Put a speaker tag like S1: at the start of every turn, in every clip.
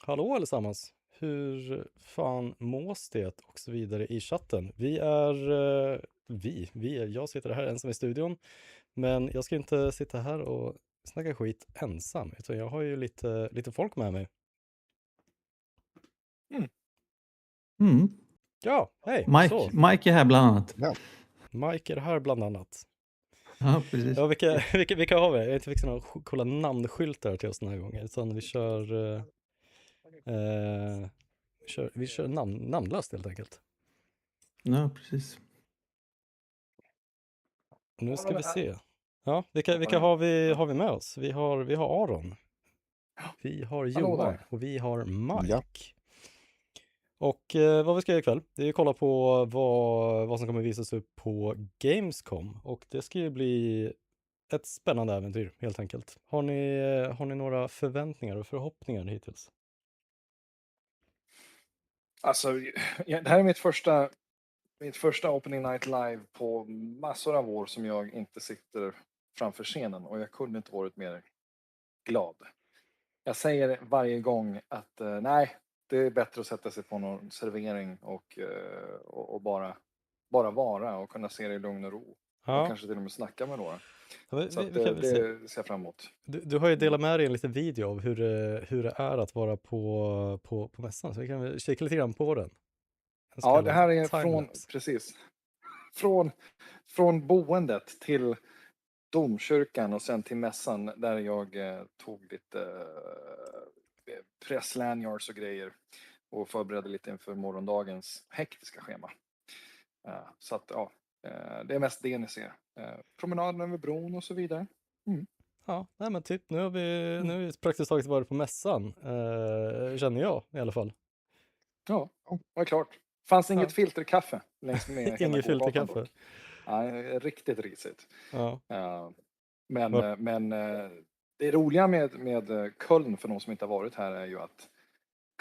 S1: Hallå allesammans! Hur fan mås det och så vidare i chatten? Jag sitter här ensam i studion, men jag ska inte sitta här och snacka skit ensam, utan jag har ju lite folk med mig.
S2: Mm.
S1: Ja, hej! Så,
S2: Mike är här bland annat.
S3: Ja.
S1: Mike är här bland annat.
S2: Ja, precis.
S1: Ja, vilka har vi? Jag har inte fixat några coola namnskyltar till oss den här gången, utan vi kör namnlöst helt enkelt.
S2: Ja, precis.
S1: Nu ska vi se. Ja, vilka har vi med oss? Vi har Aaron. Vi har Johan och vi har Mike.
S3: Ja.
S1: Och vad vi ska göra ikväll, det är att kolla på vad som kommer visas upp på Gamescom. Och det ska ju bli ett spännande äventyr helt enkelt. Har ni några förväntningar och förhoppningar hittills?
S4: Alltså, det här är mitt första Opening Night live på massor av år som jag inte sitter framför scenen, och jag kunde inte varit mer glad. Jag säger varje gång att nej, det är bättre att sätta sig på någon servering och bara vara och kunna se det i lugn och ro.
S1: Ja.
S4: Och kanske till och med snacka med några.
S1: Ja,
S4: Så att
S1: det
S4: det ser jag fram emot.
S1: Du har ju delat med dig en liten video av hur det är att vara på mässan, så vi kan väl kika lite grann på den.
S4: Ja, det här är
S1: timelapse.
S4: från boendet till domkyrkan och sen till mässan, där jag tog lite presslanyards och grejer och förberedde lite inför morgondagens hektiska schema. Så att ja, det är mest det ni ser. Promenaden över bron och så vidare. Mm.
S1: Ja, nej men typ nu har vi praktiskt taget varit på mässan, känner jag i alla fall.
S4: Ja, det är klart. Fanns inget filterkaffe längs med hela
S1: Inget filterkaffe.
S4: Nej, riktigt risigt.
S1: Ja.
S4: Men det roliga med Köln, för de som inte har varit här, är ju att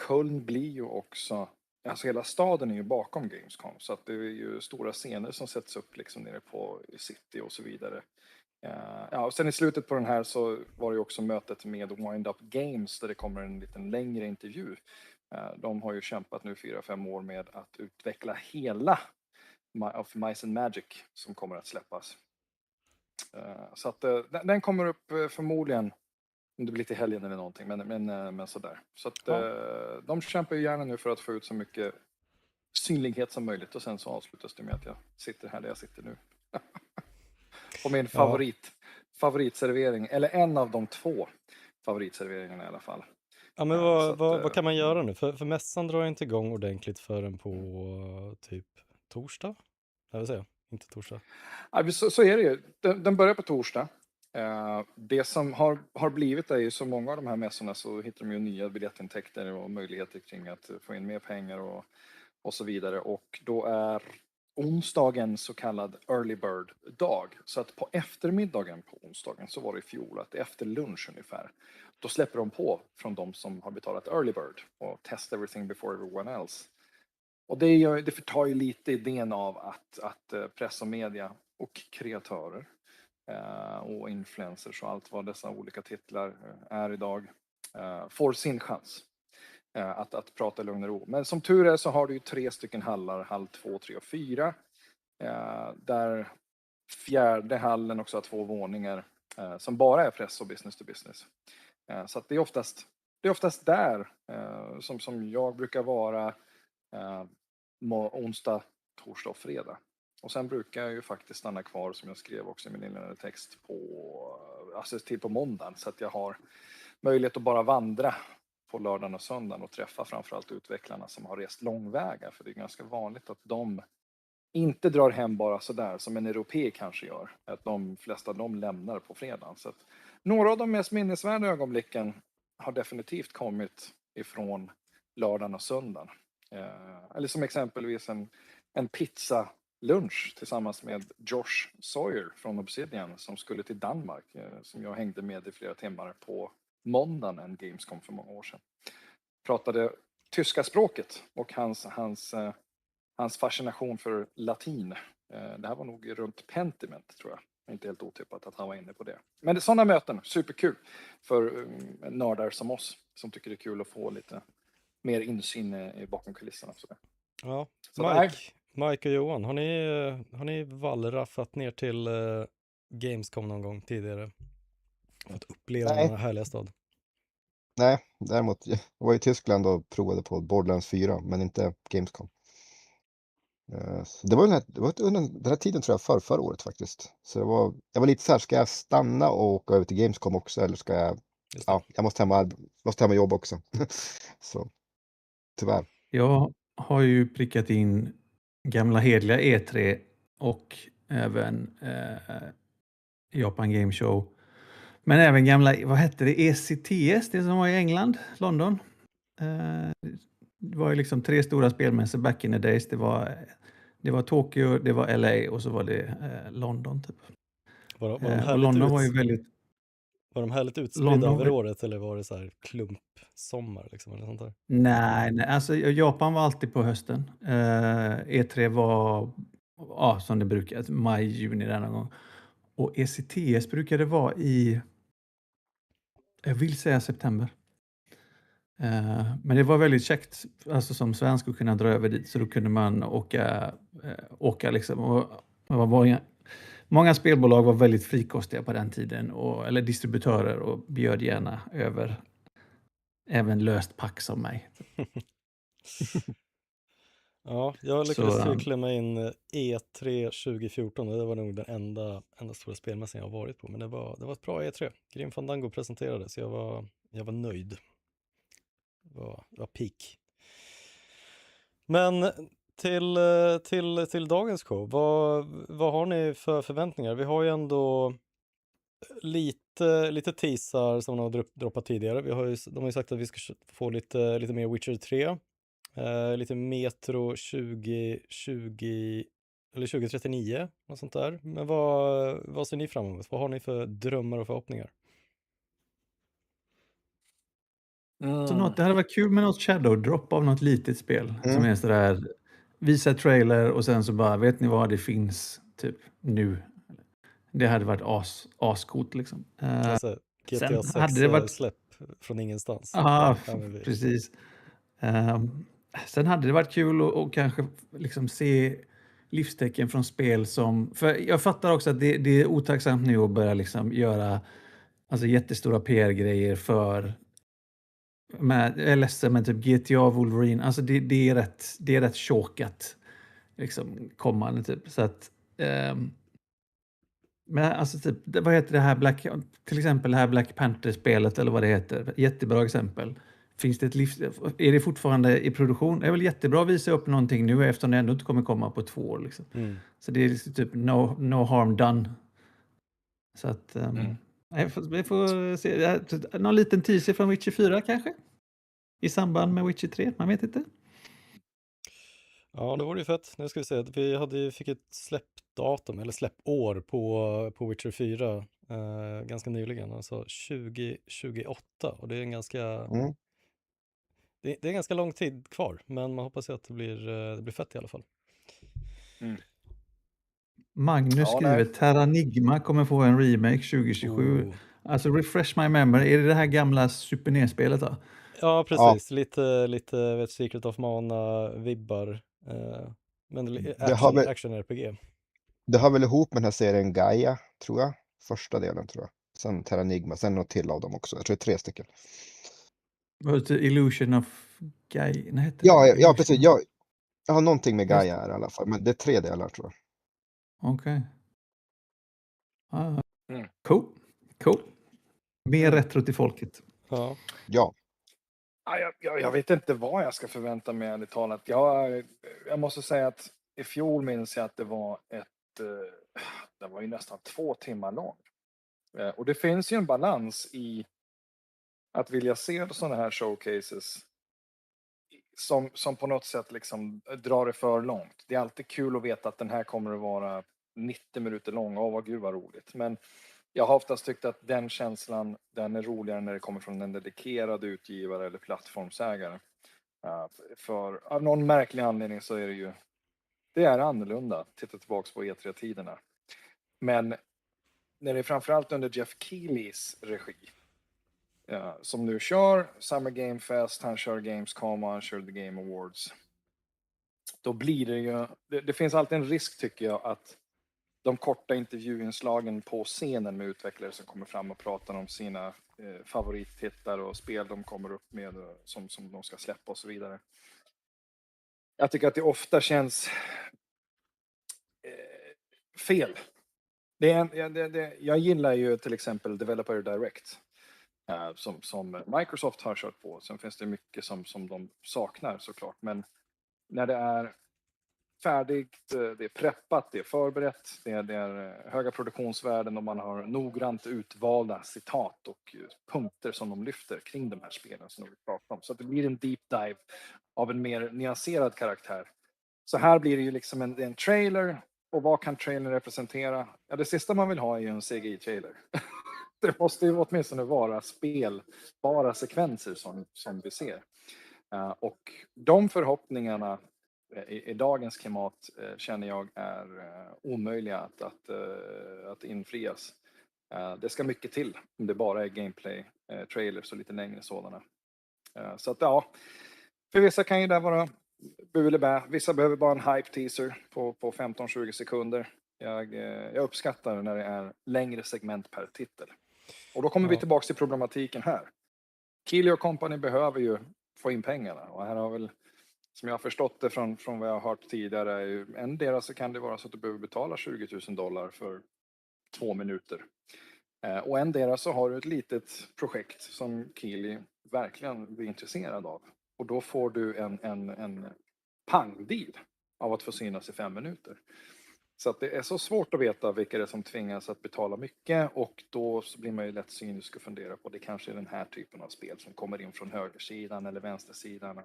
S4: Köln blir ju också, alltså hela staden är ju bakom Gamescom, så att det är ju stora scener som sätts upp liksom nere på city och så vidare. Ja, och sen i slutet på den här så var det ju också mötet med Wind Up Games, där det kommer en liten längre intervju. De har ju kämpat nu 4-5 år med att utveckla hela of Mice and Magic som kommer att släppas. Så att den kommer upp förmodligen om det blir till helgen eller någonting, men sådär. Så att de kämpar ju gärna nu för att få ut så mycket synlighet som möjligt, och sen så avslutas det med att jag sitter här där jag sitter nu. Och min favoritservering, eller en av de 2 favoritserveringarna i alla fall.
S1: Ja, men vad kan man göra nu? För mässan drar inte igång ordentligt förrän på typ torsdag? Jag vill säga, inte torsdag.
S4: Ja, så är det ju. Den börjar på torsdag. Det som har blivit är ju, så många av de här mässorna så hittar de ju nya biljettintäkter och möjligheter kring att få in mer pengar och så vidare. Och då är onsdagen så kallad early bird dag. Så att på eftermiddagen på onsdagen, så var det i fjol att efter lunch ungefär, då släpper de på från de som har betalat early bird och test everything before everyone else. Och det förtar ju lite idén av att press och media och kreatörer och influencers och allt vad dessa olika titlar är idag får sin chans att prata i lugn och ro. Men som tur är så har du ju 3 stycken hallar, hall 2, 3 och 4. Där 4:e hallen också har 2 våningar som bara är press och business to business. Så att det är oftast där som jag brukar vara onsdag, torsdag och fredag. Och sen brukar jag ju faktiskt stanna kvar, som jag skrev också i min inledande text, till på måndagen, så att jag har möjlighet att bara vandra på lördagen och söndagen och träffa framförallt utvecklarna som har rest långväga, för det är ganska vanligt att de inte drar hem bara sådär som en europé kanske gör, att de flesta av dem lämnar på fredagen. Så att några av de mest minnesvärda ögonblicken har definitivt kommit ifrån lördagen och söndagen. Eller som exempelvis en pizza lunch tillsammans med Josh Sawyer från Obsidian, som skulle till Danmark, som jag hängde med i flera timmar på måndagen en Gamescom för många år sedan. Pratade tyska språket och hans fascination för latin. Det här var nog runt Pentiment, tror jag. Inte helt otippat att han var inne på det. Men det är sådana möten, superkul för nördar som oss, som tycker det är kul att få mer insyn bakom kulisserna. Så.
S1: Ja,
S4: Så
S1: Mike och Johan, har ni wallraffat ner till Gamescom någon gång tidigare? Fått uppleva denna härliga stad?
S3: Nej, däremot jag var i Tyskland och provade på Borderlands 4, men inte Gamescom. Så det var under den här tiden tror jag förra året faktiskt. Så jag var lite så här, ska jag stanna och åka över till Gamescom också eller ska jag, jag måste hem och jobba också. Så tyvärr.
S2: Jag har ju prickat in gamla hedliga E3 och även Japan Game Show. Men även gamla, vad hette det, FZ.se, det som var i England, London. Det var ju liksom 3 stora spelmässor back in the days. Det var Tokyo, det var LA och så var det London typ.
S1: Var de härligt utspridda över året eller var det så här klumpsommar liksom, eller sånt där?
S2: Nej, alltså Japan var alltid på hösten. E3 var som det brukar, maj, juni denna gång. Och ECTS brukade vara i, jag vill säga september. Men det var väldigt käckt, alltså som svensk att kunna dra över dit, så då kunde man åka liksom. Och många spelbolag var väldigt frikostiga på den tiden, eller distributörer, och bjöd gärna över även löst pack som mig.
S1: Ja, jag lyckades cykla mig in E3 2014 och det var nog den enda stora spelmässan jag har varit på. Men det var ett bra E3. Grim Fandango presenterade så jag var nöjd. Det var peak. Men till dagens show, vad har ni för förväntningar? Vi har ju ändå lite teasar som de har droppat tidigare. De har ju sagt att vi ska få lite mer Witcher 3. Lite Metro 2020 eller 2039, något sånt där. Men vad ser ni fram emot? Vad har ni för drömmar och förhoppningar?
S2: Så det hade varit kul med något shadow drop av något litet spel som är sådär, visa trailer och sen så bara, vet ni vad, det finns typ nu. Det hade varit ascoolt liksom.
S1: Alltså GTA 6
S2: hade det varit
S1: släpp från ingenstans.
S2: Ja, precis. Sen hade det varit kul att kanske liksom se livstecken från spel som, för jag fattar också att det är otacksamt nu att börja liksom göra alltså jättestora PR-grejer för, jag är ledsen, men typ GTA, Wolverine, alltså det är rätt chokat liksom kommande typ, så att men alltså typ, vad heter det här till exempel det här Black Panther-spelet eller vad det heter, jättebra exempel. Finns det är det fortfarande i produktion? Det är väl jättebra att visa upp någonting nu eftersom det ändå inte kommer komma på 2 år liksom. Så det är liksom typ no harm done. Så att vi får se någon liten teaser från Witcher 4 kanske i samband med Witcher 3, man vet inte.
S1: Ja, det vore ju fett. Nu ska vi se att vi fick ett släppdatum eller släppår på Witcher 4 ganska nyligen, alltså 2028, och det är en ganska det är en ganska lång tid kvar, men man hoppas ju att det blir fett i alla fall.
S2: Magnus skriver Terranigma kommer få en remake 2027. Alltså refresh my memory, är det här gamla Super NES-spelet då?
S1: Ja, precis. Lite Secret of Mana-vibbar. Men action RPG.
S3: Det har väl ihop med den här serien Gaia, tror jag. Första delen, tror jag. Sen Terranigma, sen något till av dem också. Jag tror det är 3 stycken.
S2: Illusion of Gaia? Nej,
S3: ja, precis. Jag har någonting med Gaia här i alla fall. Men det är 3 delar, tror jag.
S2: Okej. Cool. Mer retro till folket.
S3: Ja.
S4: Jag vet inte vad jag ska förvänta mig, ärligt talat. Jag måste säga att i fjol minns jag att det var ju nästan 2 timmar lång. Och det finns ju en balans i att vilja se sådana här showcases som på något sätt liksom drar det för långt. Det är alltid kul att veta att den här kommer att vara 90 minuter lång. Vad gud vad roligt. Men jag har oftast tyckt att den känslan, den är roligare när det kommer från en dedikerad utgivare eller plattformsägare. För av någon märklig anledning så är det är annorlunda. Titta tillbaka på E3-tiderna. Men när det är framförallt under Jeff Keelys regi, som nu kör Summer Game Fest, han kör Gamescom och han kör The Game Awards. Då blir det ju, det finns alltid en risk tycker jag att de korta intervjuinslagen på scenen med utvecklare som kommer fram och pratar om sina favorittitlar och spel de kommer upp med som de ska släppa och så vidare. Jag tycker att det ofta känns fel. Jag gillar ju till exempel Developer Direct som Microsoft har kört på. Sen finns det mycket som de saknar såklart. Men när det är färdigt, det är preppat, det är förberett, det är höga produktionsvärden och man har noggrant utvalda citat och punkter som de lyfter kring de här spelen som vi pratar om. Så att det blir en deep dive av en mer nyanserad karaktär. Så här blir det ju liksom en trailer. Och vad kan trailern representera? Ja, det sista man vill ha är ju en CGI-trailer. Det måste ju åtminstone vara spelbara sekvenser som vi ser. Och de förhoppningarna i dagens klimat känner jag är omöjliga att infrias. Det ska mycket till om det bara är gameplay, trailers och lite längre sådana. Så att ja, för vissa kan ju det vara bulebä. Vissa behöver bara en hype teaser på 15-20 sekunder. Jag uppskattar när det är längre segment per titel. Och då kommer vi tillbaka till problematiken här. Keely & Company behöver ju få in pengarna. Och här har väl, som jag har förstått det från vad jag har hört tidigare, en deras så kan det vara så att du behöver betala $20,000 för 2 minuter. Och en deras så har du ett litet projekt som Keely verkligen blir intresserad av. Och då får du en pangdeal av att få synas i 5 minuter. Så att det är så svårt att veta vilka det är som tvingas att betala mycket. Och då så blir man ju lätt cynisk och fundera på det kanske är den här typen av spel som kommer in från högersidan eller vänstersidan.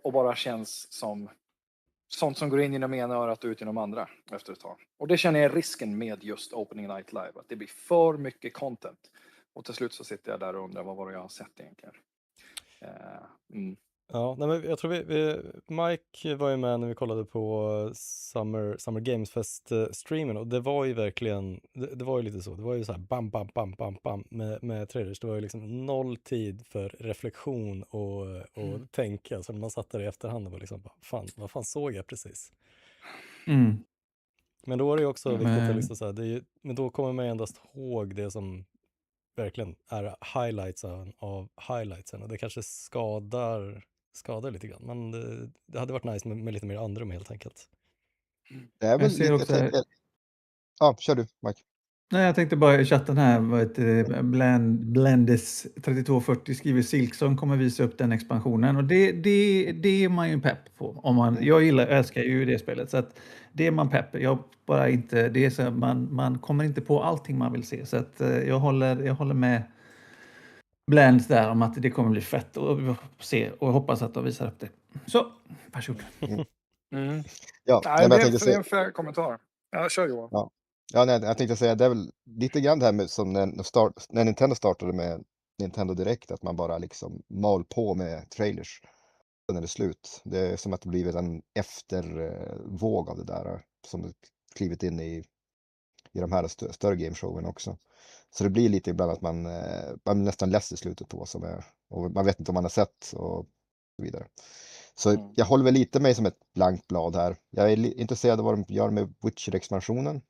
S4: Och bara känns som sånt som går in genom ena örat och ut genom andra efter ett tag. Och det känner jag risken med just Opening Night Live. Att det blir för mycket content. Och till slut så sitter jag där och undrar vad var det jag har sett egentligen.
S1: Ja, nej, men jag tror Mike var ju med när vi kollade på Summer Games Fest streamen och det var ju verkligen, det var ju lite så, det var ju så här bam bam bam bam bam med trailers, det var ju liksom 0 tid för reflektion och tänka, så när man satt där i efterhand och var liksom, vad fan såg jag precis? Men då är det ju också viktigt att liksom så här, men då kommer man endast ihåg det som verkligen är highlightsen av highlightsen och det kanske skadar lite grann, men det hade varit nice med lite mer andrum helt enkelt.
S3: Det är väl lite, jag tänker... Ja, kör du, Mike.
S2: Nej, jag tänkte bara i chatten här, Blendes 3240 skriver Silksong kommer visa upp den expansionen och det är man ju pepp på. Jag älskar ju det spelet så att det är man pepp. Jag bara inte, det är så man kommer inte på allting man vill se så att jag håller med Blend där om att det kommer bli fett och se och hoppas att de visar upp det. Så, varsågod.
S3: Ja,
S4: nej, det är en fair kommentar. Ja, kör Johan.
S3: Ja, nej, jag tänkte säga det är väl lite grann det här med som när Nintendo startade med Nintendo Direct, att man bara liksom mal på med trailers. Sen är det slut. Det är som att det blivit en eftervåg av det där som klivit in i de här större gameshowen också. Så det blir lite ibland att man nästan läser i slutet på vad som är, och man vet inte om man har sett och så vidare. Så jag håller väl lite mig som ett blankt blad här. Jag är intresserad av vad de gör med Witcher-expansionen.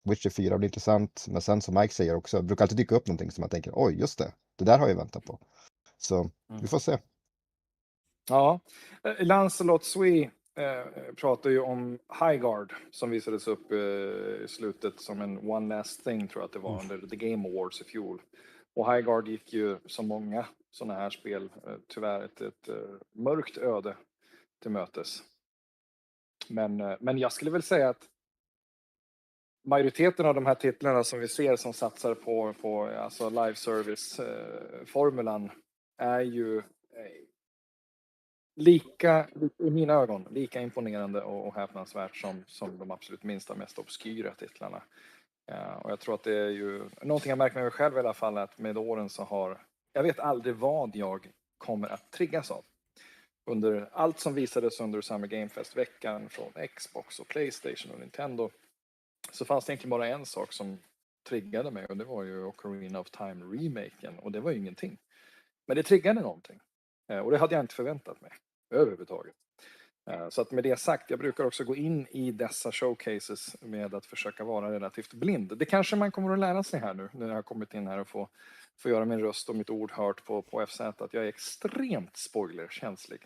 S3: Witcher 4 blir intressant, men sen som Mike säger också, brukar alltid dyka upp någonting som man tänker, oj just det där har jag väntat på. Så vi får se.
S4: Ja, Lancelot Swee pratar ju om Highguard som visades upp i slutet som en one last thing tror jag att det var under The Game Awards i fjol. Och Highguard gick ju som många sådana här spel tyvärr ett mörkt öde till mötes. Men jag skulle väl säga att majoriteten av de här titlarna som vi ser som satsar på alltså live service-formulan är ju lika, i mina ögon, lika imponerande och häpnadsvärt som de absolut minsta, mest obskyra titlarna. Och jag tror att det är ju någonting jag märker med mig själv i alla fall, att med åren så har jag vet aldrig vad jag kommer att triggas av. Under allt som visades under Summer Game Fest-veckan från Xbox och Playstation och Nintendo så fanns det egentligen bara en sak som triggade mig, och det var ju Ocarina of Time-remaken, och det var ju ingenting. Men det triggade någonting. Och det hade jag inte förväntat mig överhuvudtaget. Så att med det sagt, jag brukar också gå in i dessa showcases med att försöka vara relativt blind. Det kanske man kommer att lära sig här nu, när jag har kommit in här och få göra min röst och mitt ord hört på FZ, att jag är extremt spoilerkänslig.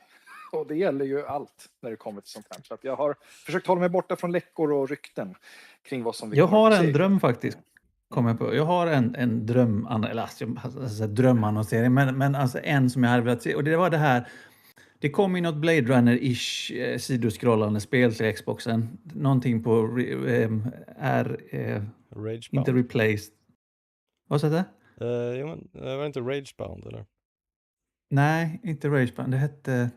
S4: Och det gäller ju allt när det kommer till sånt här. Så att jag har försökt hålla mig borta från läckor och rykten kring vad som vi
S2: Jag
S4: kommer
S2: har
S4: att se.
S2: en dröm faktiskt. Kommer jag på. Jag har en dröm, alltså drömannonsering, men alltså en som jag hade velat se. Och det var det här. Det kom ju något Blade Runner-ish sidoskrollande spel till Xboxen. Någonting på
S1: Ragebound.
S2: inte replaced. Vad sa det?
S1: Jo, men var det inte Ragebound eller?
S2: Nej, inte Ragebound. Det hette...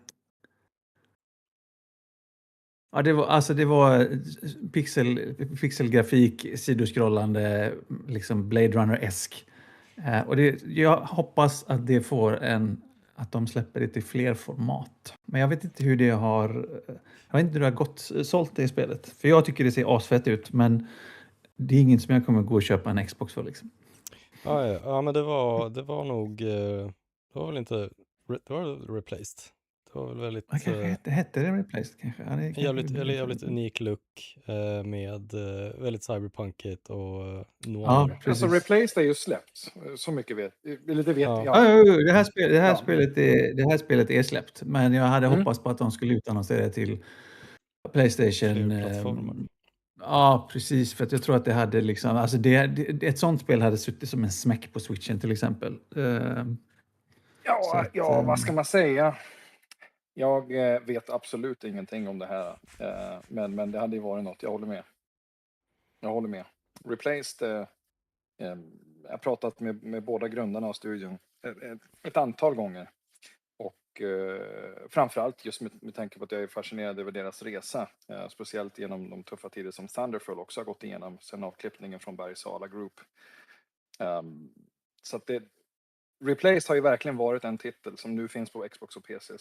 S2: Ja, det var pixelgrafik, sidoskrollande, liksom Blade Runner-esk. Och jag hoppas att det får att de släpper det i fler format. Men jag vet inte hur det har gått sålt det i spelet. För jag tycker det ser asfett ut, men det är inget som jag kommer gå och köpa en Xbox för liksom.
S1: Ja, men det var nog, det var väl inte, det var replaced. Det var väl väldigt...
S2: Hette det replaced kanske? Ja, det
S1: jävligt unik look med väldigt cyberpunkigt och noir.
S2: Ja, precis.
S4: Alltså replaced är ju släppt, så mycket vet. Eller det vet jag.
S2: Det här spelet är släppt, men jag hade hoppats på att de skulle utannonsera det till PlayStation.
S1: Fler plattformar.
S2: Ja, precis, för att jag tror att det hade liksom, alltså ett sånt spel hade suttit som en smäck på Switchen till exempel.
S4: Vad ska man säga? Jag vet absolut ingenting om det här, men det hade ju varit något. Jag håller med. Replaced, jag har pratat med båda grundarna av studion ett antal gånger. Och framförallt just med tanke på att jag är fascinerad över deras resa. Speciellt genom de tuffa tider som Thunderful också har gått igenom sen avklippningen från Bergsala Group. Så att Replace har ju verkligen varit en titel som nu finns på Xbox och PC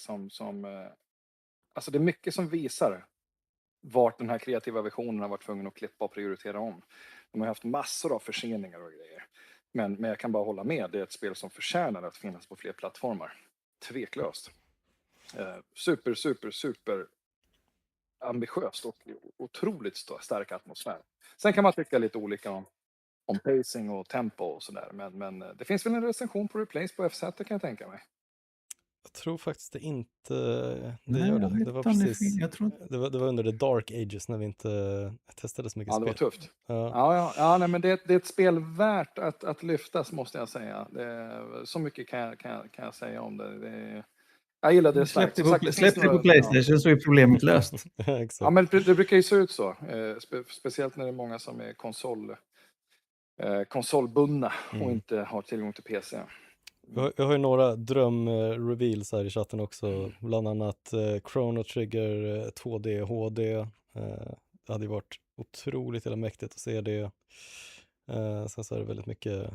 S4: alltså det är mycket som visar vart den här kreativa visionen har varit tvungen att klippa och prioritera om. De har haft massor av förseningar och grejer. Men jag kan bara hålla med, det är ett spel som förtjänar att finnas på fler plattformar. Tveklöst. Super ambitiöst och otroligt stark atmosfär. Sen kan man tycka lite olika om pacing och tempo och sådär. Men det finns väl en recension på Replace på FZ, kan jag tänka mig.
S1: Jag tror faktiskt det inte gör det. Det var precis, det var under the dark ages när vi inte testade så mycket spel.
S4: Ja, det var tufft. Nej, men det är ett spel värt att lyftas, måste jag säga. Så mycket kan jag säga om det. Jag gillar det.
S2: Släpp det på PlayStation så är problemet löst.
S1: Exakt.
S4: Ja, men det brukar ju se ut så. Speciellt när det är många som är konsolbundna och inte har tillgång till PC.
S1: Jag har ju några dröm-reveals här i chatten också. Bland annat Chrono Trigger 2D HD. Det hade ju varit otroligt eller mäktigt att se det. Sen så är det väldigt mycket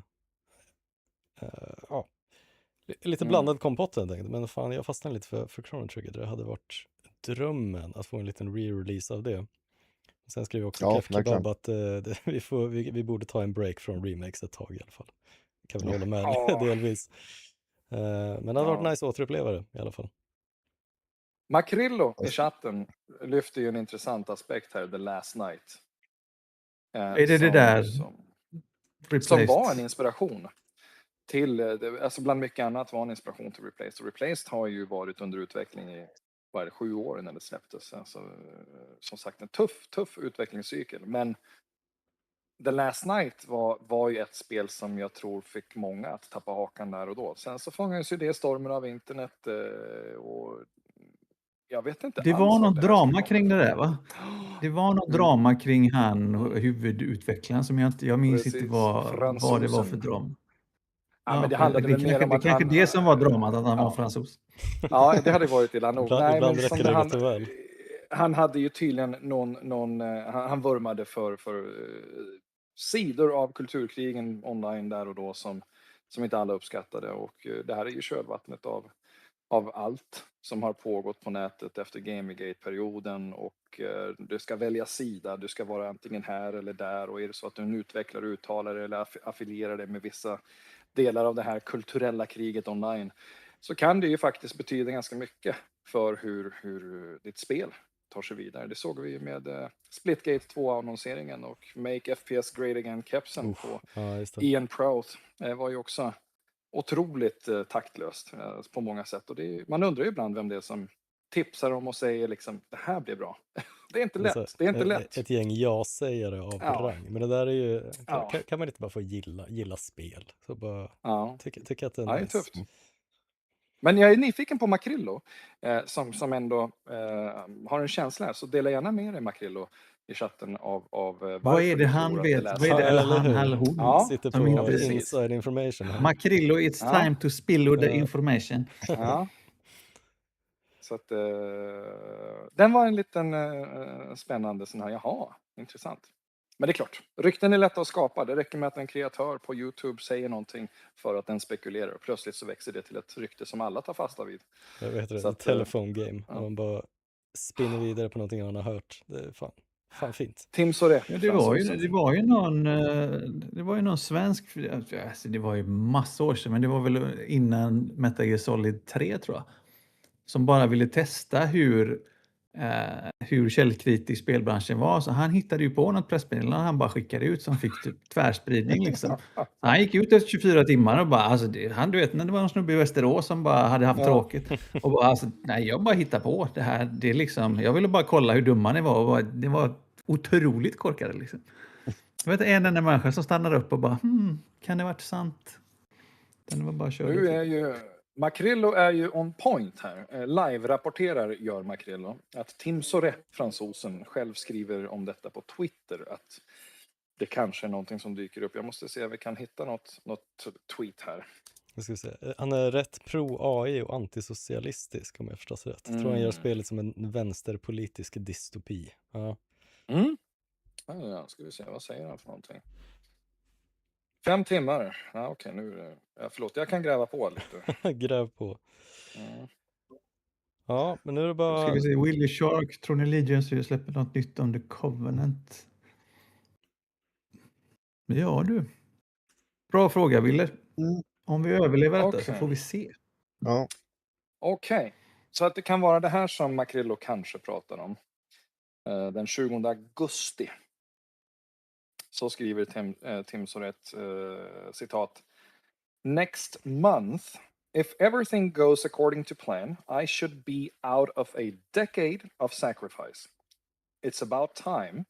S1: lite blandad kompott helt enkelt. Men fan, jag fastnade lite för Chrono Trigger. Det hade varit drömmen att få en liten re-release av det. Sen skriver också Kef Kebab att vi borde ta en break från remakes ett tag i alla fall. Kan väl hålla med delvis. Men det hade varit nice att återuppleva det i alla fall.
S4: Makrillo i chatten lyfter ju en intressant aspekt här, The Last Night.
S2: Är det där?
S4: Som var en inspiration till, alltså bland mycket annat var en inspiration till Replaced. Och Replaced har ju varit under utveckling i 7 år när det släpptes. Alltså, som sagt, en tuff utvecklingscykel. Men The Last Night var ju ett spel som jag tror fick många att tappa hakan där och då. Sen så fångades ju det stormen av internet och jag vet inte.
S2: Det var något drama kring det där, va? Det var något drama kring huvudutvecklaren som jag minns inte vad det var för drama.
S4: Ja, men det handlade väl mer om att
S2: kanske det som var dramat, att han var fransos.
S4: Ja, det hade varit illa nog.
S1: Ibland räcker det gott och väl.
S4: Han hade ju tydligen han vurmade för sidor av kulturkrigen online där och då som inte alla uppskattade, och det här är ju kölvattnet av av allt som har pågått på nätet efter Gamergate-perioden, och du ska välja sida, du ska vara antingen här eller där, och är det så att du är en utvecklare, uttalare eller affilierar dig med vissa delar av det här kulturella kriget online, så kan det ju faktiskt betyda ganska mycket för hur ditt spel tar sig vidare. Det såg vi med Splitgate 2-annonseringen och Make FPS Great Again-kepsen på Ian Prout. Det var ju också otroligt taktlöst på många sätt. Och man undrar ju ibland vem det är som tipsar om och säger liksom, det här blir bra. Det är inte lätt. Det är inte lätt.
S1: Ett gäng ja-sägare av rang. Men det där är ju, kan man inte bara få gilla spel? Så bara tycka att det är nice.
S4: Tufft. Men jag är nyfiken på Makrillo, som ändå har en känsla här. Så dela gärna med dig, Makrillo, i chatten av
S2: vad är det han vet? Vad är det, eller han eller hon?
S1: Sitter på inside information här.
S2: Makrillo, it's time to spill the information.
S4: Ja. Så att den var en liten spännande sån här, jaha, intressant. Men det är klart, rykten är lätta att skapa. Det räcker med att en kreatör på YouTube säger någonting för att den spekulerar. Och plötsligt så växer det till ett rykte som alla tar fasta vid.
S1: Jag vet det, ett telefongame. Man bara spinner vidare på någonting man har hört. Det är fan fint.
S4: Tim Soré.
S2: Ja, det var ju någon svensk, alltså det var ju massa år sedan, men det var väl innan Metal Gear Solid 3 tror jag. Som bara ville testa hur källkritisk spelbranschen var. Så han hittade ju på något pressmeddelande han bara skickade ut som fick typ tvärspridning liksom. Han gick ut efter 24 timmar och bara, alltså du vet när det var en snubbe i Västerås som bara hade haft tråkigt. Och bara, alltså, nej, jag bara hittar på det här. Det är liksom, jag ville bara kolla hur dumma ni var. Och det var otroligt korkade liksom. Jag vet en enda människa som stannar upp och bara, kan det varit sant? Den var bara
S4: nu är ju Makrillo är ju on point här. Live-rapporterar gör Makrillo att Tim Soré, fransosen, själv skriver om detta på Twitter, att det kanske är någonting som dyker upp. Jag måste se om vi kan hitta något tweet här.
S1: Jag ska säga. Han är rätt pro-AI och antisocialistisk, om jag förstås rätt. Jag tror han gör spelet som en vänsterpolitisk dystopi. Ja.
S4: Ja, ska vi se, vad säger han för någonting? 5 timmar. Ja, okej, nu är det... förlåt, jag kan gräva på lite.
S1: Gräv på. Ja, men nu är det bara...
S2: Ska vi se, Willy Shark, tror ni Legions släpper något nytt om The Covenant? Ja du. Bra fråga, Wille. Om vi överlever detta så får vi se.
S3: Ja.
S4: Okej. Så att det kan vara det här som Makrillo kanske pratar om. Den 20 augusti. Så skriver Tim Soré, citat. Next month, if everything goes according to plan, I should be out of a decade of sacrifice. It's about time.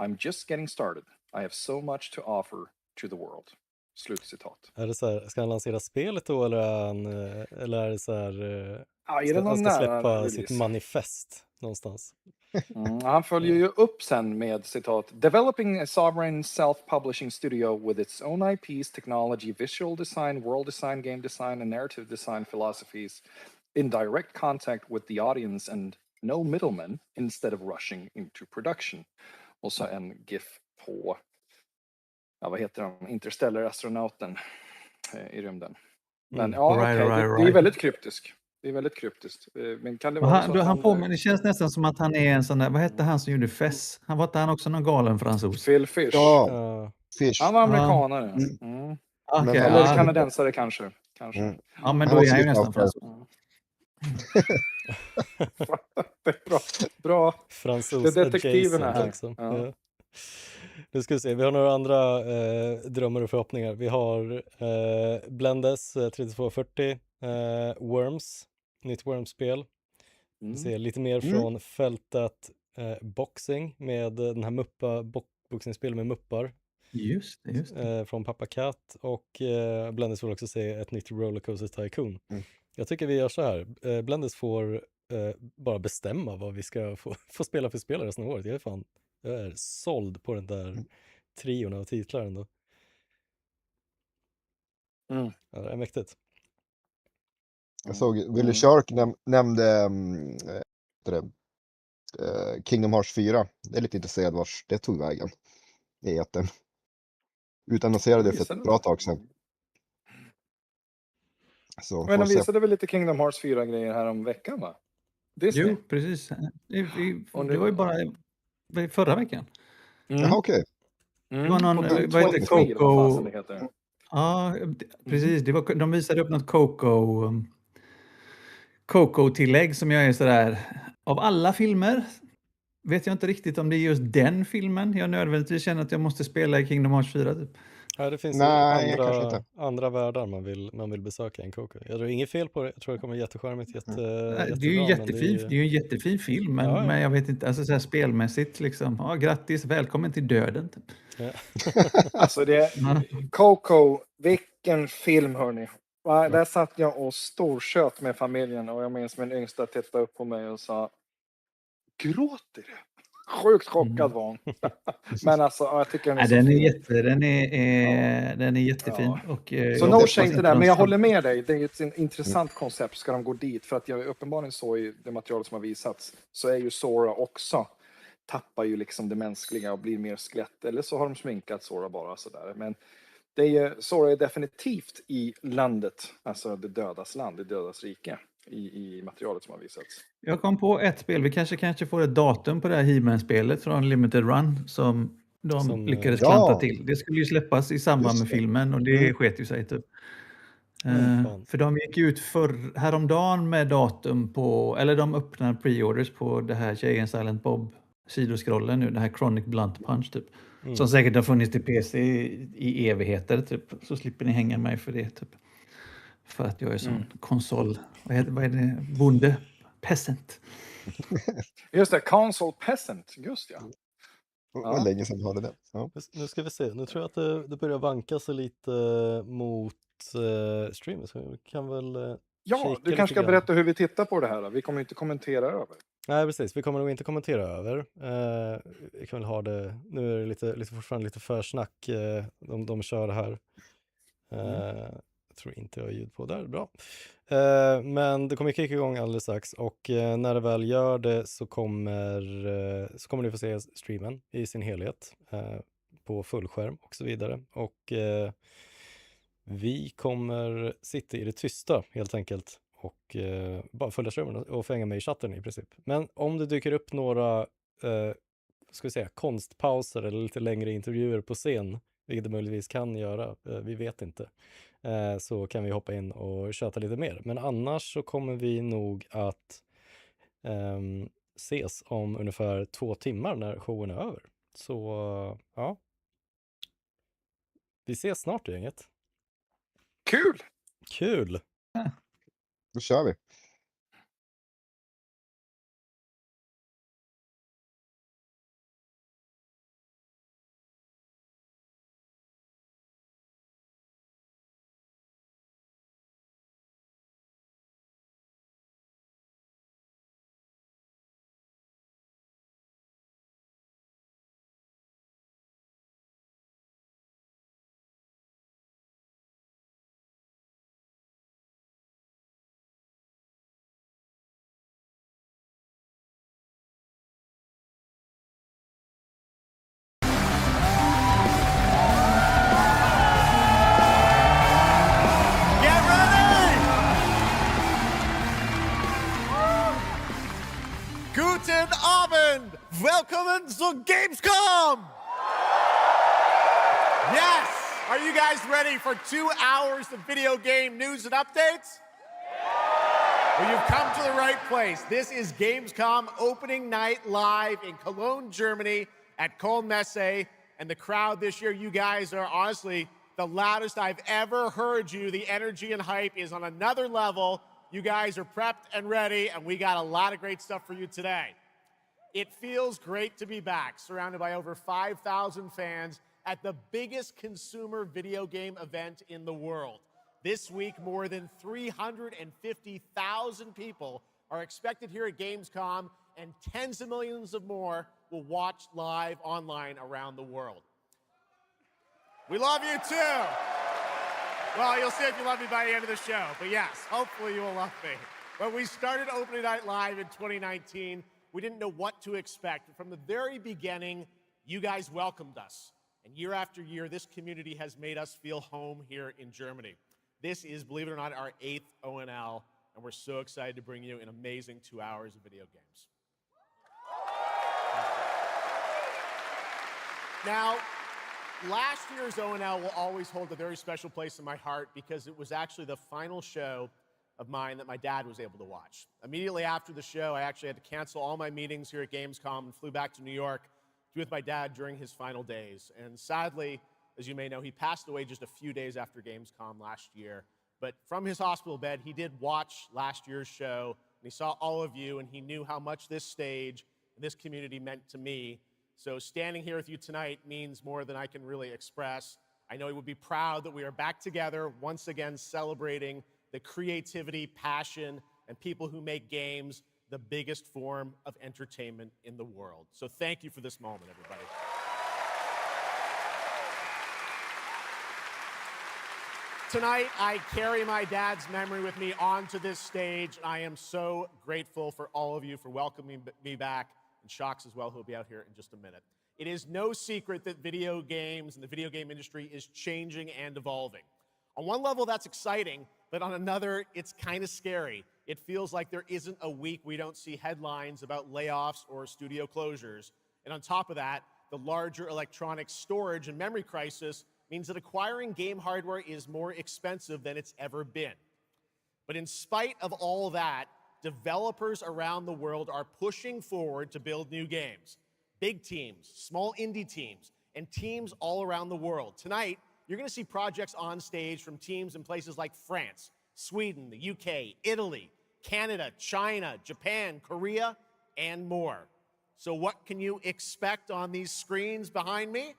S4: I'm just getting started. I have so much to offer to the world. Slutcitat.
S1: Är det så här, ska han lansera spelet då, eller är det så här,
S4: är det någon
S1: ska släppa
S4: release?
S1: sitt manifest någonstans?
S4: Han följer ju upp sen med citat. Developing a sovereign self-publishing studio with its own IPs, technology, visual design, world design, game design and narrative design philosophies in direct contact with the audience and no middlemen instead of rushing into production. Och så en GIF på, vad heter han? Interstellar-astronauten i rymden. Men det är väldigt kryptiskt. Det är väldigt kryptiskt. Men kan det vara så
S2: han påminner, det känns nästan som att han är en sån där, vad hette han som gjorde Fess? Han var inte han också någon galen fransos?
S4: Phil Fish.
S3: Ja, Fish.
S4: Han var amerikanare.
S2: Okay,
S4: eller kanadensare kanske.
S2: Ja, men då är han ju nästan fransos.
S4: Det är bra.
S1: Fransos
S4: det är detektiverna här.
S1: Liksom. Ja. Nu ska vi se, vi har några andra drömmar och förhoppningar. Vi har Blendes 3240, Worms, nytt Worms-spel. Vi ser lite mer från fältet boxing med den här boxingspel med muppar.
S2: Just det.
S1: Från Pappa Cat, och Blendes vill också se ett nytt Rollercoaster Tycoon. Jag tycker vi gör så här. Blendes får bara bestämma vad vi ska få spela för spelare resten av året. Jag är såld på den där trion av titlar ändå. Ja, det är mäktigt.
S3: Jag såg Willy Shark nämnde Kingdom Hearts 4. Det är lite intresserad vars det tog vägen i etern. Utannonserade det för ett bra tag sedan. Så
S4: Men de
S3: får se.
S4: visade väl lite Kingdom Hearts 4-grejer här om veckan, va? Disney?
S2: Jo, precis. Det var ju bara förra veckan.
S3: Jaha, okej.
S2: Det var någon,
S4: På
S2: vad heter det,
S4: 23, eller vad fasen det
S2: Coco...
S4: heter.
S2: Ja, precis. De visade upp något Coco-tillägg som jag är sådär... Av alla filmer vet jag inte riktigt om det är just den filmen jag nödvändigtvis känner att jag måste spela i Kingdom Hearts 4. Typ.
S1: Ja, det finns
S3: Nej,
S1: ju
S3: kanske inte.
S1: andra världar man vill besöka i en Coco. Jag tror inget fel på det. Jag tror det kommer jättecharmigt,
S2: Det är
S1: jättebra.
S2: ju
S1: men
S2: jättefin, det är ju en jättefin film, men jag vet inte, alltså så här spelmässigt liksom. Ja, grattis, välkommen till döden. Typ.
S1: Ja.
S4: Alltså Coco, vilken film hörni. Där satt jag och storkött med familjen och jag minns min yngsta tittade upp på mig och sa: gråter du? Sjukt chockad var hon. Men alltså, jag tycker den är så fin.
S2: Den är jättefin.
S4: Ja.
S2: Och,
S4: så no shame till det, men jag håller med dig. Det är ett intressant koncept. Ska de gå dit? För att jag uppenbarligen så i det material som har visats så är ju Sora också tappar ju liksom det mänskliga och blir mer skelett. Eller så har de sminkat Sora bara sådär. Men Sora är definitivt i landet, alltså det dödas land, det dödas rike i materialet som har visats.
S2: Jag kom på ett spel, vi kanske får ett datum på det här He-Man-spelet från Limited Run som de lyckades klanta till. Det skulle ju släppas i samband med filmen och det sket ju sig typ. För de gick ut häromdagen med datum på, eller de öppnar pre-orders på det här Jay & Silent Bob sidoscrollen nu, det här Chronic Blunt Punch typ. Som säkert har funnits till PC i evigheter typ. Så slipper ni hänga mig för det typ. För att jag är sån konsol, vad är det? Bonde? Peasant.
S4: Just det, console peasant, just ja.
S3: Vad länge sedan vi hade det. Ja.
S1: Nu ska vi se, nu tror jag att det börjar vanka sig lite mot streamen. Så vi kan väl
S4: du kanske ska berätta hur vi tittar på det här. Vi kommer inte kommentera över.
S1: Nej, precis. Vi kommer nog inte kommentera över. Vi kan väl ha det, nu är det fortfarande lite försnack. De kör det här. Jag tror inte jag har ljud på där, bra. Men det kommer kicka igång alldeles strax och när det väl gör det så kommer ni få se streamen i sin helhet på fullskärm och så vidare. Och vi kommer sitta i det tysta helt enkelt och bara följa streamen och fänga med i chatten i princip. Men om det dyker upp några konstpauser eller lite längre intervjuer på scen, vilket det möjligtvis kan göra, vi vet inte, så kan vi hoppa in och köta lite mer. Men annars så kommer vi nog att ses om ungefär 2 timmar när showen är över. Så ja, vi ses snart gänget. Kul!
S3: Då kör vi.
S5: Guten Abend! Welcome to Gamescom! Yes! Are you guys ready for 2 hours of video game news and updates? Well, you've come to the right place. This is Gamescom Opening Night live in Cologne, Germany at Messe. And the crowd this year, you guys are honestly the loudest I've ever heard you. The energy and hype is on another level. You guys are prepped and ready, and we got a lot of great stuff for you today. It feels great to be back, surrounded by over 5,000 fans at the biggest consumer video game event in the world. This week, more than 350,000 people are expected here at Gamescom, and tens of millions of more will watch live online around the world. We love you too. Well, you'll see if you love me by the end of the show. But yes, hopefully you will love me. When we started Opening Night Live in 2019, we didn't know what to expect. From the very beginning, you guys welcomed us. And year after year, this community has made us feel home here in Germany. This is, believe it or not, our 8th ONL, and we're so excited to bring you an amazing 2 hours of video games. Now, last year's ONL will always hold a very special place in my heart because it was actually the final show of mine that my dad was able to watch. Immediately after the show, I actually had to cancel all my meetings here at Gamescom and flew back to New York to be with my dad during his final days. And sadly, as you may know, he passed away just a few days after Gamescom last year. But from his hospital bed, he did watch last year's show, and he saw all of you, and he knew how much this stage and this community meant to me. So standing here with you tonight means more than I can really express. I know he would be proud that we are back together, once again celebrating the creativity, passion, and people who make games the biggest form of entertainment in the world. So thank you for this moment, everybody. Tonight, I carry my dad's memory with me onto this stage. I am so grateful for all of you for welcoming me back, and Shocks as well, who will be out here in just a minute. It is no secret that video games and the video game industry is changing and evolving. On one level, that's exciting, but on another, it's kind of scary. It feels like there isn't a week we don't see headlines about layoffs or studio closures. And on top of that, the larger electronic storage and memory crisis means that acquiring game hardware is more expensive than it's ever been. But in spite of all that, developers around the world are pushing forward to build new games. Big teams, small indie teams, and teams all around the world. Tonight, you're going to see projects on stage from teams in places like France, Sweden, the UK, Italy, Canada, China, Japan, Korea, and more. So what can you expect on these screens behind me?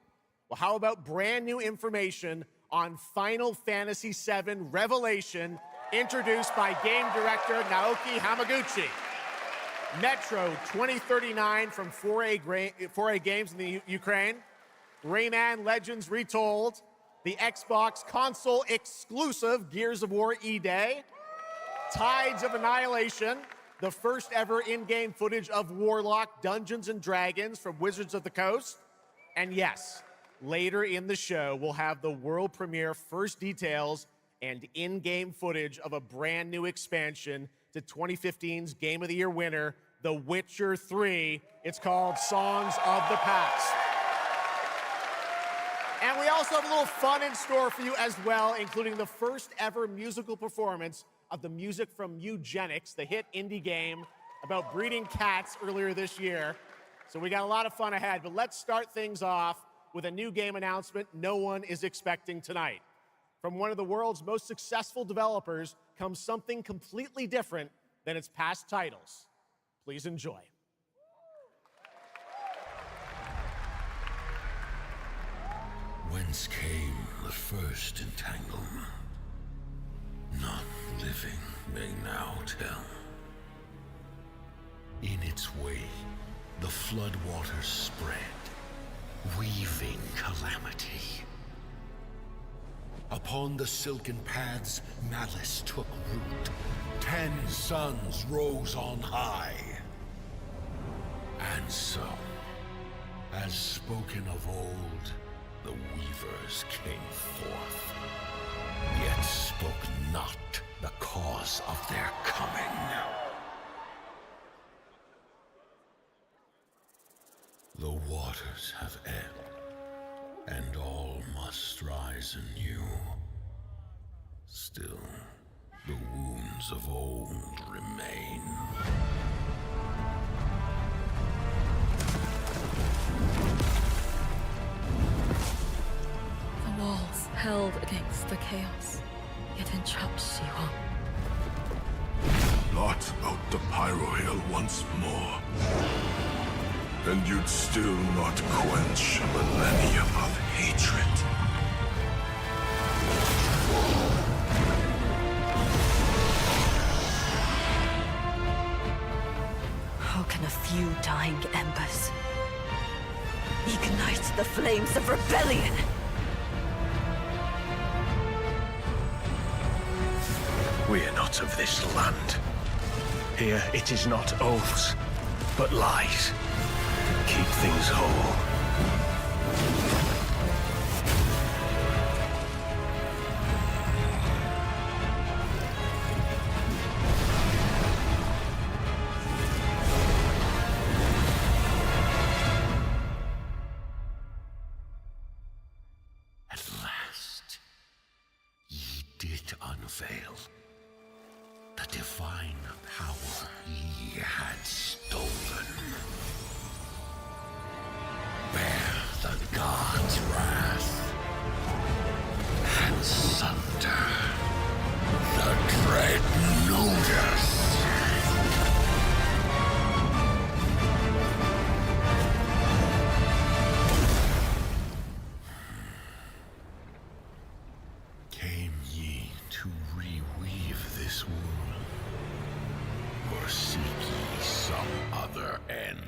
S5: Well, how about brand new information on Final Fantasy VII Revelation, introduced by game director Naoki Hamaguchi. Metro 2039 from 4A Games in the Ukraine. Rayman Legends Retold. The Xbox console exclusive Gears of War E-Day. Tides of Annihilation, the first ever in-game footage of Warlock Dungeons & Dragons from Wizards of the Coast. And yes, later in the show, we'll have the world premiere first details and in-game footage of a brand new expansion to 2015's Game of the Year winner, The Witcher 3. It's called Songs of the Past. And we also have a little fun in store for you as well, including the first ever musical performance of the music from Eugenics, the hit indie game about breeding cats earlier this year. So we got a lot of fun ahead, but let's start things off with a new game announcement no one is expecting tonight. From one of the world's most successful developers comes something completely different than its past titles. Please enjoy.
S6: Whence came the first entanglement? None living may now tell. In its way, the floodwaters spread, weaving calamity. Upon the silken paths, malice took root. 10 suns rose on high. And so, as spoken of old, the weavers came forth, yet spoke not the cause of their coming. The waters have ebbed, and all must rise anew. Still, the wounds of old remain.
S7: The walls held against the chaos, yet entrapped she hung.
S8: Blot out the Pyro Hill once more, and you'd still not quench a millennium of hatred.
S9: How can a few dying embers ignite the flames of rebellion?
S10: We are not of this land. Here it is not oaths, but lies. Keep things whole.
S6: veil. The divine power ye had stolen. Bear the god's wrath and sunder the dread notice. Came ye to reweave this world, or seek ye some other end?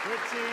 S5: Pretty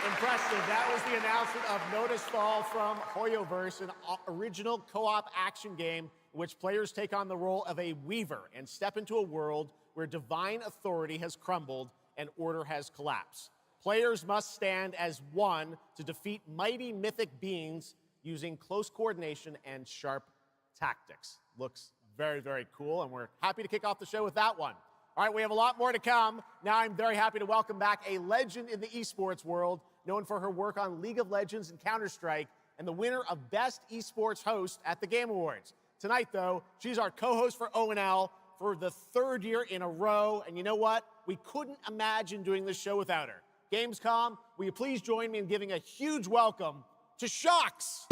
S5: impressive. That was the announcement of Notice Fall from Hoyoverse, an original co-op action game in which players take on the role of a weaver and step into a world where divine authority has crumbled and order has collapsed. Players must stand as one to defeat mighty mythic beings using close coordination and sharp tactics. Looks very, very cool, and we're happy to kick off the show with that one. All right, we have a lot more to come. Now I'm very happy to welcome back a legend in the esports world, known for her work on League of Legends and Counter-Strike, and the winner of Best Esports Host at the Game Awards. Tonight, though, she's our co-host for O&L for the third year in a row, and you know what? We couldn't imagine doing this show without her. Gamescom, will you please join me in giving a huge welcome to Shocks?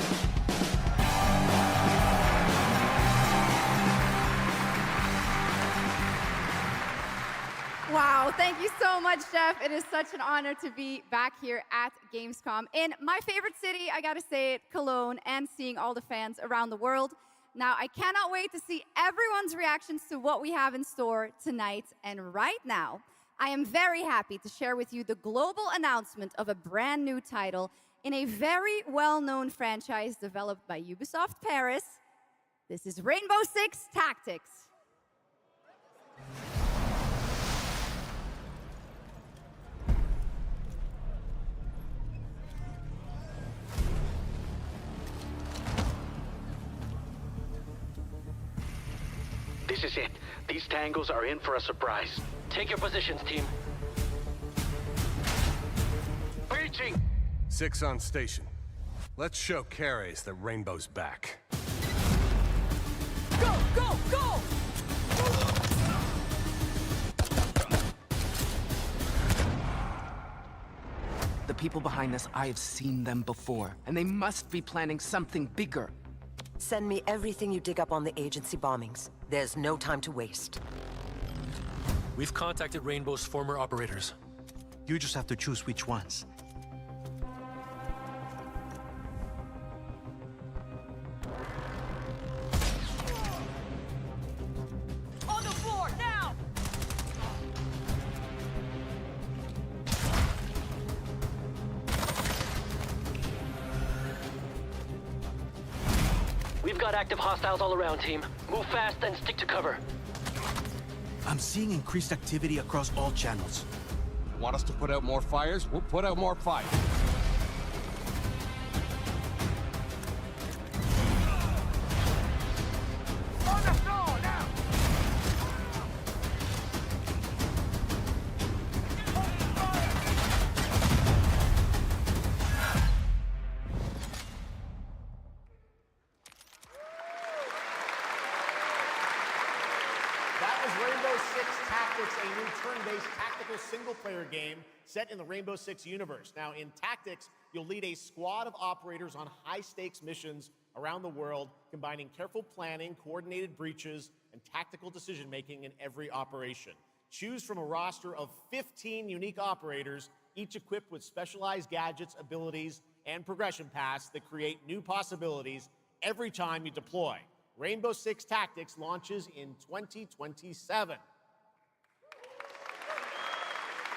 S11: Wow, thank you so much, Jeff. It is such an honor to be back here at Gamescom in my favorite city, I gotta say it, Cologne, and seeing all the fans around the world. Now, I cannot wait to see everyone's reactions to what we have in store tonight. And right now, I am very happy to share with you the global announcement of a brand new title in a very well-known franchise developed by Ubisoft Paris. This is Rainbow Six Tactics.
S12: This is it. These tangos are in for a surprise. Take your positions, team. Breaching!
S13: 6 on station. Let's show Cares that Rainbow's back.
S11: Go, go, go!
S14: The people behind this, I have seen them before, and they must be planning something bigger.
S9: Send me everything you dig up on the agency bombings. There's no time to waste.
S15: We've contacted Rainbow's former operators.
S16: You just have to choose which ones.
S11: On the floor, now!
S12: We've got active hostiles all around, team. Move fast and stick to cover.
S16: I'm seeing increased activity across all channels.
S13: Want us to put out more fires? We'll put out more fires.
S12: On the floor, now!
S5: That was Rainbow Six Tactics, a new turn-based tactical single-player game set in the Rainbow Six universe. Now, in Tactics, you'll lead a squad of operators on high-stakes missions around the world, combining careful planning, coordinated breaches, and tactical decision-making in every operation. Choose from a roster of 15 unique operators, each equipped with specialized gadgets, abilities, and progression paths that create new possibilities every time you deploy. Rainbow Six Tactics launches in 2027.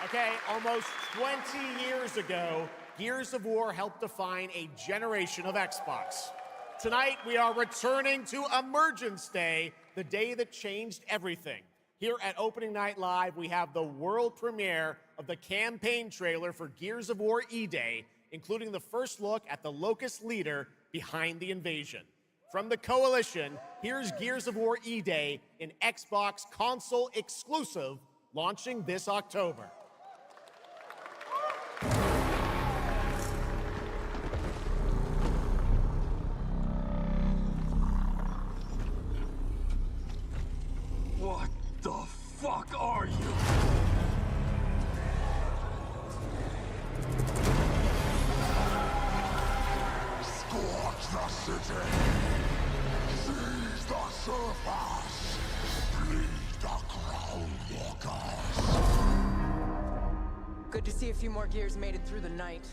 S5: Okay, almost 20 years ago, Gears of War helped define a generation of Xbox. Tonight, we are returning to Emergence Day, the day that changed everything. Here at Opening Night Live, we have the world premiere of the campaign trailer for Gears of War E-Day, including the first look at the Locust leader behind the invasion. From the Coalition, here's Gears of War E-Day, an Xbox console exclusive, launching this October.
S8: the city. Seize the surface. Bleed the ground walkers.
S17: Good to see a few more gears made it through the night.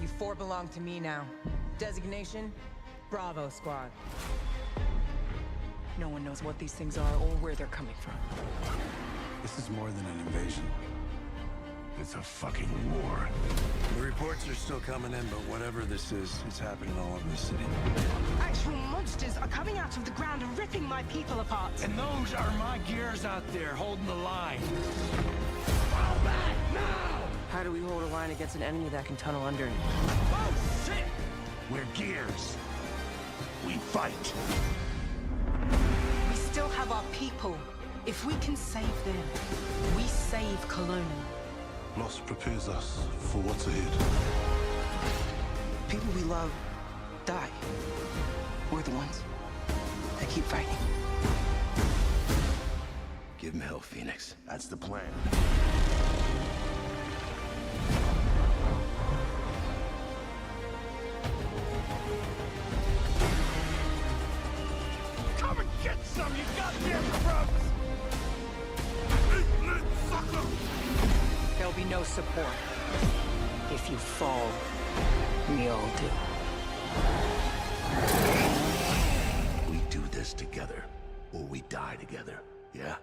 S17: You four belong to me now. Designation, Bravo Squad. No one knows what these things are or where they're coming from.
S10: This is more than an invasion. It's a fucking war. The reports are still coming in, but whatever this is, it's happening all over the city.
S18: Actual monsters are coming out of the ground and ripping my people apart.
S10: And those are my gears out there holding the line. Fall back now!
S17: How do we hold a line against an enemy that can tunnel under it?
S10: Oh, shit! We're gears. We fight.
S18: We still have our people. If we can save them, we save Cologne.
S8: Loss prepares us for what's ahead.
S17: People we love die. We're the ones that keep fighting.
S10: Give him hell, Phoenix. That's the plan.
S8: Come and get some, you goddamn grubs! Eat, sucker!
S17: There'll be no support. If you fall, we all do.
S10: We do this together, or we die together, yeah?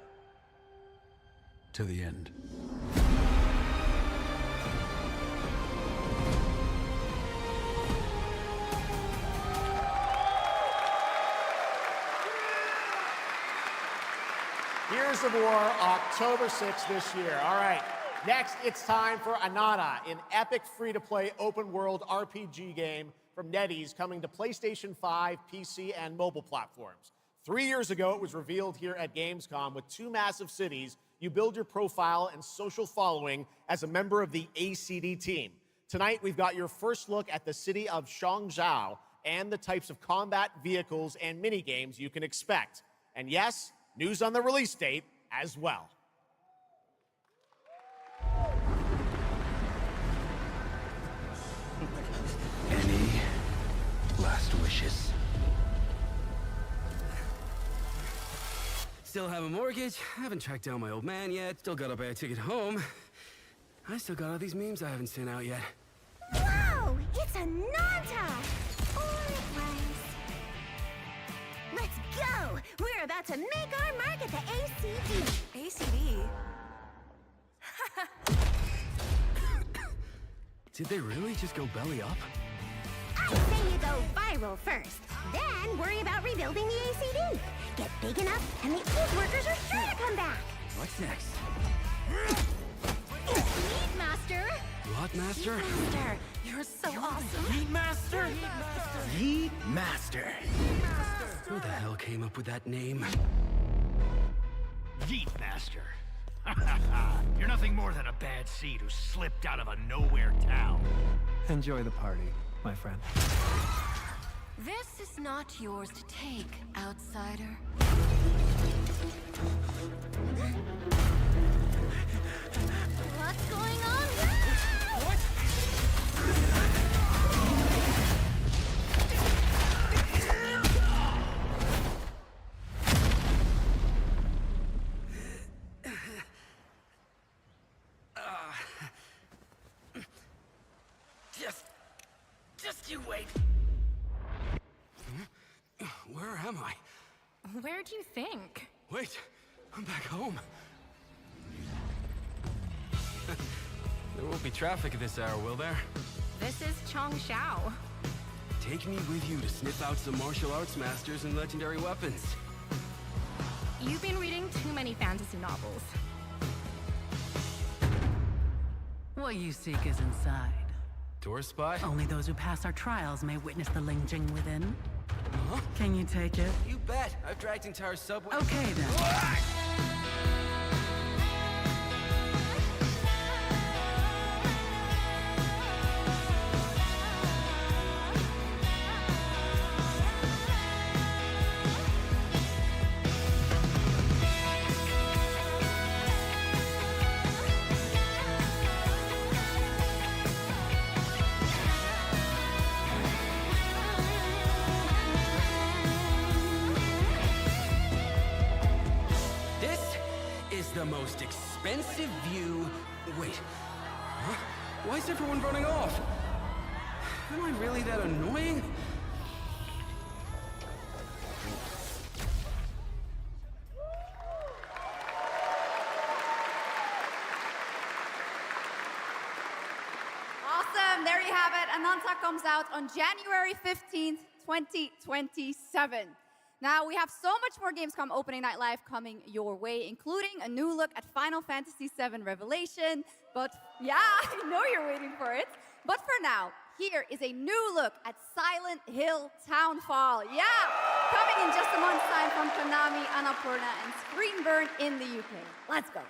S10: To the end.
S5: Gears of War, October 6th this year. All right, next it's time for Anana, an epic free-to-play open-world RPG game from NetEase coming to PlayStation 5, PC, and mobile platforms. 3 years ago, it was revealed here at Gamescom with 2 massive cities. You build your profile and social following as a member of the ACD team. Tonight, we've got your first look at the city of Shangzhou and the types of combat vehicles and minigames you can expect. And yes, news on the release date as well.
S10: Any last wishes?
S19: Still have a mortgage, haven't tracked down my old man yet, still gotta buy a ticket home. I still got all these memes I haven't sent out yet.
S20: Whoa! It's a Nanta! Or it was. Let's go! We're about to make our mark at the ACD.
S7: ACD?
S19: Did they really just go belly up?
S20: I say you go viral first, then worry about rebuilding the ACD. Get big enough, and the old workers are sure to come back.
S19: What's next?
S20: Meat Master!
S19: What, Master?
S20: Master, you're so awesome.
S19: Yeet Master?
S10: Yeet Master.
S19: Who the hell came up with that name?
S21: Yeet Master. You're nothing more than a bad seed who slipped out of a nowhere town.
S22: Enjoy the party, my friend.
S7: This is not yours to take, outsider.
S20: What's going on here?
S19: What? Just you wait. Where am I?
S7: Where do you think?
S19: Wait, I'm back home. There won't be traffic at this hour, will there?
S7: This is Changshao.
S19: Take me with you to sniff out some martial arts masters and legendary weapons.
S7: You've been reading too many fantasy novels.
S23: What you seek is inside.
S19: Tourist spot?
S23: Only those who pass our trials may witness the Lingjing within.
S19: Huh?
S23: Can you take it?
S19: You bet. I've dragged entire subway.
S23: Okay, then.
S19: expensive view. Wait. Huh? Why is everyone running off? Am I really that annoying?
S11: Awesome, there you have it. Ananta comes out on January 15th, 2027. Now, we have so much more Gamescom Opening Night Live coming your way, including a new look at Final Fantasy VII Revelation. But yeah, I know you're waiting for it. But for now, here is a new look at Silent Hill Townfall. Yeah, coming in just a month's time from Konami, Annapurna, and Screenburn in the UK. Let's go.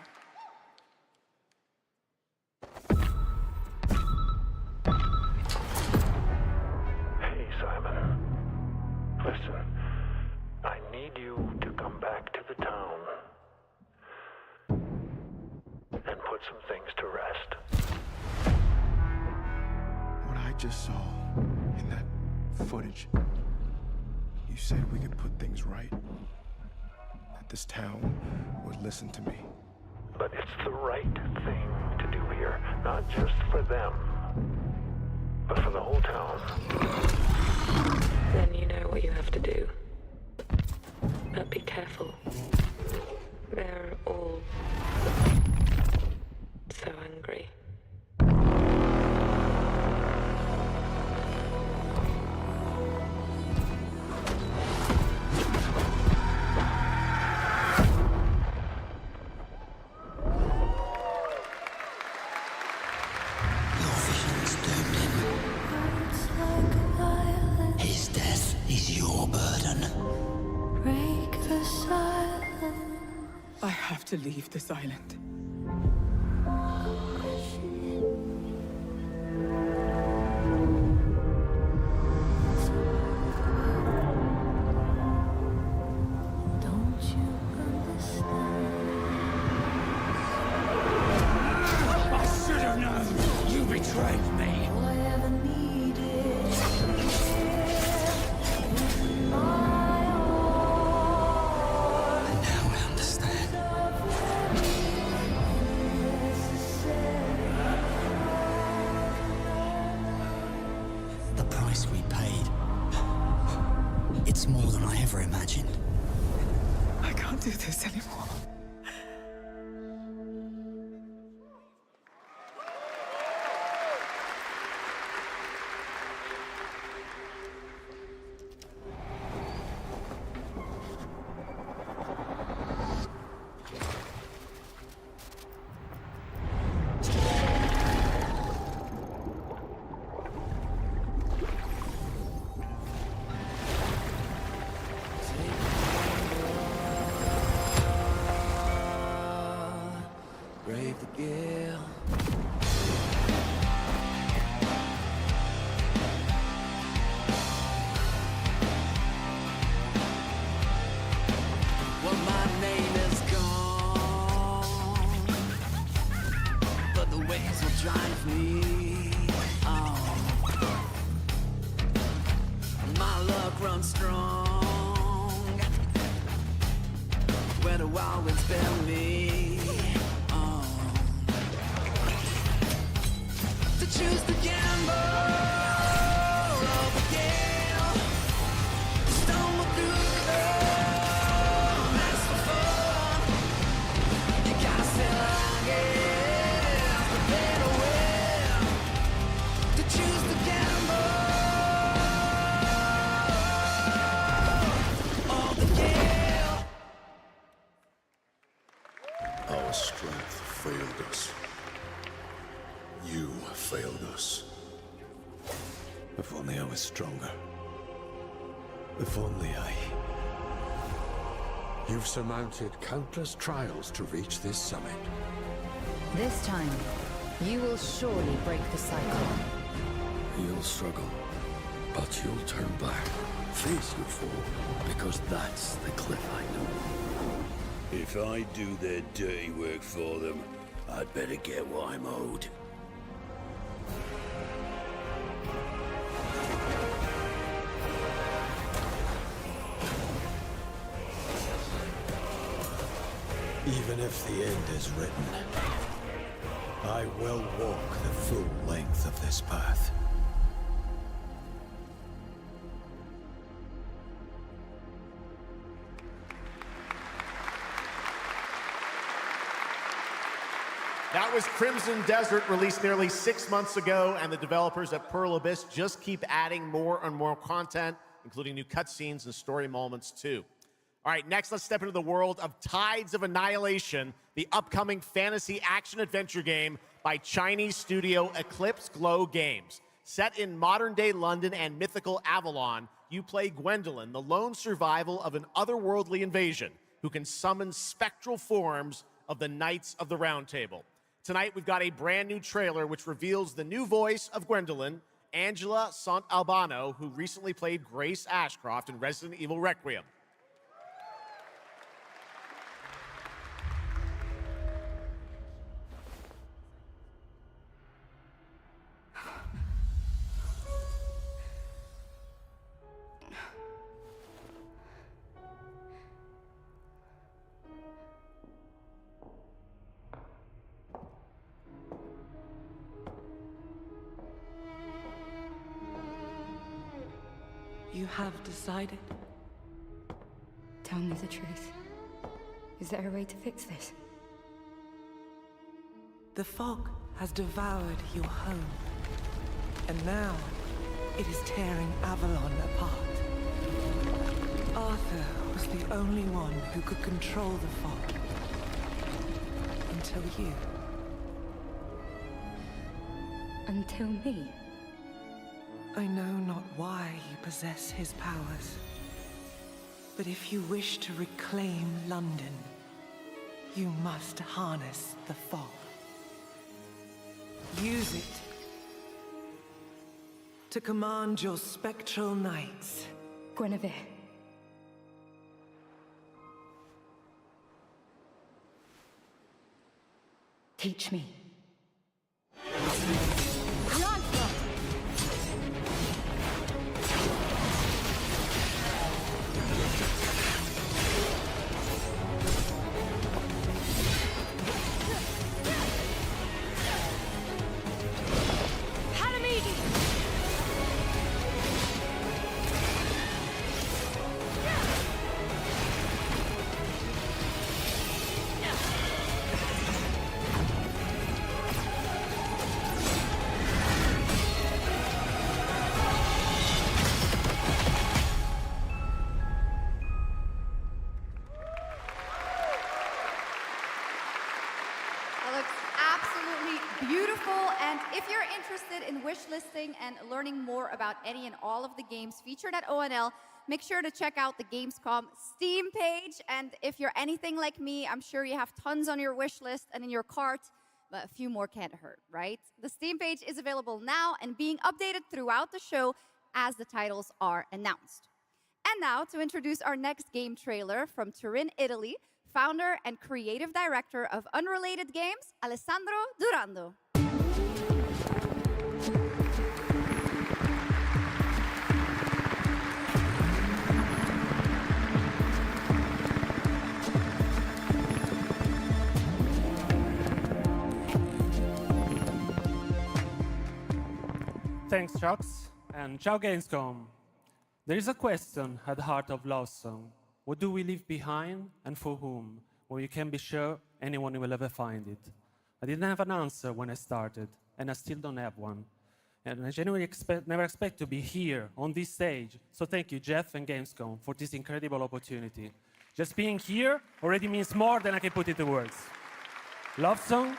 S12: Hey, Simon. Listen, I need you to come back to the town and put some things to rest.
S10: What I just saw in that footage, you said we could put things right. That this town would listen to me.
S12: But it's the right thing to do here, not just for them, but for the whole town.
S1: Then you know what you have to do. But be careful. They're all so angry.
S2: His death is your burden. Break the silence.
S4: I have to leave this island.
S2: Don't you understand?
S21: I should have known! You betrayed me!
S2: All I ever needed. Now I understand. The price we paid. It's more than I ever imagined.
S4: I can't do this anymore.
S2: Brave the gale. Well, my name is gone, but the waves will drive me on. My luck runs strong, where the wild winds bear me on. To choose the gamble of the gale, stumble through the door, that's for fun. You gotta say like it, the better way. To choose the gamble of the gale.
S8: Our strength failed us. You failed us. If only I was stronger. If only I...
S6: You've surmounted countless trials to reach this summit.
S24: This time, you will surely break the cycle.
S6: You'll struggle, but you'll turn back, face your foe, because that's the cliff I know.
S25: If I do their dirty work for them, I'd better get what I'm owed.
S3: Even if the end is written, I will walk the full length of this path.
S5: That was Crimson Desert, released nearly 6 months ago, and the developers at Pearl Abyss just keep adding more and more content, including new cutscenes and story moments too. All right, next let's step into the world of Tides of Annihilation, the upcoming fantasy action-adventure game by Chinese studio Eclipse Glow Games. Set in modern-day London and mythical Avalon, you play Gwendolyn, the lone survival of an otherworldly invasion, who can summon spectral forms of the Knights of the Round Table. Tonight, we've got a brand new trailer which reveals the new voice of Gwendolyn, Angela Sant'Albano, who recently played Grace Ashcroft in Resident Evil Requiem.
S9: You have decided?
S14: Tell me the truth. Is there a way to fix this?
S9: The fog has devoured your home. And now, it is tearing Avalon apart. Arthur was the only one who could control the fog. Until you.
S14: Until me?
S9: I know not why you possess his powers. But if you wish to reclaim London, you must harness the fog. Use it to command your spectral knights.
S14: Guinevere. Teach me.
S11: Wishlisting and learning more about any and all of the games featured at ONL, make sure to check out the Gamescom Steam page. And if you're anything like me, I'm sure you have tons on your wish list and in your cart, but a few more can't hurt, right? The Steam page is available now and being updated throughout the show as the titles are announced. And now to introduce our next game trailer from Turin, Italy, founder and creative director of Unrelated Games, Alessandro Durando.
S15: Thanks, Chucks, and ciao Gamescom. There is a question at the heart of Love Song. What do we leave behind and for whom? Well, you can be sure anyone will ever find it. I didn't have an answer when I started, and I still don't have one. And I genuinely never expect to be here on this stage. So thank you, Jeff and Gamescom, for this incredible opportunity. Just being here already means more than I can put into words. Love Song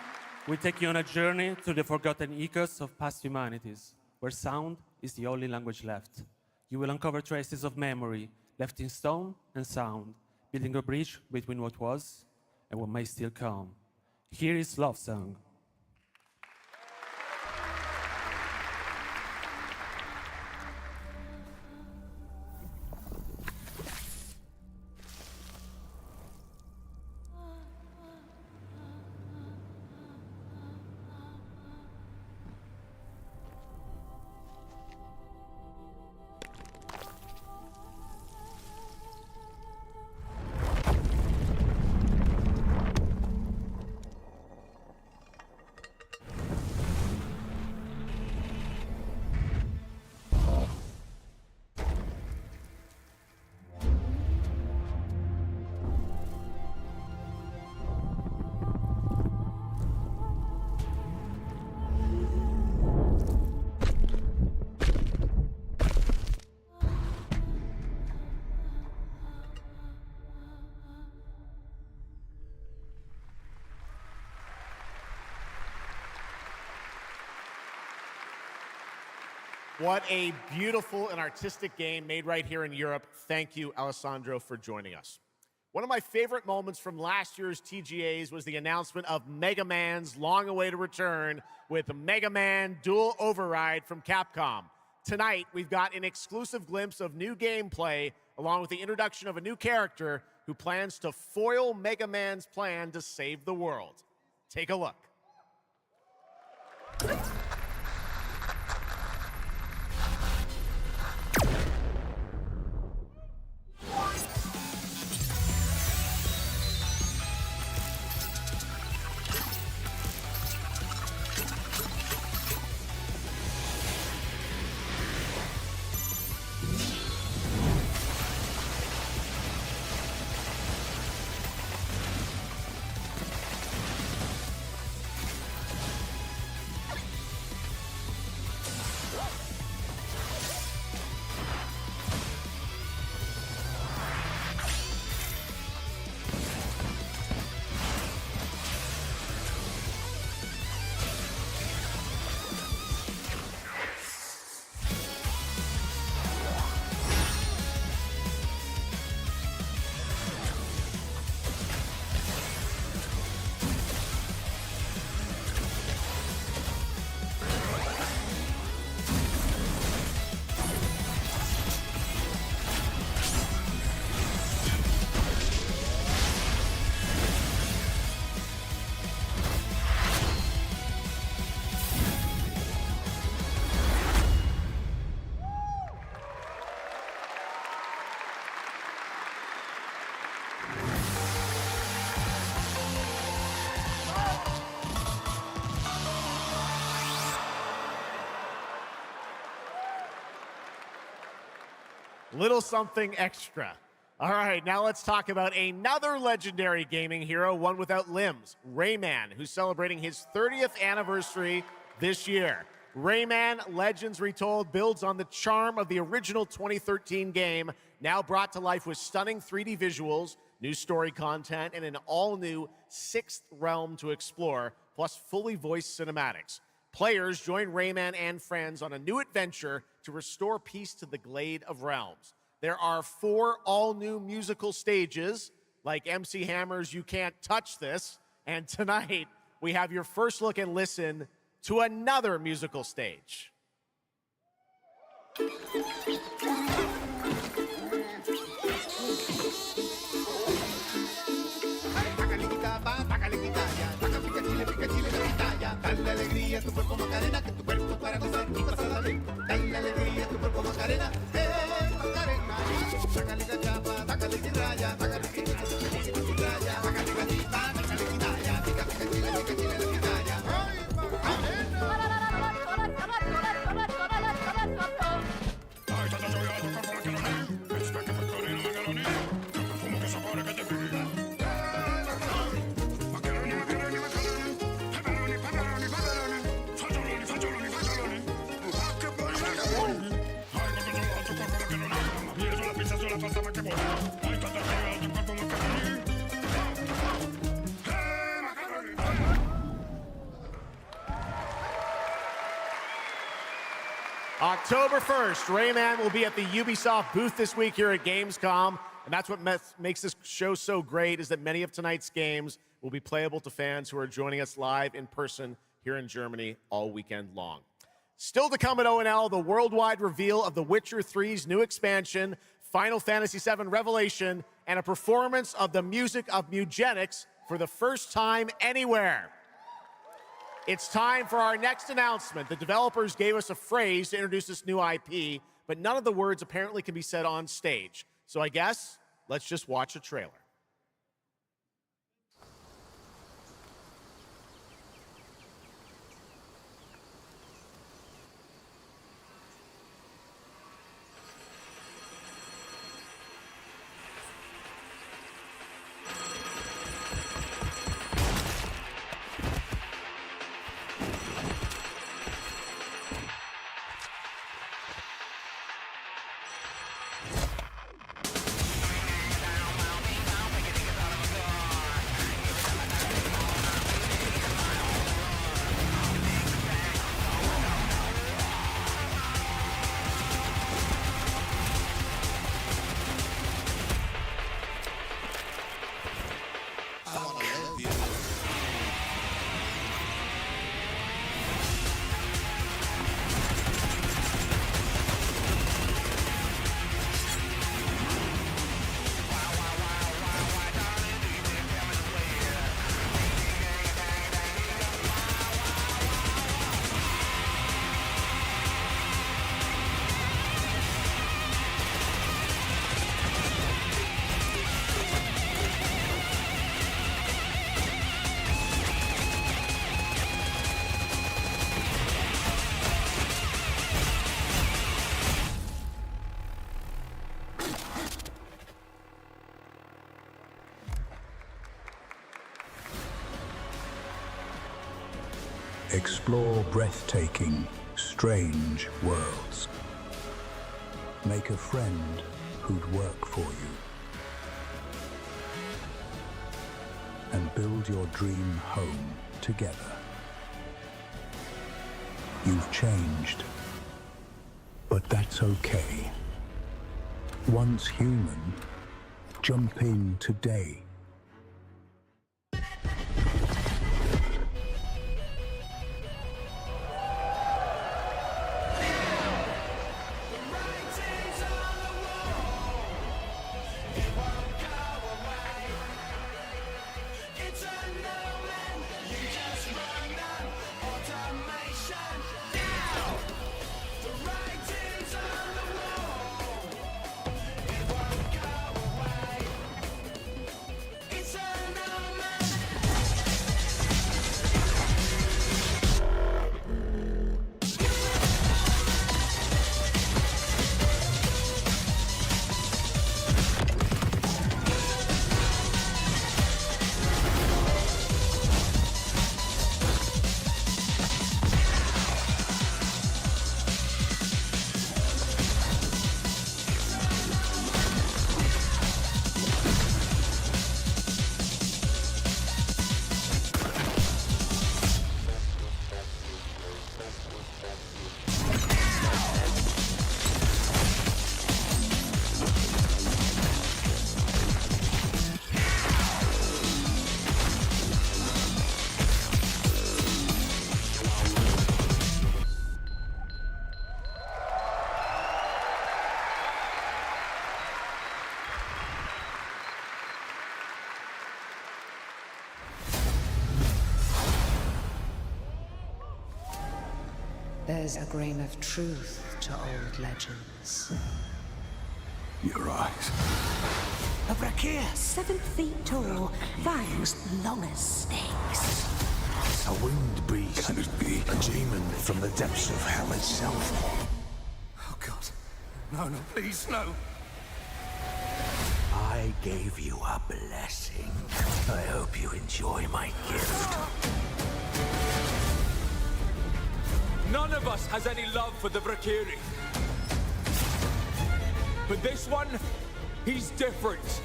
S15: will take you on a journey through the forgotten echoes of past humanities, where sound is the only language left. You will uncover traces of memory left in stone and sound, building a bridge between what was and what may still come. Here is Love Song.
S5: What a beautiful and artistic game made right here in Europe. Thank you, Alessandro, for joining us. One of my favorite moments from last year's TGAs was the announcement of Mega Man's long-awaited return with Mega Man Dual Override from Capcom. Tonight, we've got an exclusive glimpse of new gameplay, along with the introduction of a new character who plans to foil Mega Man's plan to save the world. Take a look. Little something extra. All right, now let's talk about another legendary gaming hero, one without limbs, Rayman, who's celebrating his 30th anniversary this year. Rayman Legends Retold builds on the charm of the original 2013 game, now brought to life with stunning 3D visuals, new story content, and an all-new 6th realm to explore, plus fully voiced cinematics. Players join Rayman and friends on a new adventure to restore peace to the Glade of Realms. There are 4 all-new musical stages, like MC Hammer's You Can't Touch This, and tonight we have your first look and listen to another musical stage.
S13: Dale alegría a tu cuerpo Macarena, que tu cuerpo para gozar y pasarla bien. Dale alegría a tu cuerpo Macarena, Macarena. Sácale la chapa, sácale sin raya, sácale sin raya, sácale gatita, sácale quitalla, pica pica chile, pica chile, la quitalla. ¡Ay, Macarena!
S5: October 1st, Rayman will be at the Ubisoft booth this week here at Gamescom, and that's what makes this show so great, is that many of tonight's games will be playable to fans who are joining us live in person here in Germany all weekend long. Still to come at ONL, the worldwide reveal of The Witcher 3's new expansion, Final Fantasy VII Revelation, and a performance of the music of Mugenics for the first time anywhere. It's time for our next announcement. The developers gave us a phrase to introduce this new IP, but none of the words apparently can be said on stage. So I guess let's just watch a trailer.
S16: Explore breathtaking, strange worlds. Make a friend who'd work for you. And build your dream home together. You've changed, but that's okay. Once human, jump in today.
S17: There's a grain of truth to old legends.
S10: Your eyes.
S17: A brachia, 7 feet tall, fangs long as snakes.
S3: A winged beast.
S10: Can it be?
S3: A demon from the depths of hell itself.
S10: Oh, God. No, please, no.
S3: I gave you a blessing. I hope you enjoy my gift.
S18: None of us has any love for the Valkyrie. But this one, he's different.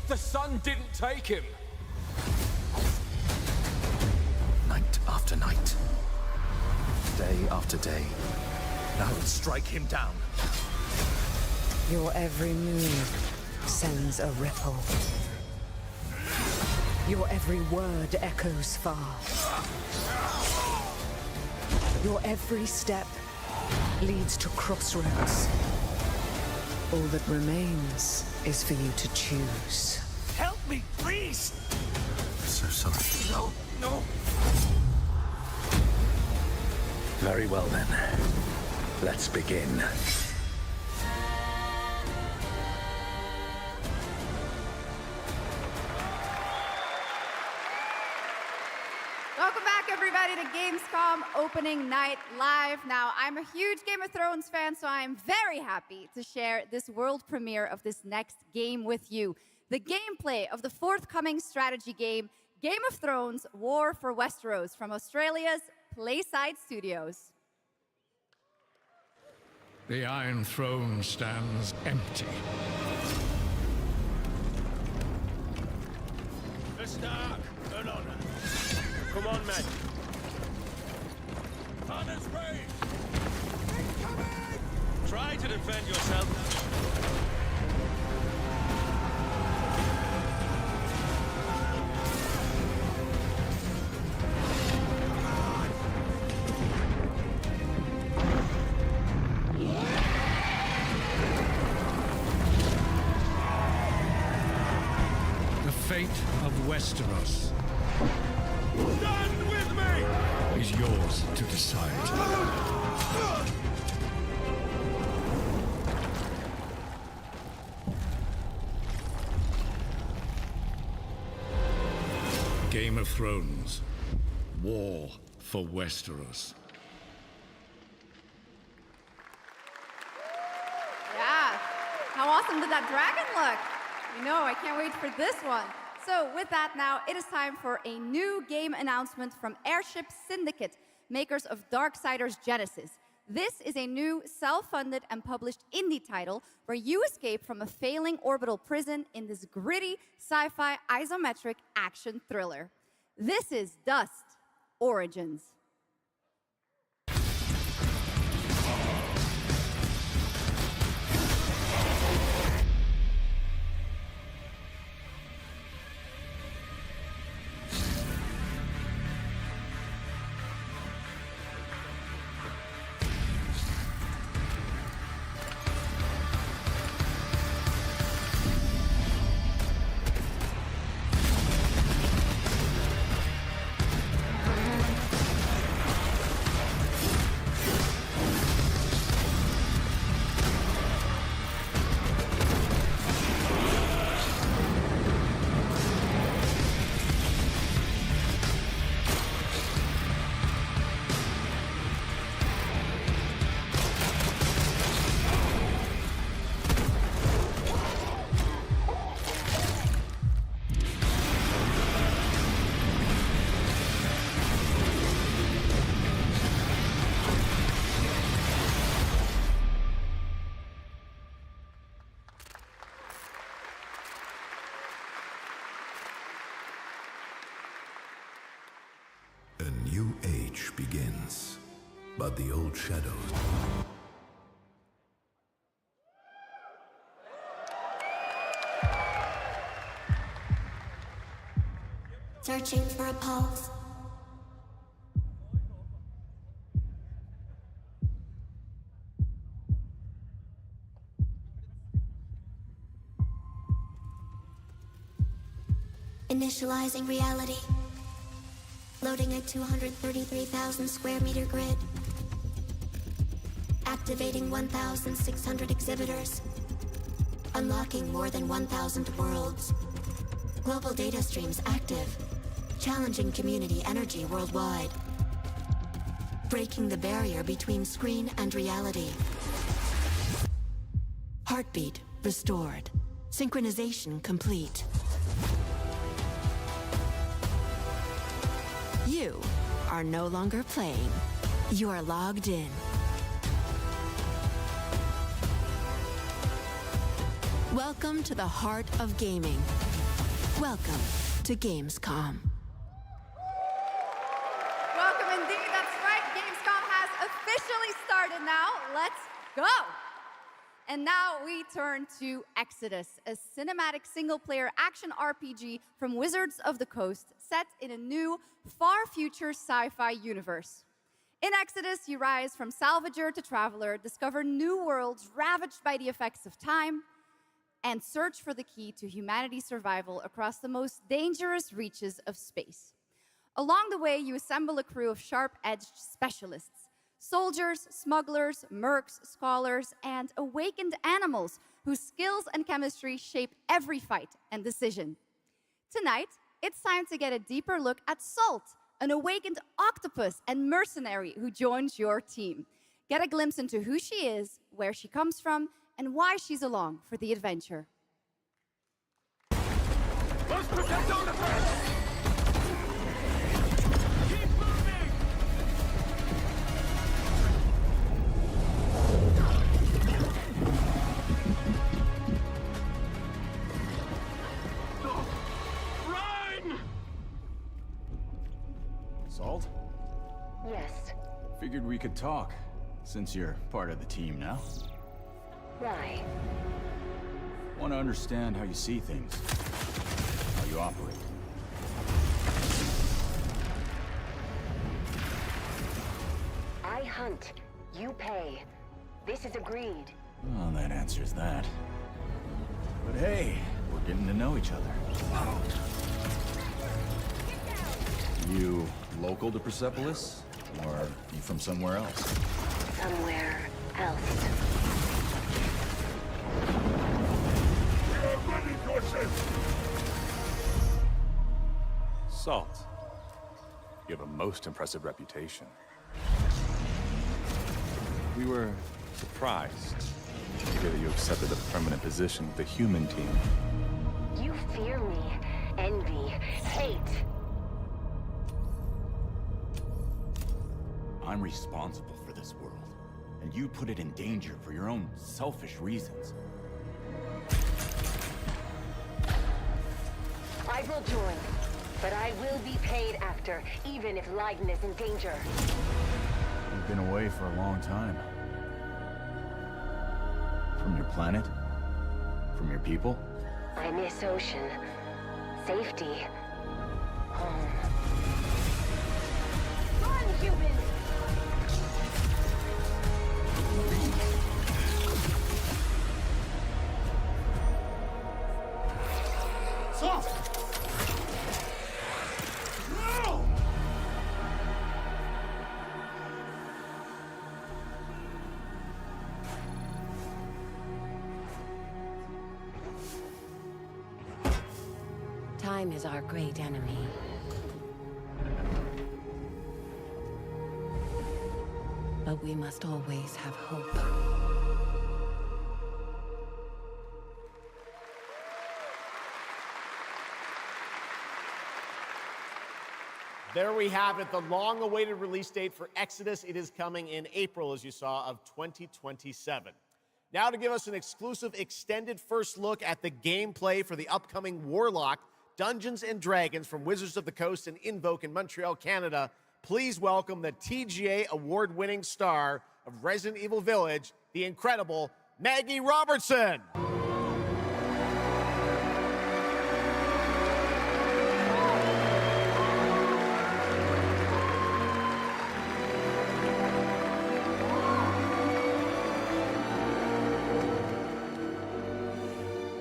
S18: The sun didn't take him.
S3: Night after night. Day after day. Now strike him down.
S17: Your every move sends a ripple. Your every word echoes far. Your every step leads to crossroads. All that remains is for you to choose.
S3: Help me, please! I'm so sorry. No! Very well then. Let's begin.
S11: Welcome back, everybody, to Gamescom Opening Night Live. Now, I'm a huge Game of Thrones fan, so I'm very happy to share this world premiere of this next game with you. The gameplay of the forthcoming strategy game, Game of Thrones War for Westeros, from Australia's Playside Studios.
S21: The Iron Throne stands empty.
S18: The Stark, an honor. Come on, men. On its way! Try to defend yourself.
S21: The fate of Westeros
S18: Stand with me!
S21: is yours to decide. Game of Thrones. War for Westeros.
S11: Yeah. How awesome did that dragon look? You know, I can't wait for this one. So with that now, it is time for a new game announcement from Airship Syndicate, makers of Darksiders Genesis. This is a new self-funded and published indie title where you escape from a failing orbital prison in this gritty sci-fi isometric action thriller. This is Dust Origins.
S6: A new age begins, but the old shadows...
S7: Searching for a pulse. Initializing reality. Loading a 233,000 square meter grid. Activating 1,600 exhibitors. Unlocking more than 1,000 worlds. Global data streams active. Challenging community energy worldwide. Breaking the barrier between screen and reality. Heartbeat restored. Synchronization complete. You are no longer playing. You are logged in. Welcome to the heart of gaming. Welcome to Gamescom.
S11: Welcome indeed, that's right. Gamescom has officially started now. Let's go. And now we turn to Exodus, a cinematic single-player action RPG from Wizards of the Coast, set in a new, far-future sci-fi universe. In Exodus, you rise from salvager to traveler, discover new worlds ravaged by the effects of time, and search for the key to humanity's survival across the most dangerous reaches of space. Along the way, you assemble a crew of sharp-edged specialists, soldiers, smugglers, mercs, scholars, and awakened animals whose skills and chemistry shape every fight and decision. Tonight, it's time to get a deeper look at Salt, an awakened octopus and mercenary who joins your team. Get a glimpse into who she is, where she comes from, and why she's along for the adventure.
S21: Let's protect our defense!
S19: Salt?
S14: Yes.
S19: Figured we could talk, since you're part of the team now.
S14: Why?
S19: Want to understand how you see things, how you operate.
S14: I hunt, you pay. This is agreed.
S19: Well, that answers that. But hey, we're getting to know each other. You local to Persepolis? Or you from somewhere else?
S14: Somewhere else.
S20: Salt. You have a most impressive reputation. We were surprised to hear that you accepted a permanent position with the human team.
S14: You fear me,
S1: envy, hate.
S19: I'm responsible for this world, and you put it in danger for your own selfish reasons.
S1: I will join, but I will be paid after, even if Leiden is in danger.
S19: You've been away for a long time. From your planet? From your people?
S1: I miss ocean, safety, home. Run, humans!
S13: Soft! No!
S24: Time is our great enemy. But we must always have hope.
S5: There we have it, the long-awaited release date for Exodus. It is coming in April, as you saw, of 2027. Now to give us an exclusive extended first look at the gameplay for the upcoming Warlock Dungeons & Dragons from Wizards of the Coast and Invoke in Montreal, Canada, please welcome the TGA award-winning star of Resident Evil Village, the incredible Maggie Robertson.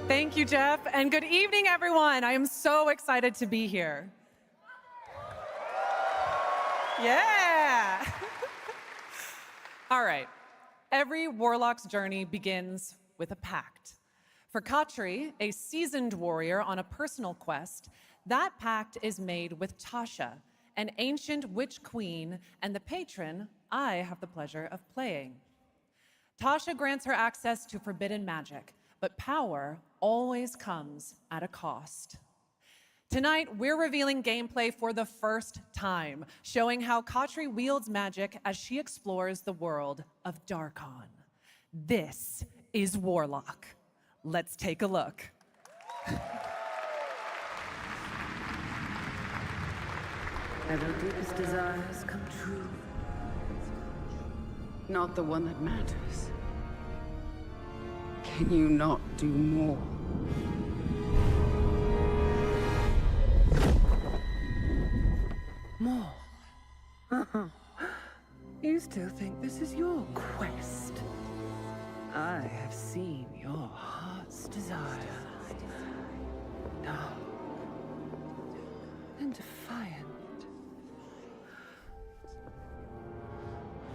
S4: Thank you, Jeff, and good evening, everyone. I am so excited to be here. Yeah. All right. Every warlock's journey begins with a pact. For Katri, a seasoned warrior on a personal quest, that pact is made with Tasha, an ancient witch queen and the patron I have the pleasure of playing. Tasha grants her access to forbidden magic, but power always comes at a cost. Tonight, we're revealing gameplay for the first time, showing how Katri wields magic as she explores the world of Darkon. This is Warlock. Let's take a look.
S12: Have your deepest desires come true? Not the one that matters. Can you not do more? More? You still think this is your quest? I have seen your heart's desire. Dark and defiant.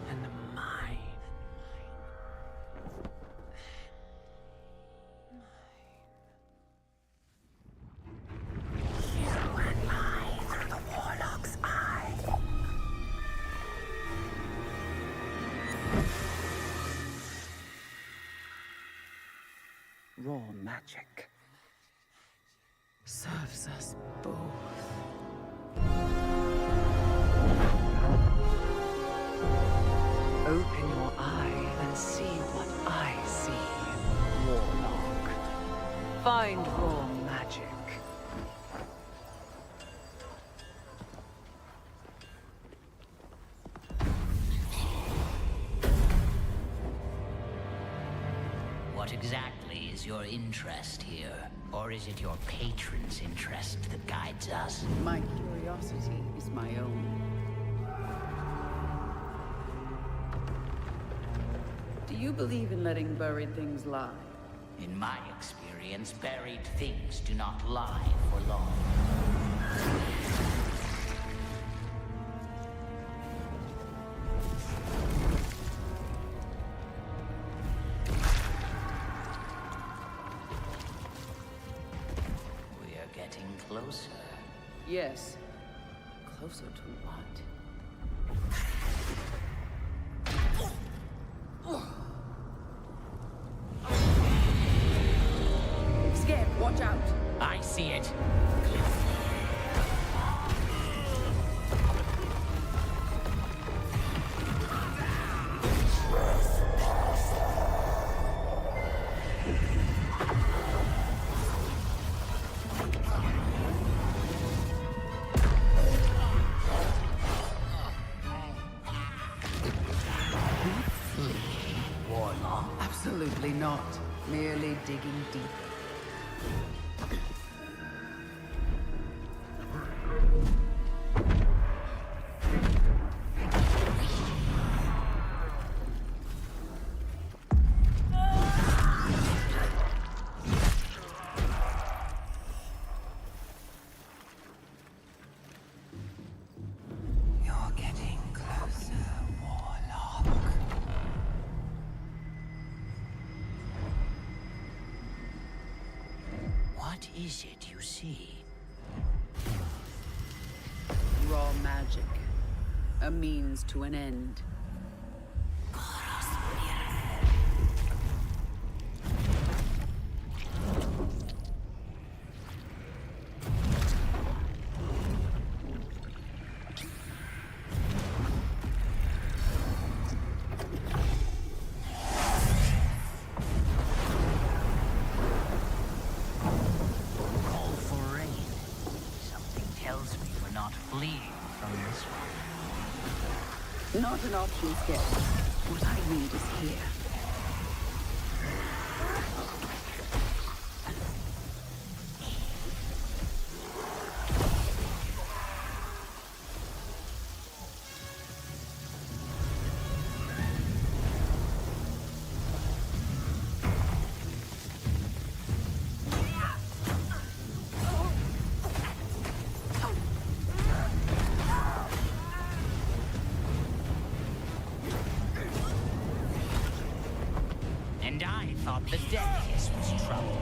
S12: And mine. You and I through the Warlock's eye. Raw magic serves us both. Open your eye and see what I see, Warlock. Find raw magic.
S22: What exactly is your interest here? Or is it your patron's interest that guides us?
S12: My curiosity is my own. Do you believe in letting buried things lie?
S22: In my experience, buried things do not lie for long. We are getting closer.
S12: Yes. Closer to what? Skip, watch out!
S22: I see it.
S17: merely digging deeper.
S12: You're getting closer, Warlock.
S22: What is it you see?
S17: Raw magic. A means to an end.
S22: Call for rain. Something tells me we're not fleeing from this one.
S17: Not an option, Skip. What I need is here.
S22: And I thought the deadliest was trouble.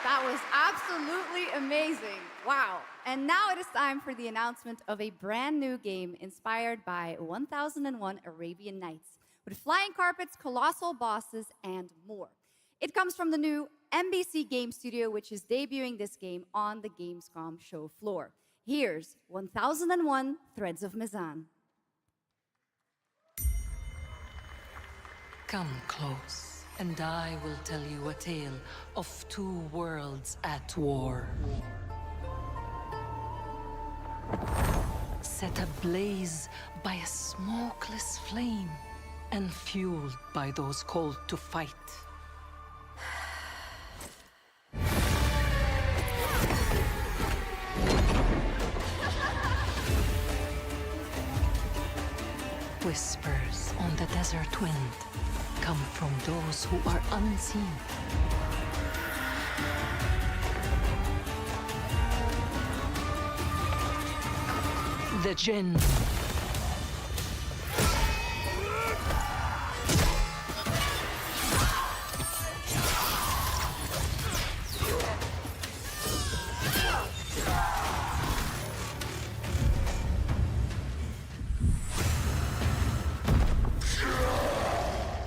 S11: That was absolutely amazing. Wow. And now it is time for the announcement of a brand new game inspired by 1001 Arabian Nights, with flying carpets, colossal bosses, and more. It comes from the new NBC Game Studio, which is debuting this game on the Gamescom show floor. Here's 1001 Threads of Mizan.
S2: Come close, and I will tell you a tale of two worlds at war. Set ablaze by a smokeless flame, and fueled by those called to fight. Whispers on the desert wind come from those who are unseen. The Jinn.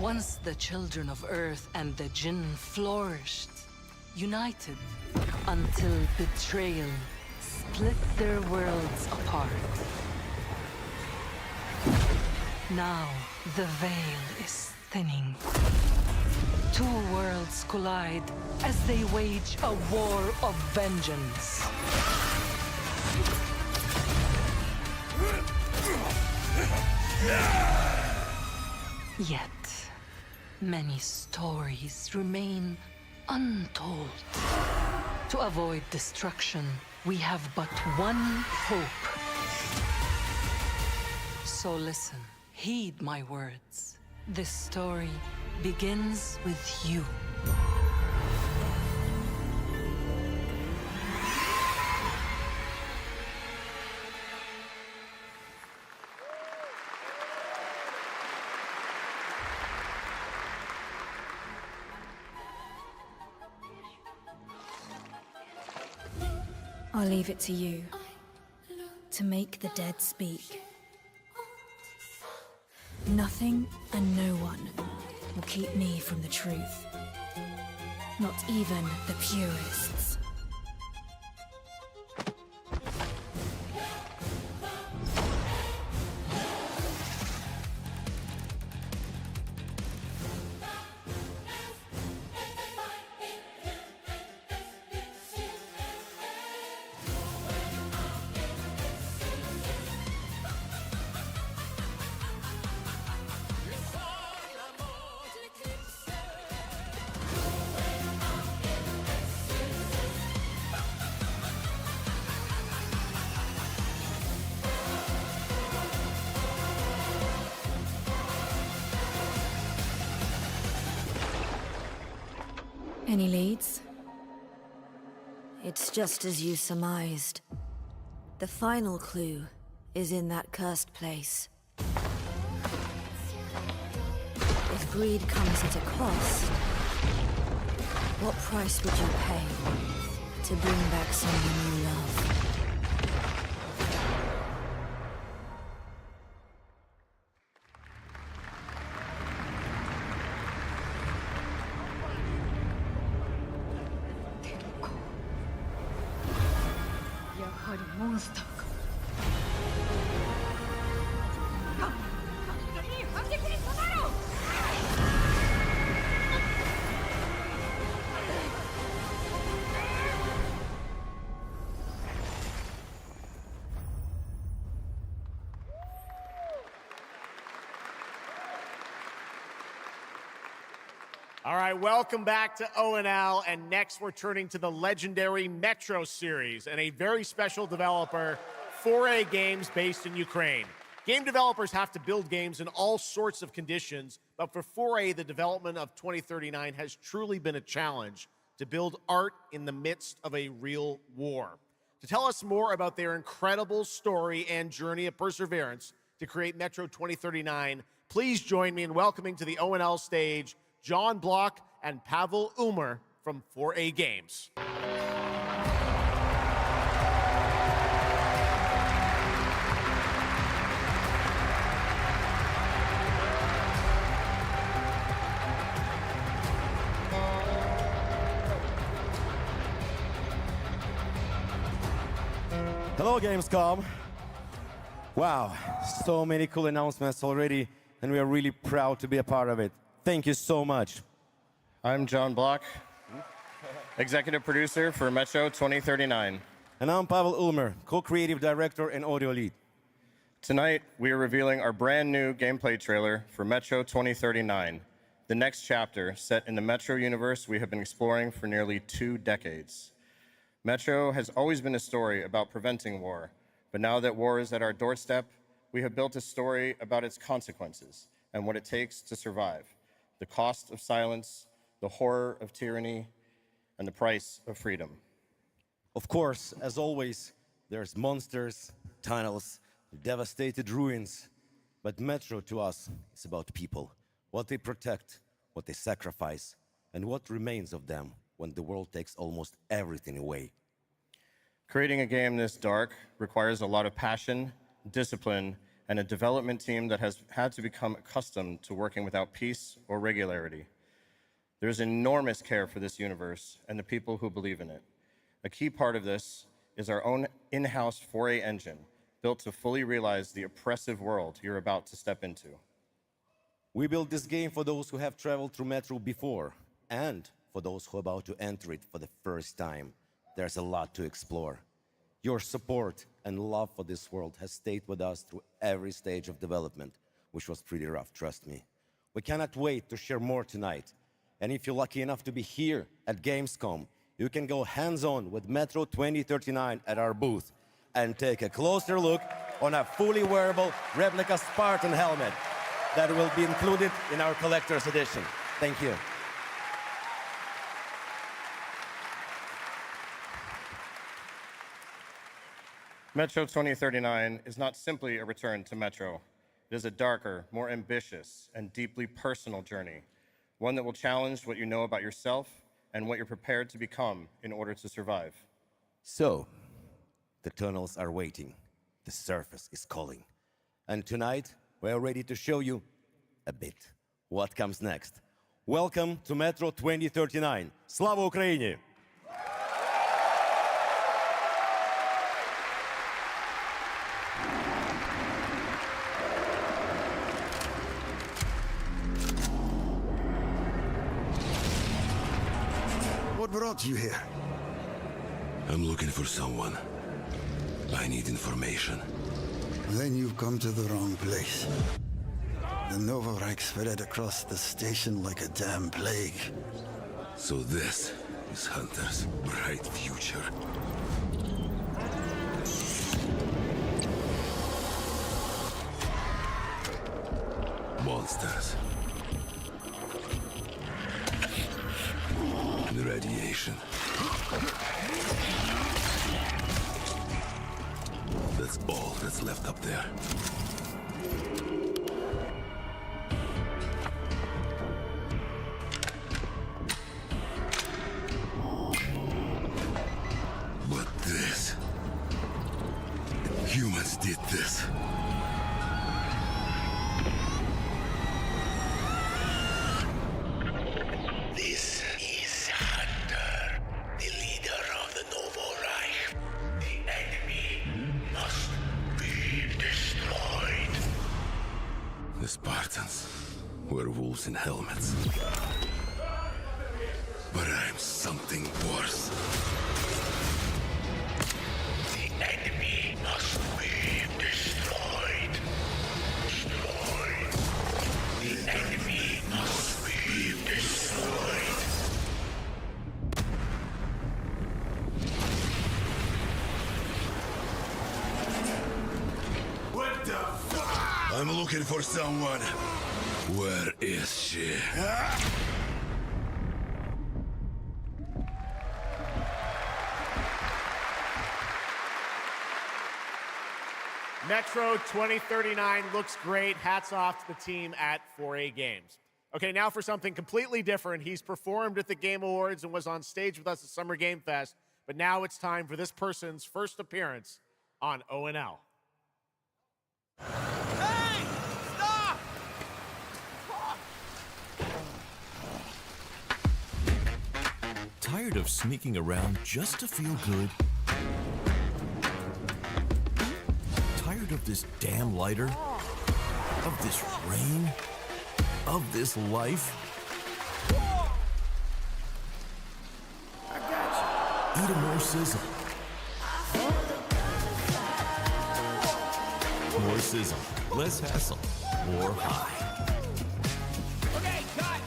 S2: Once the children of Earth and the Jinn flourished, united, until betrayal split their worlds apart. Now, the veil is thinning. Two worlds collide as they wage a war of vengeance. Yet, many stories remain untold. To avoid destruction, we have but one hope. So listen, heed my words. This story begins with you.
S8: I'll leave it to you to make the dead speak. Nothing and no one will keep me from the truth. Not even the purists. Any leads?
S9: It's just as you surmised. The final clue is in that cursed place. If greed comes at a cost, what price would you pay to bring back someone you love?
S5: All right, welcome back to ONL, and next we're turning to the legendary Metro series and a very special developer, 4A Games, based in Ukraine. Game developers have to build games in all sorts of conditions, but for 4A, the development of 2039 has truly been a challenge to build art in the midst of a real war. To tell us more about their incredible story and journey of perseverance to create Metro 2039, please join me in welcoming to the ONL stage John Block and Pavel Umer from 4A Games.
S15: Hello, Gamescom. Wow, so many cool announcements already, and we are really proud to be a part of it. Thank you so much.
S23: I'm John Block, executive producer for Metro 2039.
S15: And I'm Pavel Ulmer, co-creative director and audio lead.
S23: Tonight, we are revealing our brand new gameplay trailer for Metro 2039, the next chapter set in the Metro universe we have been exploring for nearly 2 decades. Metro has always been a story about preventing war, but now that war is at our doorstep, we have built a story about its consequences and what it takes to survive. The cost of silence, the horror of tyranny, and the price of freedom.
S15: Of course, as always, there's monsters, tunnels, devastated ruins. But Metro to us is about people, what they protect, what they sacrifice, and what remains of them when the world takes almost everything away.
S23: Creating a game this dark requires a lot of passion, discipline, and a development team that has had to become accustomed to working without peace or regularity. There's enormous care for this universe and the people who believe in it. A key part of this is our own in-house 4A engine, built to fully realize the oppressive world you're about to step into.
S15: We built this game for those who have traveled through Metro before, and for those who are about to enter it for the first time. There's a lot to explore. Your support and love for this world has stayed with us through every stage of development, which was pretty rough, trust me. We cannot wait to share more tonight. And if you're lucky enough to be here at Gamescom, you can go hands-on with Metro 2039 at our booth and take a closer look on a fully wearable replica Spartan helmet that will be included in our collector's edition. Thank you.
S23: Metro 2039 is not simply a return to Metro. It is a darker, more ambitious, and deeply personal journey, one that will challenge what you know about yourself and what you're prepared to become in order to survive.
S15: So, the tunnels are waiting. The surface is calling. And tonight, we're ready to show you a bit what comes next. Welcome to Metro 2039. Slava Ukraini!
S3: What brought you here?
S6: I'm looking for someone. I need information.
S3: Then you've come to the wrong place. The Novorite spread across the station like a damn plague.
S6: So this is Hunter's bright future. Monsters. The radiation. That's all that's left up there. But this... humans did this. This is Hunter, the leader of the Novorite. The enemy must be destroyed. The Spartans were wolves in helmets. But I'm something worse. The enemy must be destroyed. Destroyed. The enemy must be destroyed. What the fuck? I'm looking for someone. Where is she?
S5: Metro 2039 looks great. Hats off to the team at 4A Games. Okay, now for something completely different. He's performed at the Game Awards and was on stage with us at Summer Game Fest, but now it's time for this person's first appearance on ONL.
S13: Hey! Stop!
S10: Tired of sneaking around just to feel good? Tired of this damn lighter? Of this rain? Of this life?
S13: I got you.
S10: Eat a more sizzle. More sizzle, less hassle, more high.
S16: Okay, cut!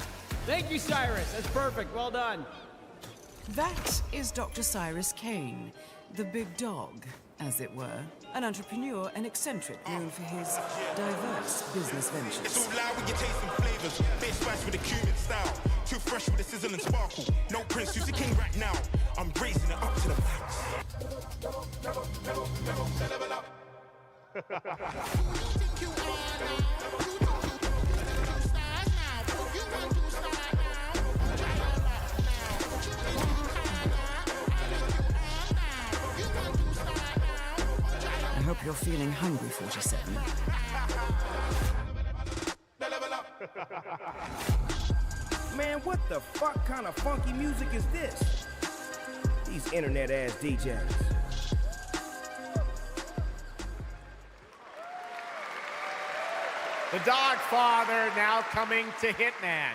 S16: Thank you, Cyrus. That's perfect. Well done.
S18: That is Dr. Cyrus Kane, the big dog, as it were. An entrepreneur and eccentric known for his diverse business ventures.
S25: It's all loud with your taste and flavors. Base spice with a cumin style. Too fresh with a sizzle and sparkle. No prince, who's the king right now? I'm raising it up to the max. Level up.
S18: I hope you're feeling hungry, 47.
S26: Man, what the fuck kind of funky music is this? These internet-ass DJs.
S5: The Dog Father now coming to Hitman.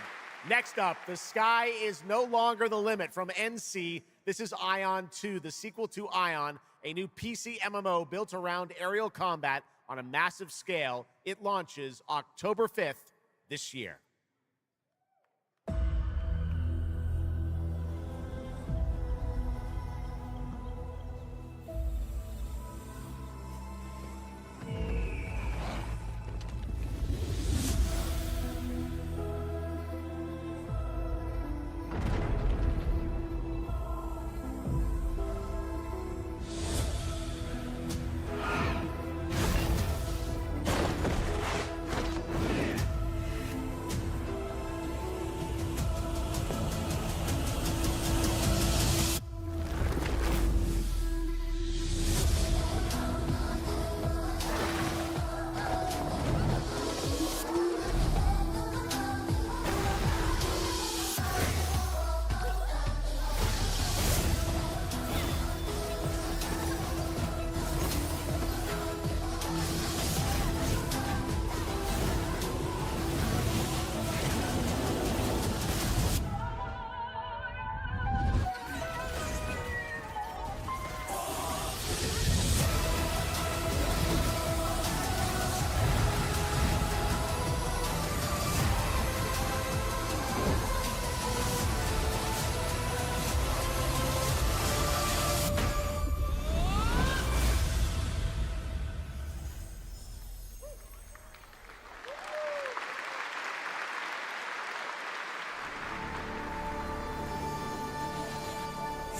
S5: Next up, The Sky is No Longer the Limit from NC. This is Ion 2, the sequel to Ion, a new PC MMO built around aerial combat on a massive scale. It launches October 5th this year.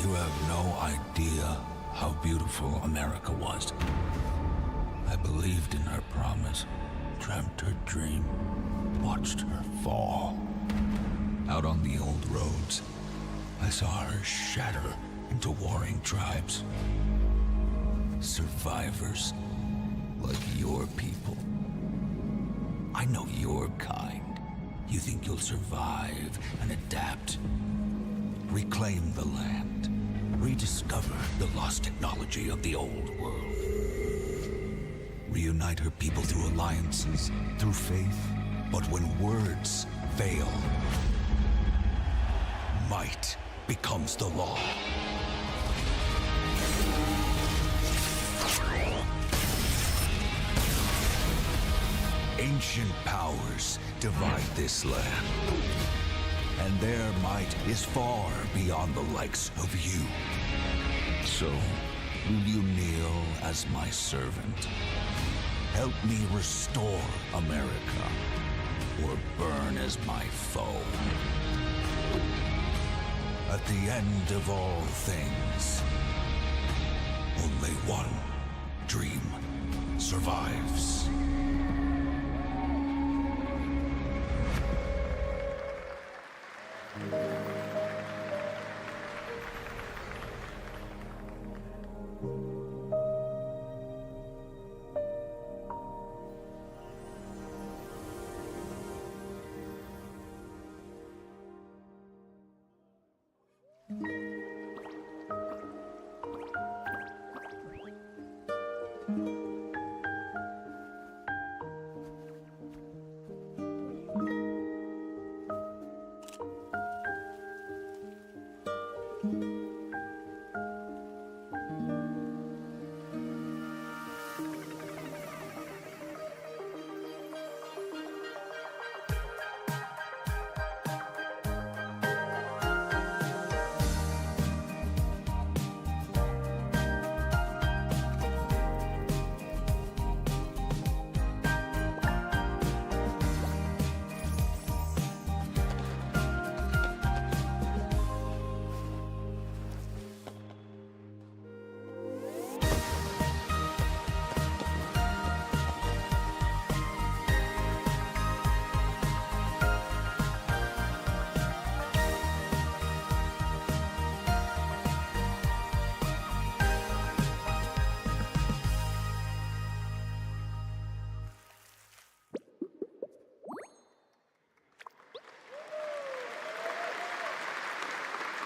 S6: You have no idea how beautiful America was. I believed in her promise, dreamt her dream, watched her fall. Out on the old roads, I saw her shatter into warring tribes. Survivors like your people. I know your kind. You think you'll survive and adapt. Reclaim the land. Rediscover the lost technology of the old world. Reunite her people through alliances, through faith. But when words fail, might becomes the law. Ancient powers divide this land, and their might is far beyond the likes of you. So, will you kneel as my servant? Help me restore America, or burn as my foe? At the end of all things, only one dream survives.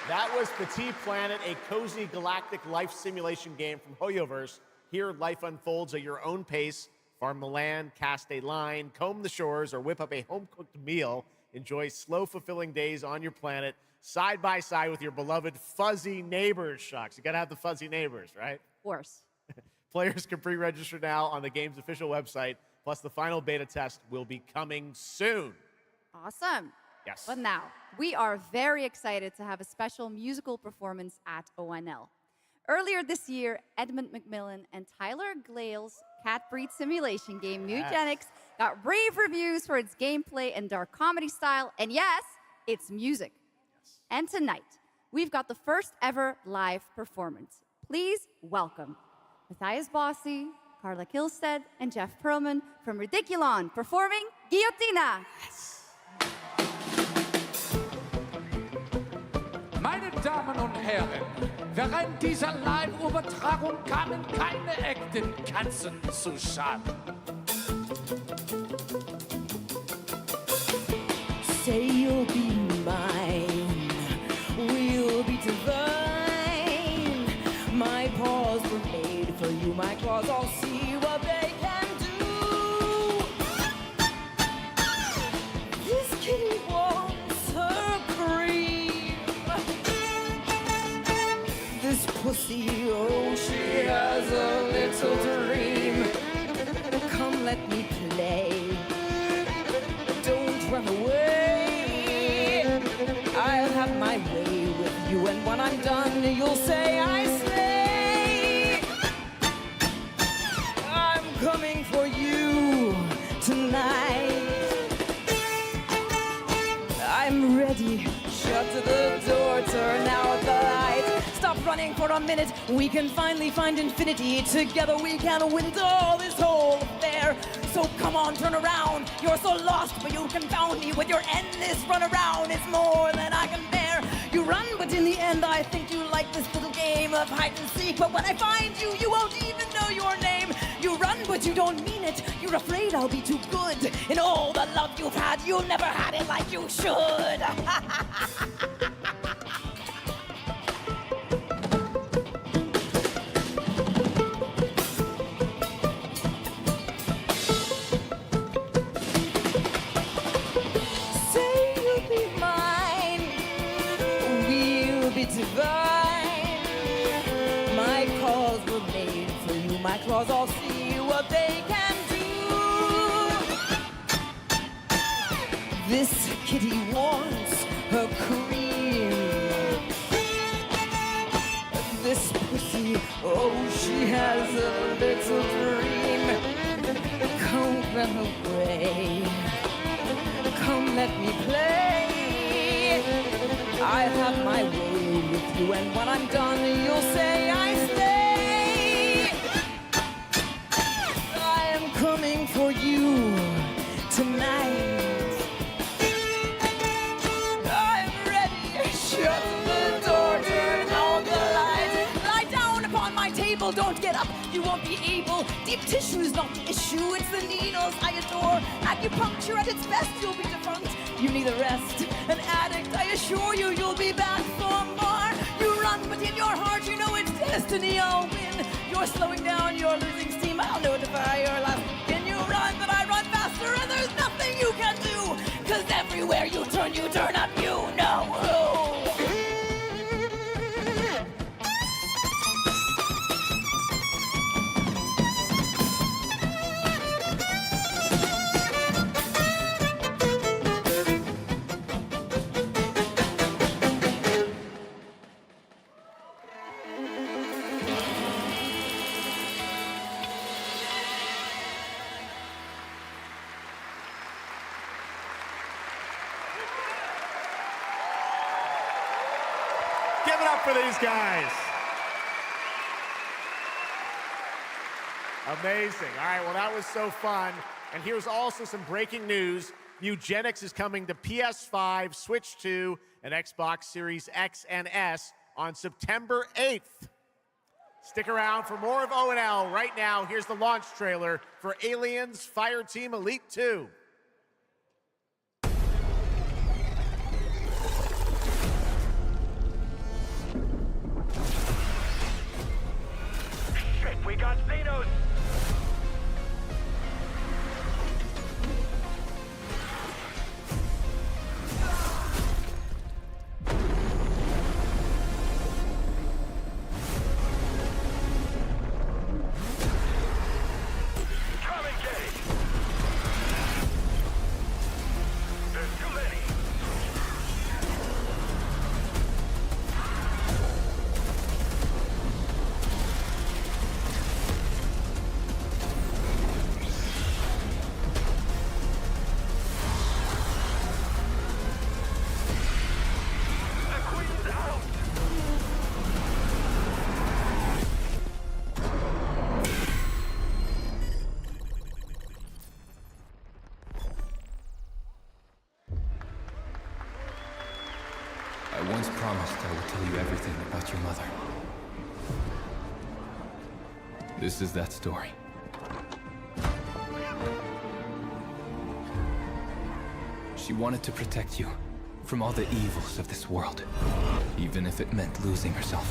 S5: That was Petit Planet, a cozy galactic life simulation game from Hoyoverse. Here, life unfolds at your own pace, Farm the land, cast a line, comb the shores, or whip up a home-cooked meal. Enjoy slow, fulfilling days on your planet, side by side with your beloved fuzzy neighbors, Shucks. You gotta have the fuzzy neighbors, right?
S11: Of course.
S5: Players can pre-register now on the game's official website, plus the final beta test will be coming soon.
S11: Awesome.
S5: Yes.
S11: But now, we are very excited to have a special musical performance at ONL. Earlier this year, Edmund McMillan and Tyler Glale's cat breed simulation game, Mugenics, got rave reviews for its gameplay and dark comedy style, and yes, its music. Yes. And tonight, we've got the first ever live performance. Please welcome Matthias Bossi, Carla Kilstead, and Jeff Perlman from Ridiculon performing Guillotina. Yes.
S1: Meine Damen und Herren, während dieser Live-Übertragung kamen keine echten Katzen zu Schaden.
S7: Say you'll be mine, we'll be divine. My paws were made for you, my claws, I'll see what they can do. This kitty wants her cream. This pussy, oh, she has a little dream. Come, let me play. Don't run away. I'll have my way with you, and when I'm done, you'll say I slay. I'm coming for you tonight. I'm ready. Shut the door, turn out the light. Stop running for a minute. We can finally find infinity. Together we can win all this whole affair. So come on, turn around. You're so lost, but you confound me with your endless run around. It's more than I can bear. You run, but in the end, I think you like this little game of hide and seek. But when I find you, you won't even know your name. You run, but you don't mean it. You're afraid I'll be too good. In all the love you've had, you never had it like you should. Divine. My claws were made for you. My claws, I'll see what they can do. This kitty wants her cream. This pussy, oh, she has a little dream. Come run away. Come let me play. I'll have my way with you, and when I'm done, you'll say I stay. I am coming for you tonight. I'm ready. Shut the door, turn out the lights. Lie down upon my table, don't get up. You won't be able. Deep tissue is not the issue, it's the needles I adore. Acupuncture at its best, you'll be defunct. You need a rest, an addict. I assure you, you'll be back for more. You run, but in your heart, you know it's destiny. I'll win. You're slowing down, you're losing steam. I'll notify your last. Can you run? But I run faster, and there's nothing you can do. 'Cause everywhere you turn up, you know who.
S5: Give it up for these guys. Amazing. All right, well, that was so fun. And here's also some breaking news. Mugenics is coming to PS5, Switch 2, and Xbox Series X and S on September 8th. Stick around for more of ONL. Right now, here's the launch trailer for Aliens Fireteam Elite 2.
S14: Shit, we got Xenos!
S4: once promised I would tell you everything about your mother. This is that story. She wanted to protect you from all the evils of this world, even if it meant losing herself.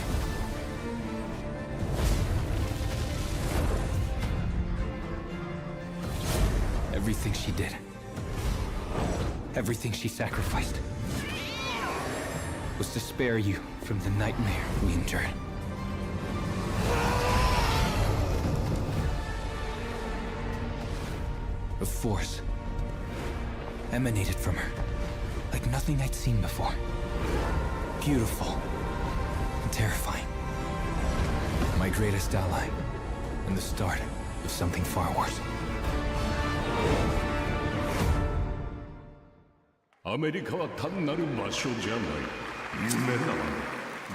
S4: Everything she did, everything she sacrificed, was to spare you from the nightmare we endured. A force emanated from her, like nothing I'd seen before. Beautiful and terrifying. My greatest ally, and the start of something far worse.
S6: アメリカは単なる場所じゃない。夢なの。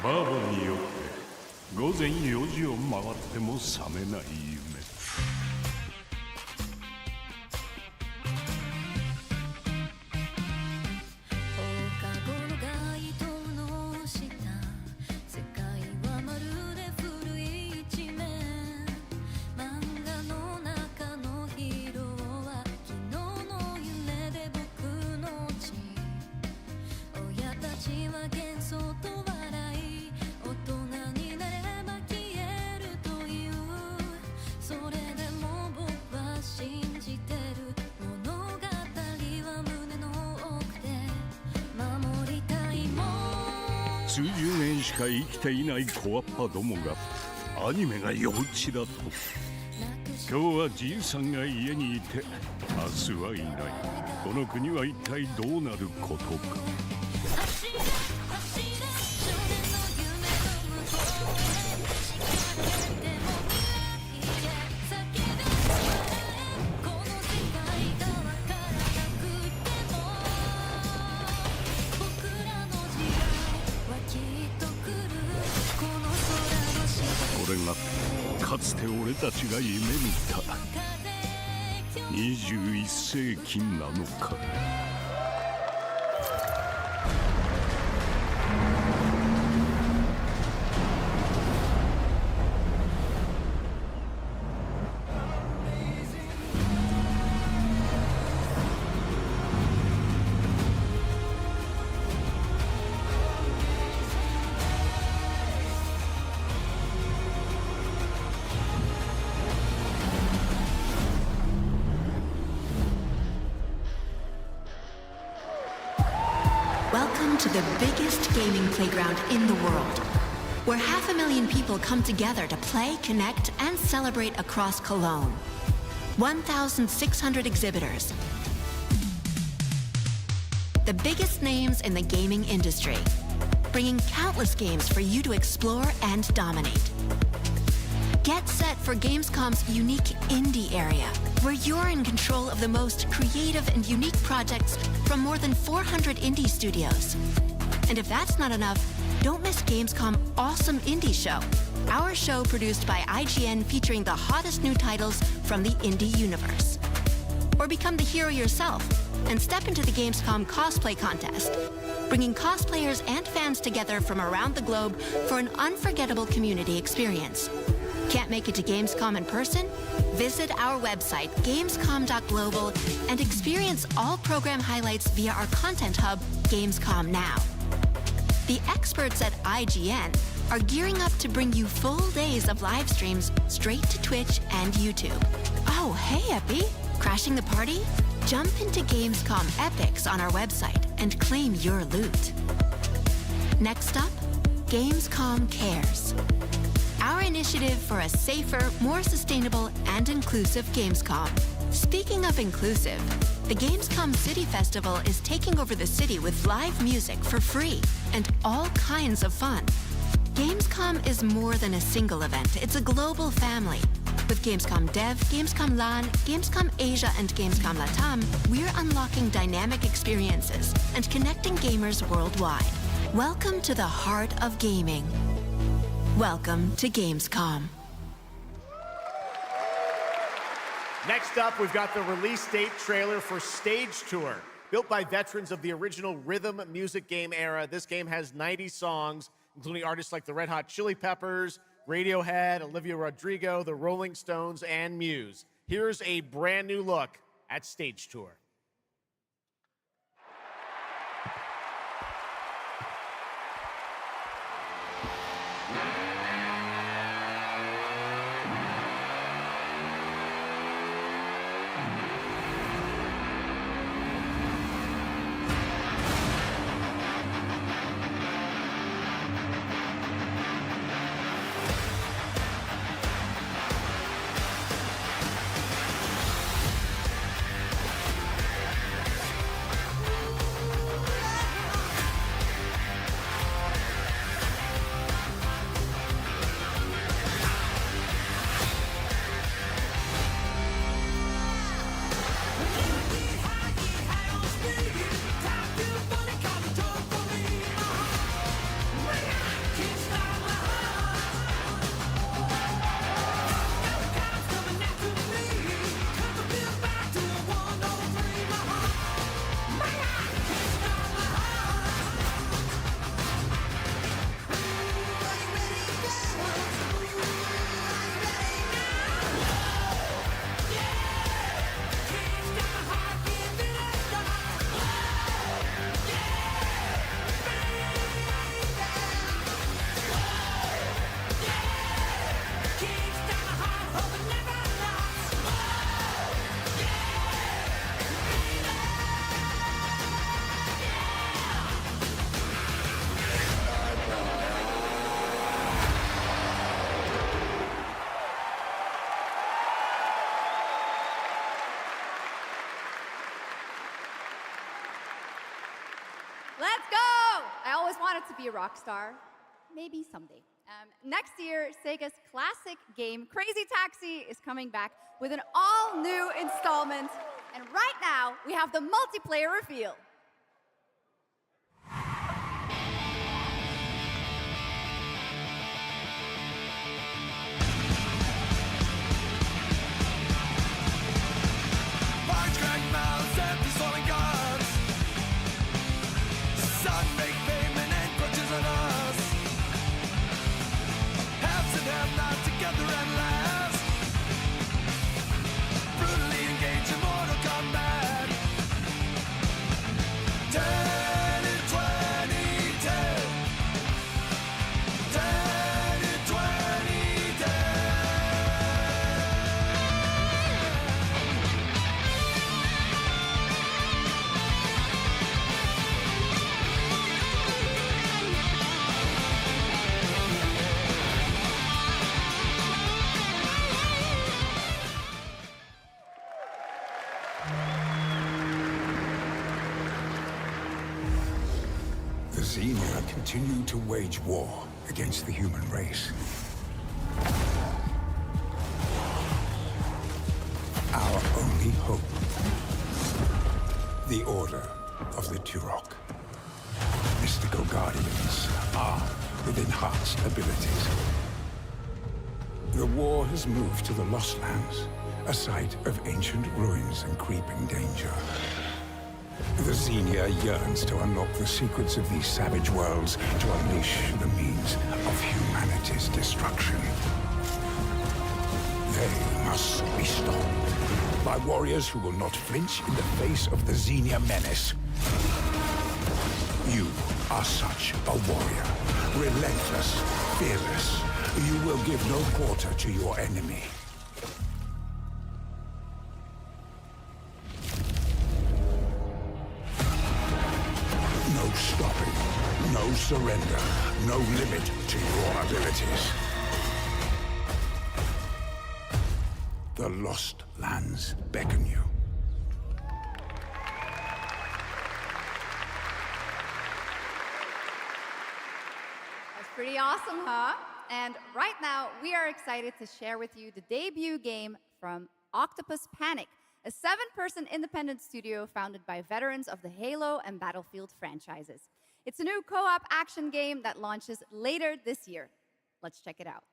S6: バーボンによって午前4時を回っても覚めない夢。数十年しか生きていない小アッパどもがアニメが幼稚だと。今日はじいさんが家にいて明日はいない。この国は一体どうなることか。これがかつて俺たちが夢見た21世紀なのか。
S14: Welcome to the biggest gaming playground in the world, where 500,000 people come together to play, connect, and celebrate across Cologne. 1,600 exhibitors. The biggest names in the gaming industry, bringing countless games for you to explore and dominate. Get set for Gamescom's unique indie area, where you're in control of the most creative and unique projects from more than 400 indie studios. And if that's not enough, don't miss Gamescom Awesome Indie Show, our show produced by IGN featuring the hottest new titles from the indie universe. Or become the hero yourself and step into the Gamescom cosplay contest, bringing cosplayers and fans together from around the globe for an unforgettable community experience. Can't make it to Gamescom in person? Visit our website, gamescom.global, and experience all program highlights via our content hub, Gamescom Now. The experts at IGN are gearing up to bring you full days of live streams straight to Twitch and YouTube. Oh, hey, Epi! Crashing the party? Jump into Gamescom Epics on our website and claim your loot. Next up, Gamescom Cares. Our initiative for a safer, more sustainable, and inclusive Gamescom. Speaking of inclusive, the Gamescom City Festival is taking over the city with live music for free and all kinds of fun. Gamescom is more than a single event, it's a global family. With Gamescom Dev, Gamescom LAN, Gamescom Asia, and Gamescom Latam, we're unlocking dynamic experiences and connecting gamers worldwide. Welcome to the heart of gaming. Welcome to Gamescom.
S5: Next up, we've got the release date trailer for Stage Tour. Built by veterans of the original rhythm music game era, this game has 90 songs, including artists like the Red Hot Chili Peppers, Radiohead, Olivia Rodrigo, the Rolling Stones, and Muse. Here's a brand new look at Stage Tour.
S11: Let's go! I always wanted to be a rock star. Maybe someday. Next year, Sega's classic game, Crazy Taxi, is coming back with an all-new installment. And right now, we have the multiplayer reveal.
S12: The Xenia continue to wage war against the human race. Our only hope, the Order of the Turok. Mystical guardians armed with enhanced abilities. The war has moved to the Lost Lands, a site of ancient ruins and creeping danger. The Xenia yearns to unlock the secrets of these savage worlds to unleash the means of humanity's destruction. They must be stopped by warriors who will not flinch in the face of the Xenia menace. You are such a warrior, relentless, fearless. You will give no quarter to your enemy. No stopping, no surrender, no limit to your abilities. The Lost Lands beckon you.
S11: That's pretty awesome, huh? And right now, we are excited to share with you the debut game from Octopus Panic, a 7-person independent studio founded by veterans of the Halo and Battlefield franchises. It's a new co-op action game that launches later this year. Let's check it out.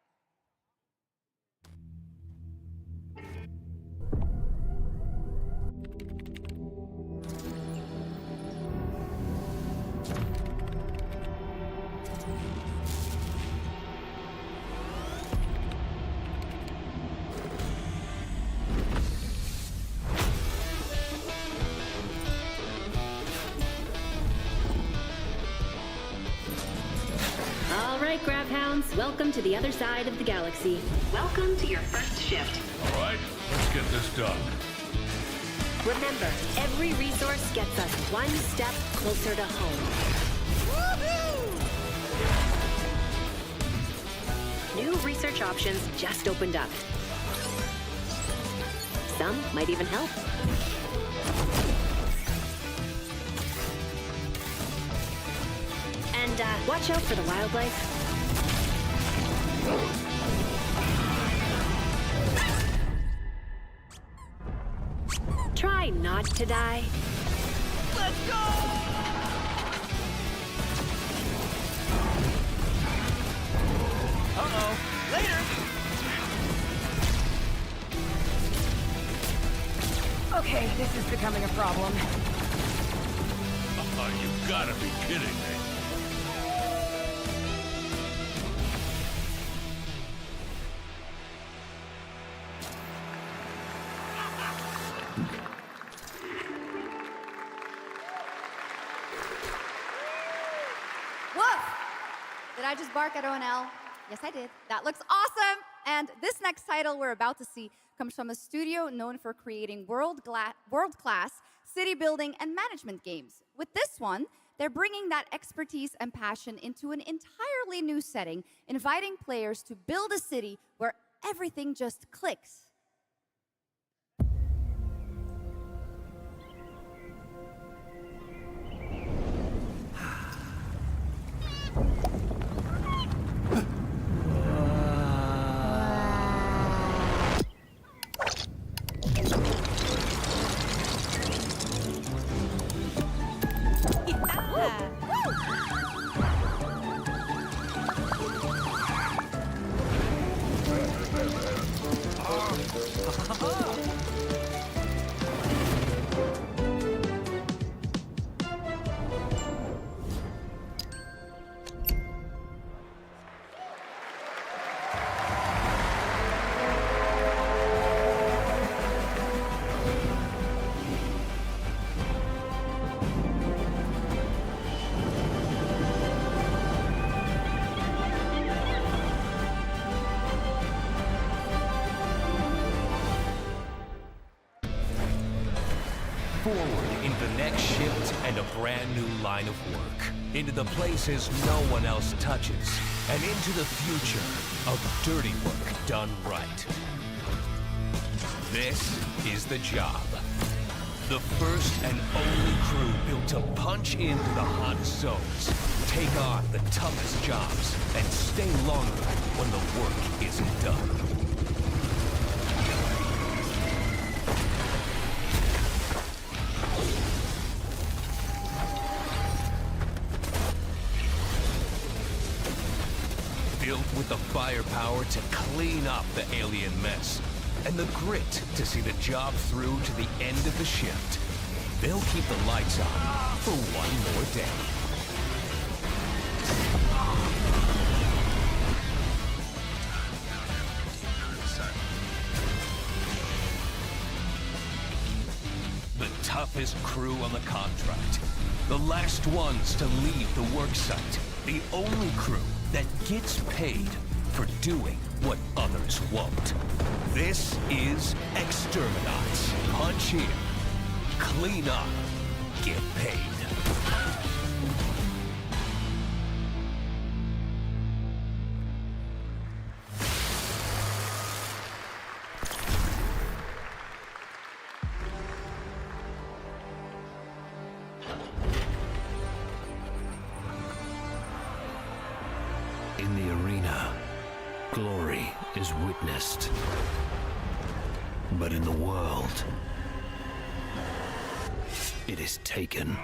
S17: right, Grabhounds, welcome to the other side of the galaxy. Welcome to your first shift.
S6: All right, let's get this done.
S17: Remember, every resource gets us one step closer to home. New research options just opened up. Some might even help. And watch out for the wildlife. Try not to die.
S7: Let's go!
S16: Uh-oh. Later!
S7: Okay, this is becoming a problem.
S6: You gotta be kidding me.
S11: Woof! Did I just bark at ONL? Yes, I did. That looks awesome! And this next title we're about to see comes from a studio known for creating world-class city building and management games. With this one, they're bringing that expertise and passion into an entirely new setting, inviting players to build a city where everything just clicks.
S19: Forward into the next shift and a brand new line of work. Into the places no one else touches. And into the future of dirty work done right. This is the job. The first and only crew built to punch into the hottest zones, take on the toughest jobs, and stay longer when the work isn't done. Built with the firepower to clean up the alien mess, and the grit to see the job through to the end of the shift. They'll keep the lights on for one more day. The toughest crew on the contract. The last ones to leave the work site. The only crew that gets paid for doing what others won't. This is Exterminats. Punch in, clean up, get paid.
S20: In the arena, glory is witnessed. But in the world, it is taken.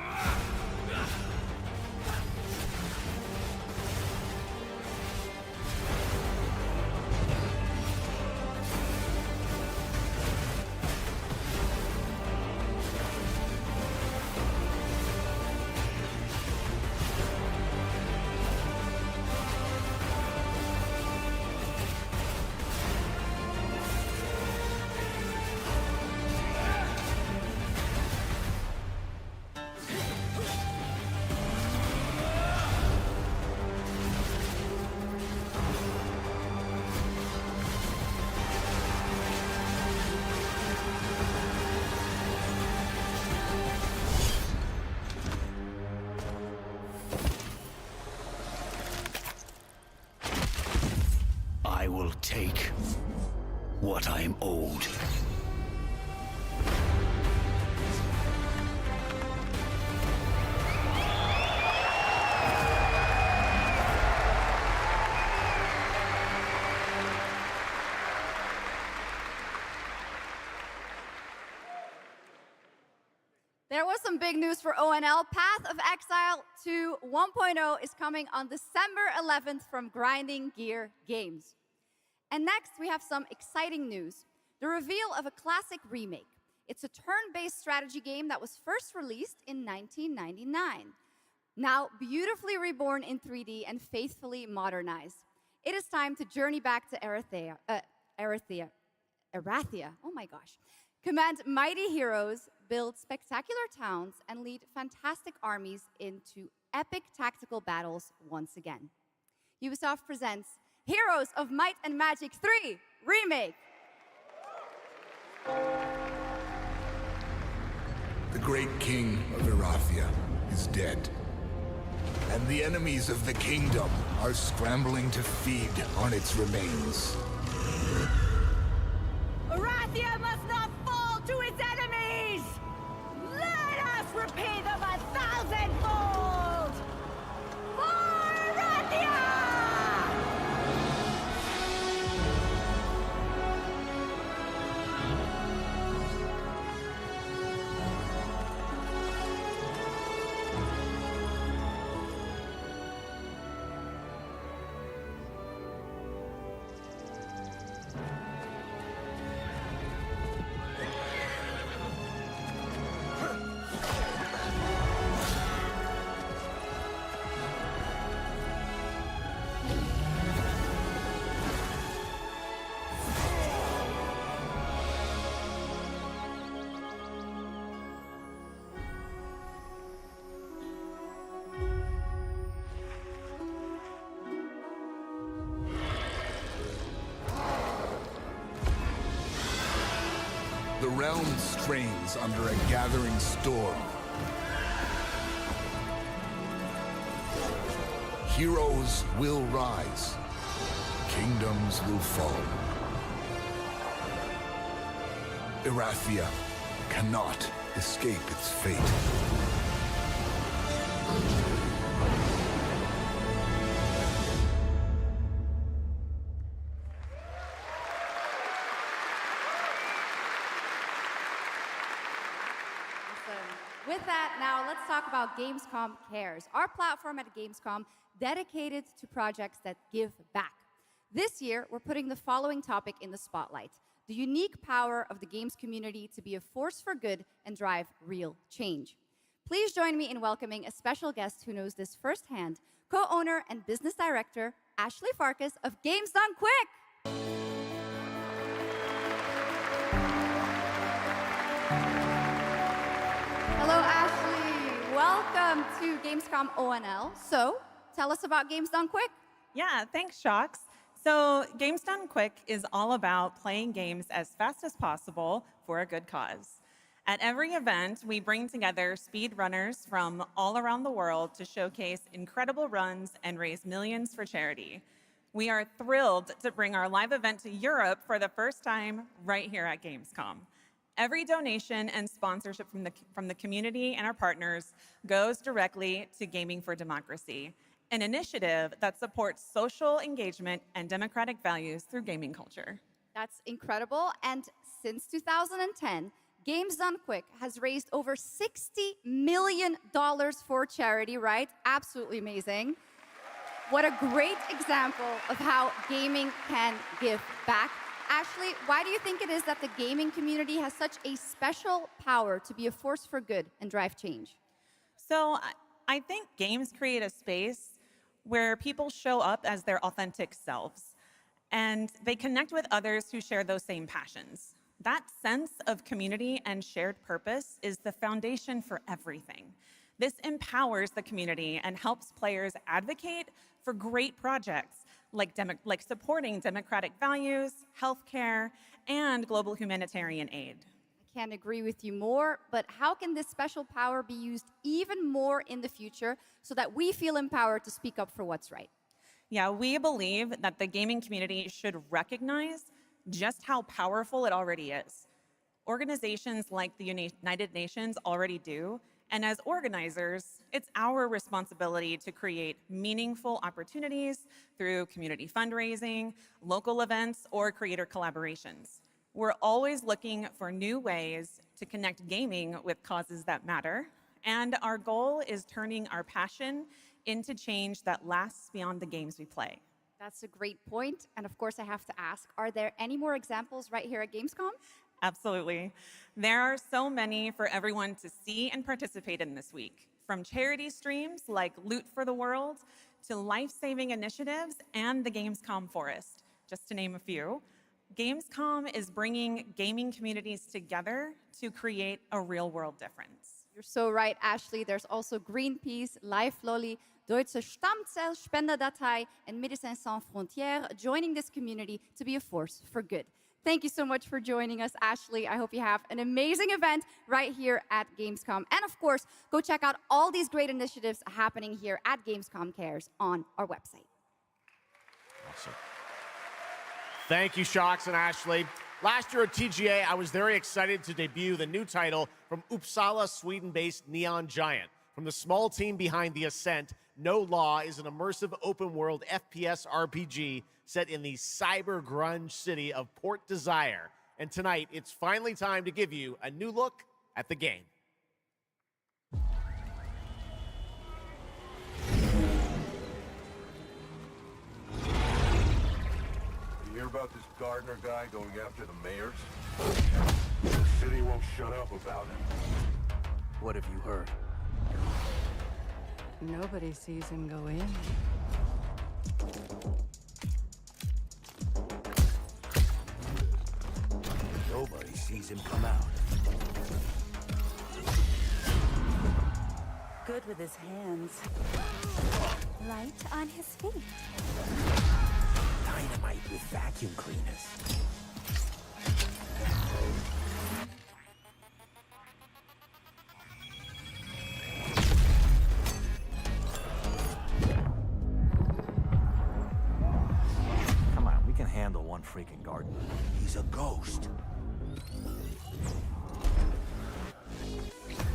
S20: what I'm owed.
S11: There was some big news for ONL. Path of Exile 2 1.0 is coming on December 11th from Grinding Gear Games. And next, we have some exciting news. The reveal of a classic remake. It's a turn-based strategy game that was first released in 1999. Now beautifully reborn in 3D and faithfully modernized. It is time to journey back to Erathia. Oh my gosh. Command mighty heroes, build spectacular towns, and lead fantastic armies into epic tactical battles once again. Ubisoft presents Heroes of Might and Magic 3 Remake.
S2: The great king of Erathia is dead, and the enemies of the kingdom are scrambling to feed on its remains.
S7: Erathia must not fall to its enemies! Let us repay them 1,000-fold! For Erathia!
S2: The realm strains under a gathering storm. Heroes will rise. Kingdoms will fall. Erathia cannot escape its fate.
S11: With that, now let's talk about Gamescom Cares, our platform at Gamescom dedicated to projects that give back. This year, we're putting the following topic in the spotlight: the unique power of the games community to be a force for good and drive real change. Please join me in welcoming a special guest who knows this firsthand, co-owner and business director, Ashley Farkas of Games Done Quick. Hello, Ashley. Welcome to Gamescom ONL. So, tell us about Games Done Quick.
S8: Yeah, thanks, Shocks. So, Games Done Quick is all about playing games as fast as possible for a good cause. At every event, we bring together speedrunners from all around the world to showcase incredible runs and raise millions for charity. We are thrilled to bring our live event to Europe for the first time right here at Gamescom. Every donation and sponsorship from the community and our partners goes directly to Gaming for Democracy, an initiative that supports social engagement and democratic values through gaming culture.
S11: That's incredible. And since 2010, Games Done Quick has raised over $60 million for charity, right? Absolutely amazing. What a great example of how gaming can give back. Ashley, why do you think it is that the gaming community has such a special power to be a force for good and drive change?
S8: So I think games create a space where people show up as their authentic selves, and they connect with others who share those same passions. That sense of community and shared purpose is the foundation for everything. This empowers the community and helps players advocate for great projects like supporting democratic values, healthcare, and global humanitarian aid.
S11: I can't agree with you more, but how can this special power be used even more in the future so that we feel empowered to speak up for what's right?
S8: Yeah, we believe that the gaming community should recognize just how powerful it already is. Organizations like the United Nations already do, and as organizers, it's our responsibility to create meaningful opportunities through community fundraising, local events, or creator collaborations. We're always looking for new ways to connect gaming with causes that matter, and our goal is turning our passion into change that lasts beyond the games we play.
S11: That's a great point. And of course, I have to ask, are there any more examples right here at Gamescom?
S8: Absolutely. There are so many for everyone to see and participate in this week, from charity streams like Loot for the World to life-saving initiatives and the Gamescom Forest, just to name a few. Gamescom is bringing gaming communities together to create a real-world difference.
S11: You're so right, Ashley. There's also Greenpeace, Life Lolly, Deutsche Stammzellspenderdatei, and Médecins Sans Frontières joining this community to be a force for good. Thank you so much for joining us, Ashley. I hope you have an amazing event right here at Gamescom. And of course, go check out all these great initiatives happening here at Gamescom Cares on our website.
S5: Awesome. Thank you, Shocks and Ashley. Last year at TGA, I was very excited to debut the new title from Uppsala, Sweden-based Neon Giant. From the small team behind The Ascent, No Law is an immersive open-world FPS RPG set in the cyber grunge city of Port Desire. And tonight, it's finally time to give you a new look at the game.
S6: You hear about this Gardner guy going after the mayors? The city won't shut up about him.
S4: What have you heard?
S18: Nobody sees him go in.
S20: Nobody sees him come out.
S9: Good with his hands. Light on his feet.
S20: Dynamite with vacuum cleaners.
S4: Come on, we can handle one freaking garden.
S20: He's a ghost.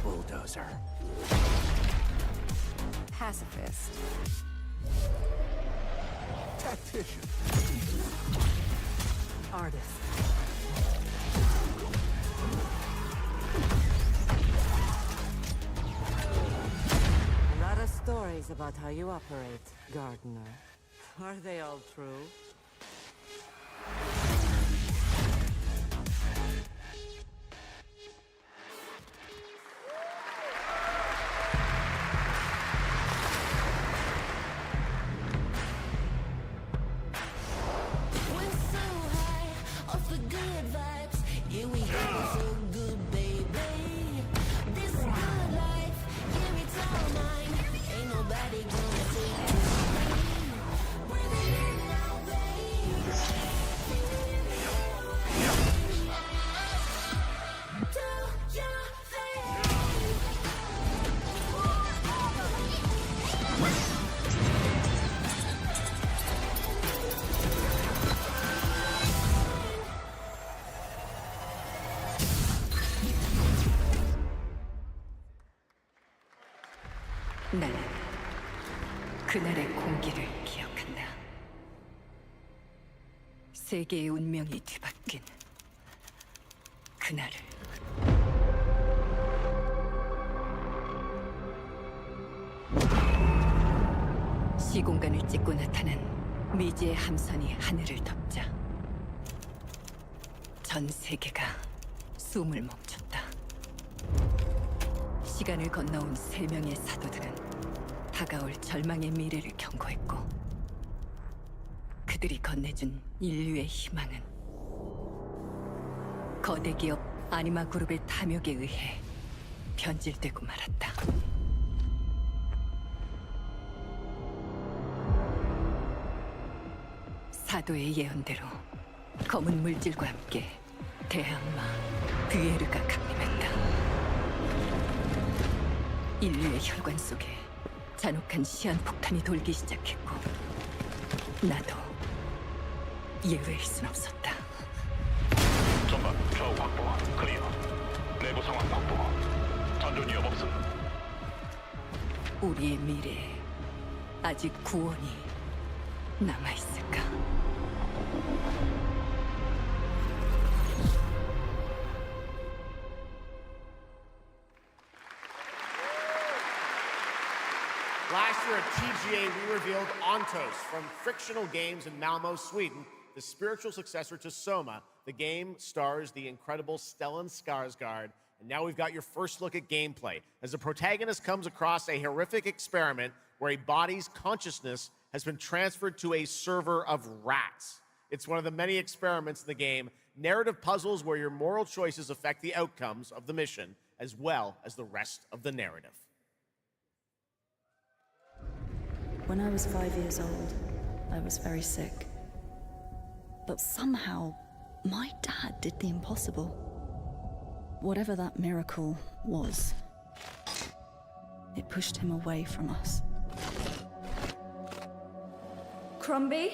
S20: Bulldozer.
S9: Pacifist.
S6: Tactician.
S18: Artist. A lot of stories about how you operate, Gardner. Are they all true?
S9: 나는 그날의 공기를 기억한다. 세계의 운명이 뒤바뀐 그날을. 시공간을 찍고 나타난 미지의 함선이 하늘을 덮자 전 세계가 숨을 멈췄다. 시간을 건너온 3명의 사도들은 다가올 절망의 미래를 경고했고 그들이 건네준 인류의 희망은 거대 기업 아니마 그룹의 탐욕에 의해 변질되고 말았다. 사도의 예언대로 검은 물질과 함께 대항마 뷰에르가 강림했다. 인류의 혈관 속에 잔혹한 시한폭탄이 돌기 시작했고 나도 예외일 순 없었다.
S3: 우선만 좌우 확보, 클리어. 내부 상황 확보. 전전 위험 없음.
S9: 우리의 미래에 아직 구원이 남아있을까?
S5: Last year at TGA, we revealed Ontos from Frictional Games in Malmo, Sweden, the spiritual successor to Soma. The game stars the incredible Stellan Skarsgård, and now we've got your first look at gameplay as the protagonist comes across a horrific experiment where a body's consciousness has been transferred to a server of rats. It's one of the many experiments in the game, narrative puzzles where your moral choices affect the outcomes of the mission, as well as the rest of the narrative.
S15: When I was 5 years old, I was very sick. But somehow, my dad did the impossible. Whatever that miracle was, it pushed him away from us.
S11: Crumby,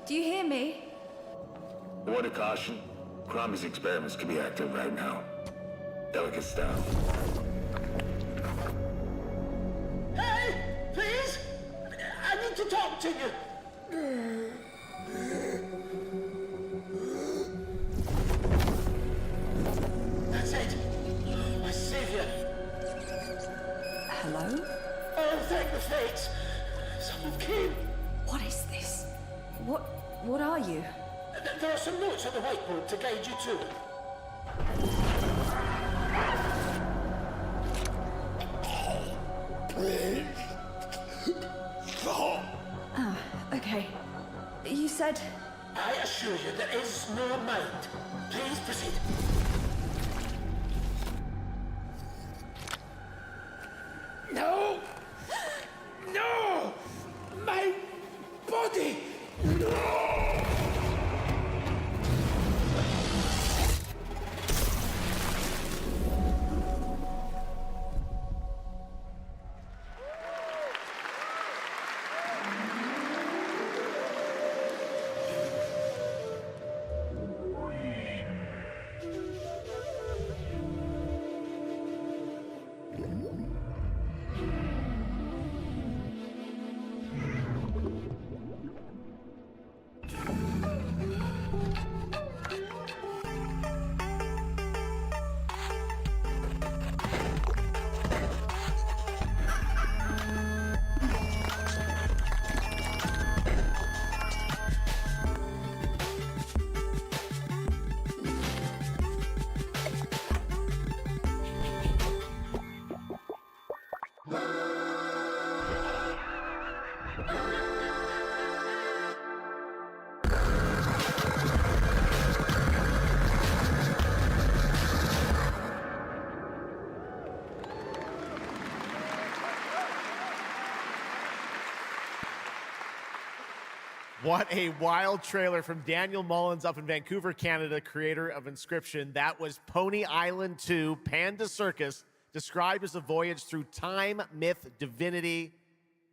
S11: do you hear me?
S3: Word of caution. Crombie's experiments could be active right now. Delicate style.
S13: Hey! Please! I need to talk to you! That's it! My savior!
S15: Hello?
S13: Oh, thank the fates! Someone came!
S15: What is this? What are you?
S13: There are some notes on the whiteboard to guide you to it.
S15: Ah, okay. You said...
S13: I assure you there is no mind. Please proceed. No! No! My body! No!
S5: What a wild trailer from Daniel Mullins up in Vancouver, Canada, creator of Inscription. That was Pony Island 2, Panda Circus, described as a voyage through time, myth, divinity,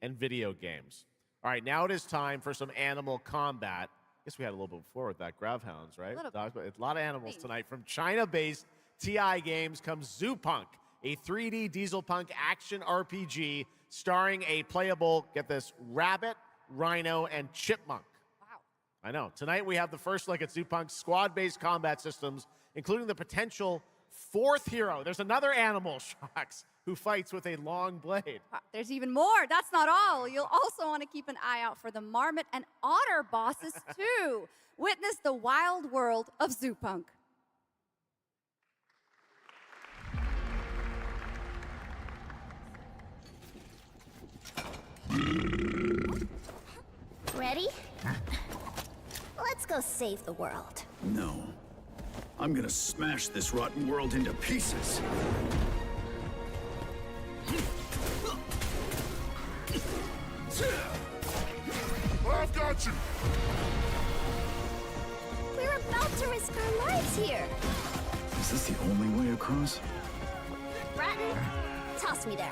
S5: and video games. All right, now it is time for some animal combat. I guess we had a little bit before with that. Gravhounds, right? A lot of animals tonight. From China-based TI Games comes Zoopunk, a 3D diesel punk action RPG starring a playable, get this, rabbit, rhino, and chipmunk.
S11: Wow.
S5: I know. Tonight we have the first look at Zoopunk's squad-based combat systems, including the potential fourth hero. There's another animal, Shocks, who fights with a long blade.
S11: There's even more. That's not all. You'll also want to keep an eye out for the marmot and otter bosses, too. Witness the wild world of Zoopunk.
S21: Ready? Let's go save the world.
S22: No. I'm gonna smash this rotten world into pieces.
S3: I've got you!
S21: We're about to risk our lives here.
S22: Is this the only way across?
S21: Bratton, toss me there.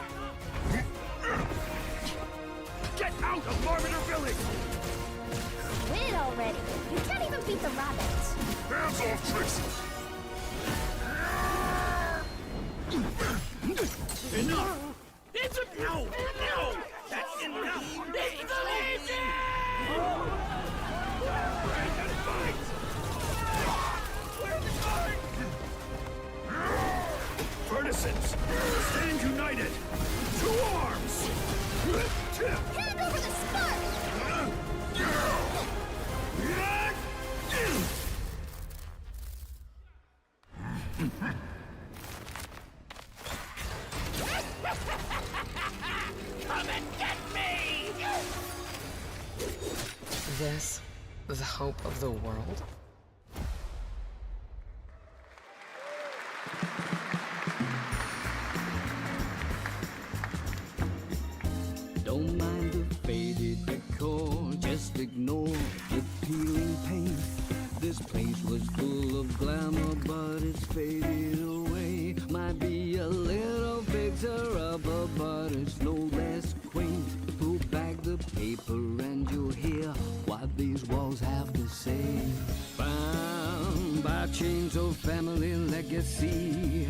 S3: Get out of Marmiter Village!
S21: Quit it already. You can't even beat the rabbits.
S3: Hands off, Trixie!
S22: Enough! It's a no! No! That's enough! It's lazy! Where's the guard? Partisans, stand united! To arms!
S21: Hand over the spark!
S1: Come and get me!
S10: This, the hope of the world?
S23: Don't mind the faded decor, just ignore the peeling paint. This place was full of glamour, but it's faded away. Might be a little fixer-upper, but it's no less quaint. Pull back the paper and you'll hear what these walls have to say. Bound by chains of family legacy,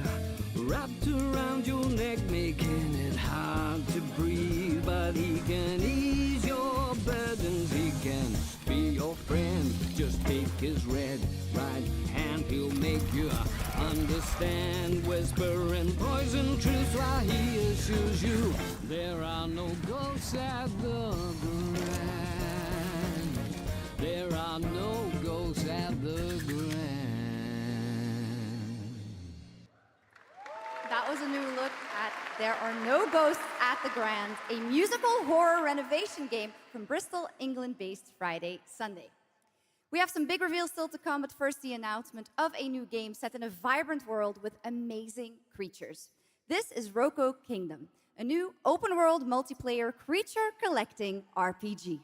S23: wrapped around your neck, making it hard to breathe. But he can ease your burdens, he can be your friend. Just take his red right hand, he'll make you understand. Whisper and poison truth while he assures you there are no ghosts at the Grand. There are no ghosts at the Grand.
S11: That was a new look at There Are No Ghosts at the Grand, a musical horror renovation game from Bristol, England-based Friday Sunday. We have some big reveals still to come, but first the announcement of a new game set in a vibrant world with amazing creatures. This is Roko Kingdom, a new open-world multiplayer creature collecting RPG.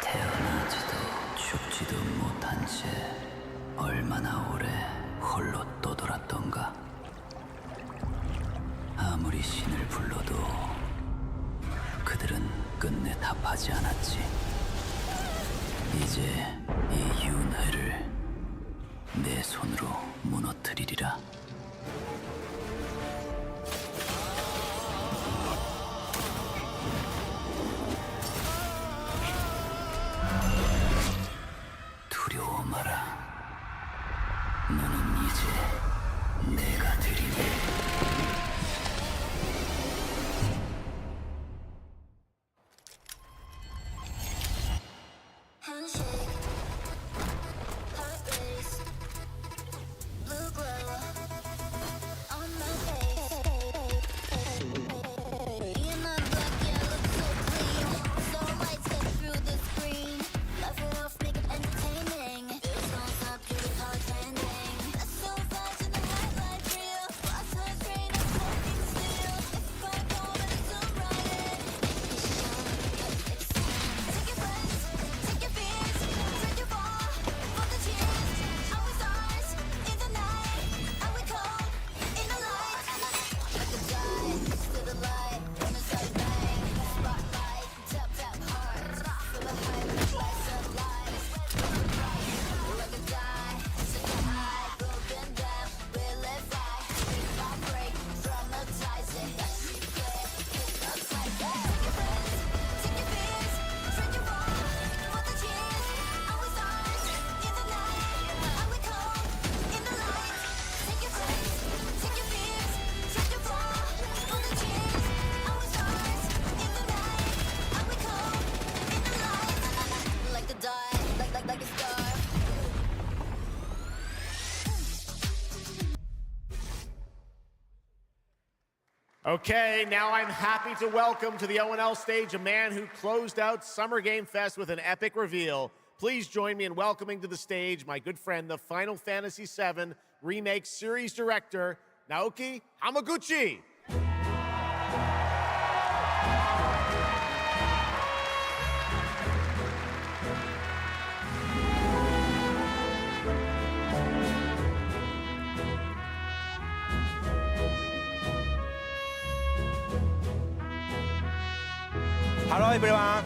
S24: 태어나지도 죽지도 못한 채 얼마나 오래 홀로 떠돌았던가. 아무리 신을 불러도 그들은 끝내 답하지 않았지. 이제 이 윤회를 내 손으로 무너뜨리리라. 두려워 마라. 너는 이제 내가 되리니.
S5: Okay, now I'm happy to welcome to the O&L stage a man who closed out Summer Game Fest with an epic reveal. Please join me in welcoming to the stage my good friend, the Final Fantasy VII Remake Series Director, Naoki Hamaguchi.
S12: Hello everyone,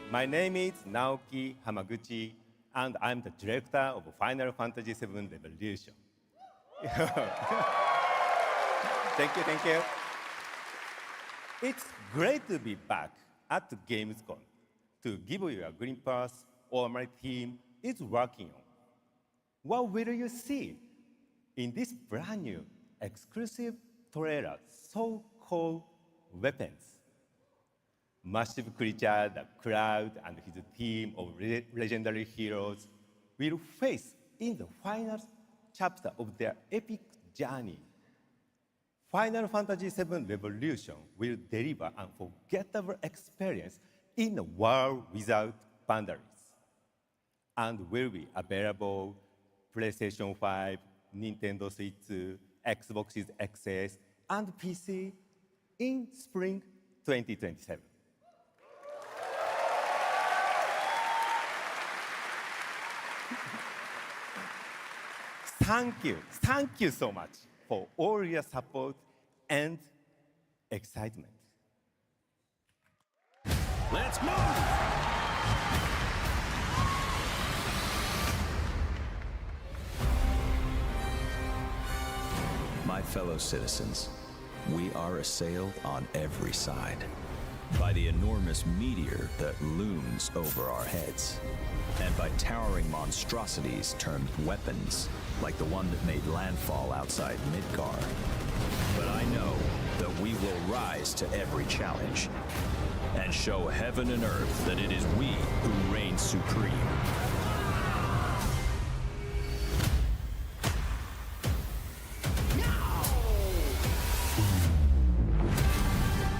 S12: my name is Naoki Hamaguchi and I'm the director of Final Fantasy VII Revolution. Thank you. It's great to be back at the Gamescom to give you a glimpse of what my team is working on. What will you see in this brand new exclusive trailer so-called Weapons? Massive creature, the Cloud, and his team of legendary heroes will face in the final chapter of their epic journey. Final Fantasy VII Revolution will deliver an unforgettable experience in a world without boundaries, and will be available PlayStation 5, Nintendo Switch, Xbox XS, and PC in spring 2027. Thank you so much for all your support and excitement.
S6: Let's move!
S14: My fellow citizens, we are assailed on every side by the enormous meteor that looms over our heads, and by towering monstrosities termed weapons, like the one that made landfall outside Midgar. But I know that we will rise to every challenge and show heaven and earth that it is we who reign supreme.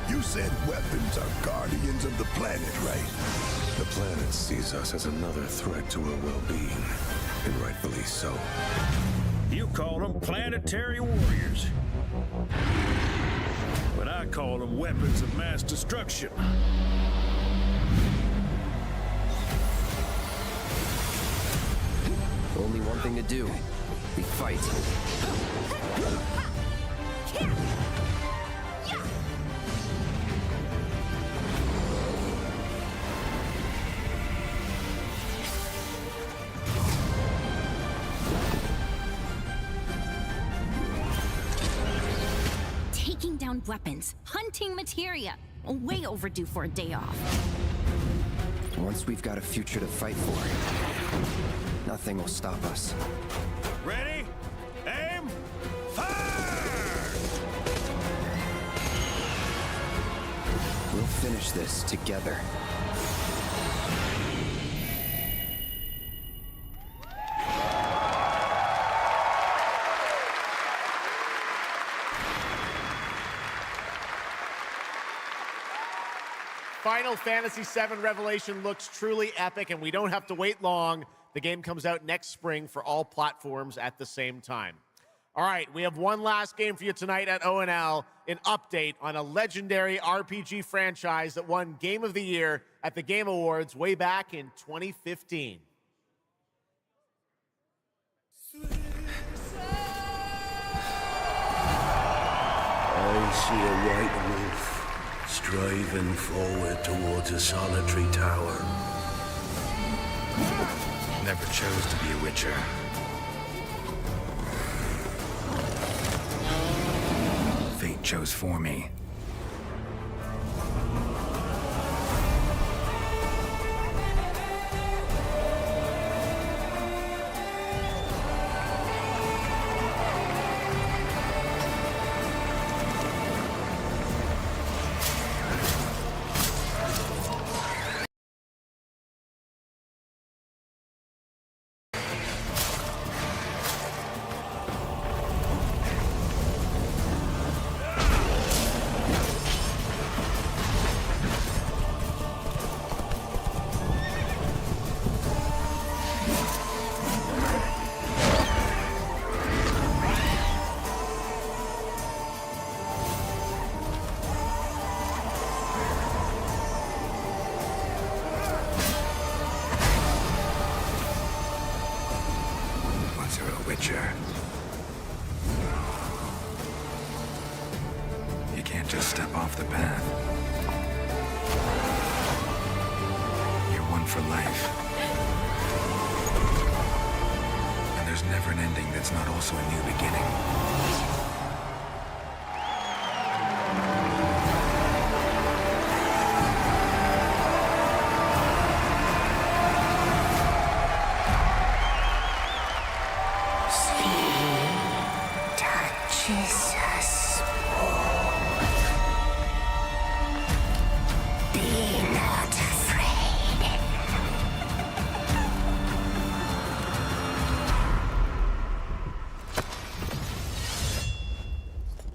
S16: You said weapons are guardians of the planet, right?
S17: The planet sees us as another threat to her well-being, and rightfully so.
S6: You call them planetary warriors, but I call them weapons of mass destruction.
S25: Only one thing to do. We fight.
S21: Taking down weapons, hunting materia. Way overdue for a day off.
S25: Once we've got a future to fight for, nothing will stop us.
S6: Ready? Aim! Fire!
S25: We'll finish this together.
S5: Final Fantasy VII Revelation looks truly epic, and we don't have to wait long. The game comes out next spring for all platforms at the same time. All right, we have one last game for you tonight at O&L, an update on a legendary RPG franchise that won Game of the Year at the Game Awards way back in 2015.
S24: I see a white wolf striving forward towards a solitary tower.
S26: Never chose to be a witcher. Fate chose for me. Witcher. You can't just step off the path. You're one for life. And there's never an ending that's not also a new beginning.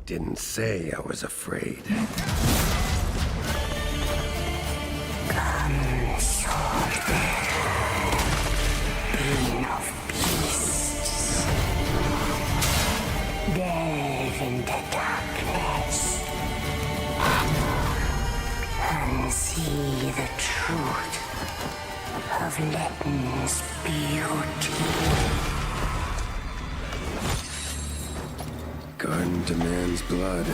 S24: Didn't say I was afraid.
S2: Come, soldier, being of beasts. Delve into darkness and see the truth of Letton's beauty.
S24: Garden demands blood,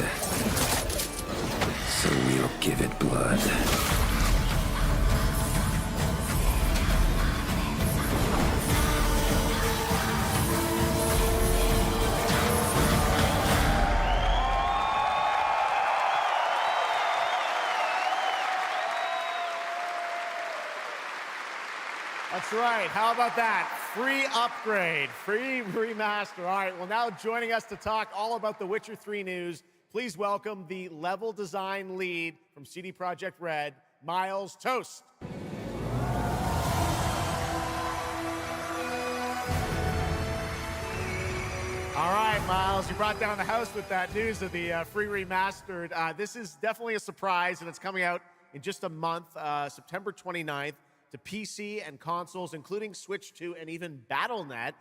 S24: so we'll give it blood.
S5: That's right. How about that? Free upgrade, free remaster. All right, well, now joining us to talk all about the Witcher 3 news, please welcome the level design lead from CD Projekt Red, Miles Toast. All right, Miles, you brought down the house with that news of the free remastered. This is definitely a surprise, and it's coming out in just a month, September 29th. To PC and consoles, including Switch 2 and even Battle.net.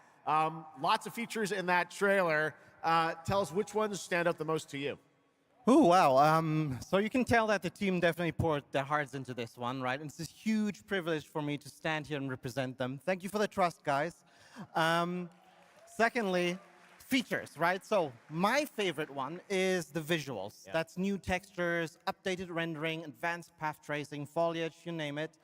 S5: Lots of features in that trailer. Tell us which ones stand out the most to you.
S4: Oh, wow. So you can tell that the team definitely poured their hearts into this one, right? And it's a huge privilege for me to stand here and represent them. Thank you for the trust, guys. Secondly, features, right? So my favorite one is the visuals. Yeah. That's new textures, updated rendering, advanced path tracing, foliage, you name it.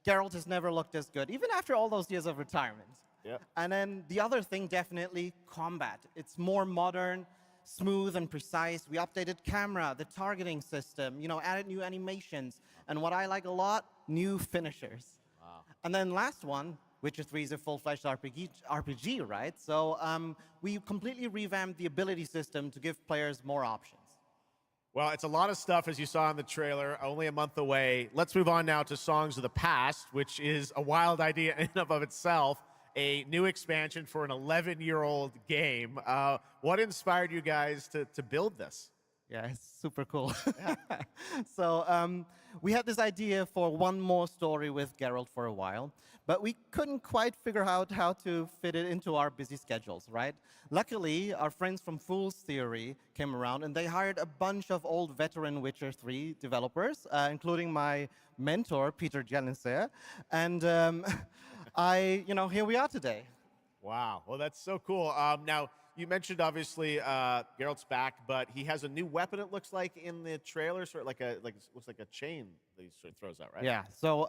S4: Geralt has never looked as good, even after all those years of retirement.
S5: Yeah.
S4: And then the other thing, definitely combat. It's more modern, smooth and precise. We updated camera, the targeting system, added new animations. And what I like a lot, new finishers. Wow. And then last one, Witcher 3 is a full-fledged RPG, right? So we completely revamped the ability system to give players more options.
S5: Well, it's a lot of stuff, as you saw in the trailer, only a month away. Let's move on now to Songs of the Past, which is a wild idea in and of itself, a new expansion for an 11-year-old game. What inspired you guys to build this?
S4: Yeah, it's super cool. Yeah. So we had this idea for one more story with Geralt for a while, but we couldn't quite figure out how to fit it into our busy schedules, right? Luckily, our friends from Fool's Theory came around, and they hired a bunch of old veteran Witcher 3 developers, including my mentor, Peter Janisser, and here we are today.
S5: Wow, well, that's so cool. Now, you mentioned, obviously, Geralt's back, but he has a new weapon, it looks like, in the trailer, sort of looks like a chain that he sort of throws out, right?
S4: Yeah, so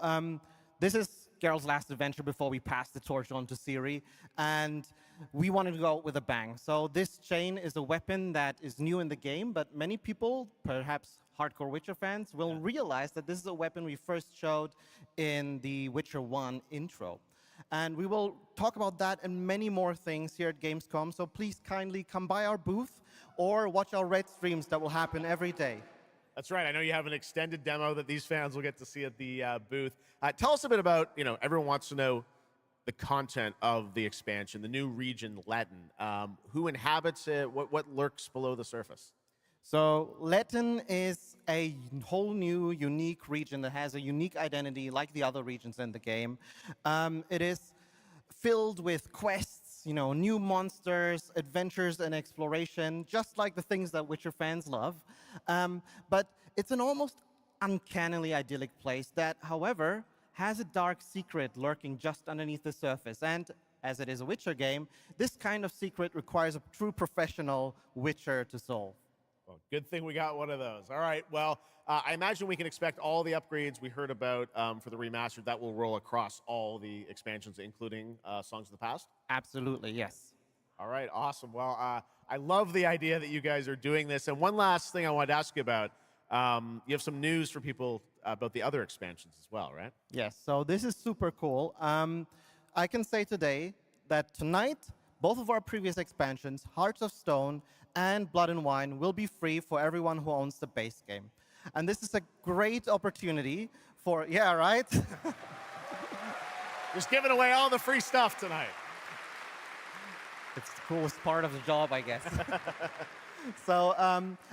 S4: this is Geralt's last adventure before we pass the torch on to Ciri, and we wanted to go out with a bang. So this chain is a weapon that is new in the game, but many people, perhaps hardcore Witcher fans, will realize that this is a weapon we first showed in the Witcher 1 intro. And we will talk about that and many more things here at Gamescom, so please kindly come by our booth or watch our Red streams that will happen every day.
S5: That's right. I know you have an extended demo that these fans will get to see at the booth. Tell us a bit about, everyone wants to know the content of the expansion, the new region, Letton. Who inhabits it? What lurks below the surface?
S4: So Letton is a whole new, unique region that has a unique identity like the other regions in the game. It is filled with quests, new monsters, adventures, and exploration, just like the things that Witcher fans love. But it's an almost uncannily idyllic place that, however, has a dark secret lurking just underneath the surface. And as it is a Witcher game, this kind of secret requires a true professional Witcher to solve.
S5: Well, good thing we got one of those. All right, well, I imagine we can expect all the upgrades we heard about for the remastered. That will roll across all the expansions, including Songs of the Past?
S4: Absolutely, yes.
S5: All right, awesome. Well, I love the idea that you guys are doing this. And one last thing I wanted to ask you about. You have some news for people about the other expansions as well, right?
S4: Yes, so this is super cool. I can say today that tonight, both of our previous expansions, Hearts of Stone and Blood and Wine, will be free for everyone who owns the base game. And this is a great opportunity for, yeah, right?
S5: Just giving away all the free stuff tonight.
S4: It's the coolest part of the job, I guess. So,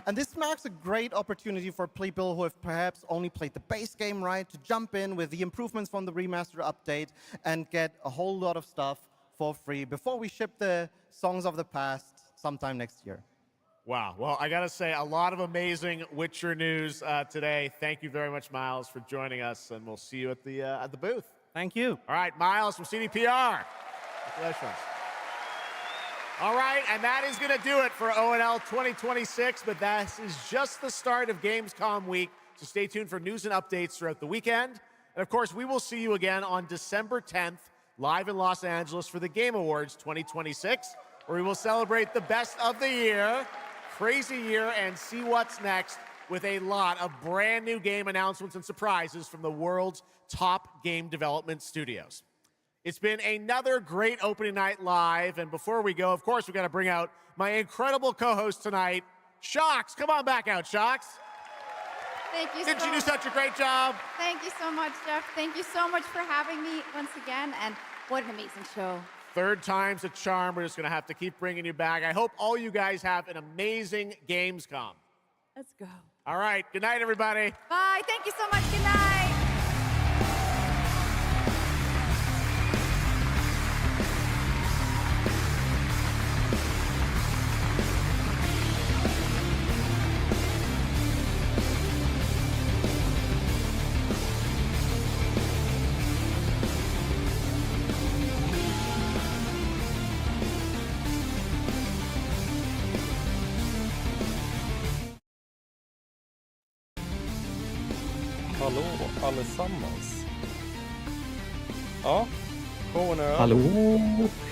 S4: and this marks a great opportunity for people who have perhaps only played the base game, right, to jump in with the improvements from the remaster update and get a whole lot of stuff for free before we ship the Songs of the Past sometime next year.
S5: Wow. Well, I got to say, a lot of amazing Witcher news today. Thank you very much, Miles, for joining us, and we'll see you at the booth.
S4: Thank you.
S5: All right, Miles from CDPR. Congratulations. All right, and that is going to do it for ONL 2026, but that is just the start of Gamescom week, so stay tuned for news and updates throughout the weekend. And of course, we will see you again on December 10th, live in Los Angeles for the Game Awards 2026, where we will celebrate the best of the year, crazy year, and see what's next with a lot of brand new game announcements and surprises from the world's top game development studios. It's been another great opening night live, and before we go, of course, we've got to bring out my incredible co-host tonight, Shocks. Come on back out, Shocks.
S11: Thank you.
S5: Didn't you do such a great job?
S11: Thank you so much, Jeff. Thank you so much for having me once again, and what an amazing show.
S5: Third time's a charm. We're just going to have to keep bringing you back. I hope all you guys have an amazing Gamescom.
S11: Let's go.
S5: All right. Good night, everybody.
S11: Bye. Thank you so much. Good night.
S7: Hallå allesammans. Ja, showen är över.
S8: Hallå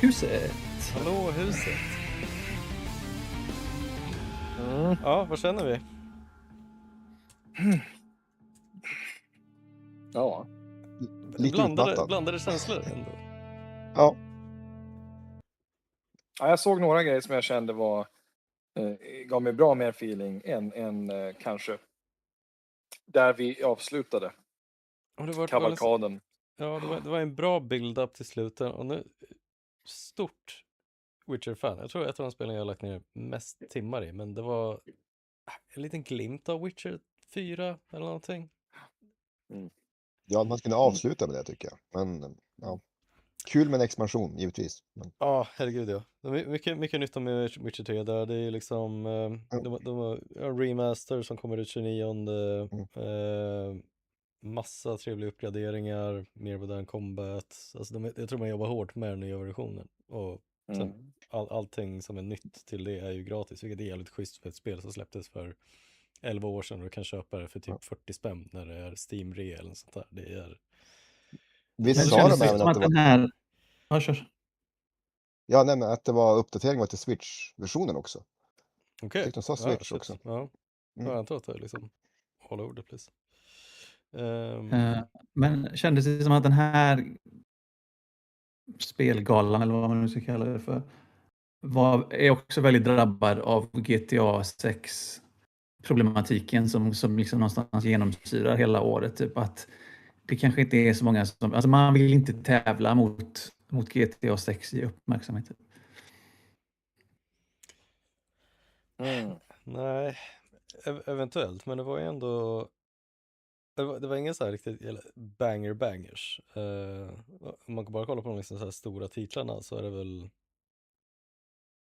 S8: huset.
S7: Hallå huset. Ja, vad känner vi?
S8: Ja.
S9: Lite
S7: blandade känslor ändå.
S8: Ja. Ja, jag såg några grejer som jag kände var gav mig bra mer feeling än kanske där vi avslutade kavalkaden.
S7: Ja, det var en bra build-up till slutet. Och nu, stort Witcher-fan. Jag tror ett av de spelen jag har lagt ner mest timmar i. Men det var en liten glimt av Witcher 4 eller någonting.
S9: Ja, man skulle avsluta med det tycker jag. Men ja, kul med en expansion, givetvis. Men...
S7: Ja, herregud ja. Det är mycket nytta med Witcher 3 där. Det är liksom de har en remaster som kommer ut 29. Massa trevliga uppgraderingar, mer modern combat. Alltså jag tror man jobbar hårt med den nya versionen. Och sen, allting som är nytt till det är ju gratis. Vilket är jävligt schysst för ett spel som släpptes för 11 år sedan. Och du kan köpa det för typ 40 spänn när det är Steam-re eller sånt där. Det är...
S9: Visst sa de även att det var... Ja, nej, men att det var uppdateringar till Switch-versionen också.
S7: Okej.
S9: Okay. De sa Switch också.
S7: Ja, jag antar att det är liksom all over the place.
S8: Men kändes det som att den här spelgalan, eller vad man nu ska kalla det för, är också väldigt drabbad av GTA 6 problematiken som liksom någonstans genomsyrar hela året. Typ att det kanske inte är så många som... Alltså man vill inte tävla mot GTA 6 i uppmärksamhet.
S7: Nej, eventuellt. Men det var ju ändå... Det var ingen så här riktigt bangers. Om man kan bara kolla på de liksom så här stora titlarna så är det väl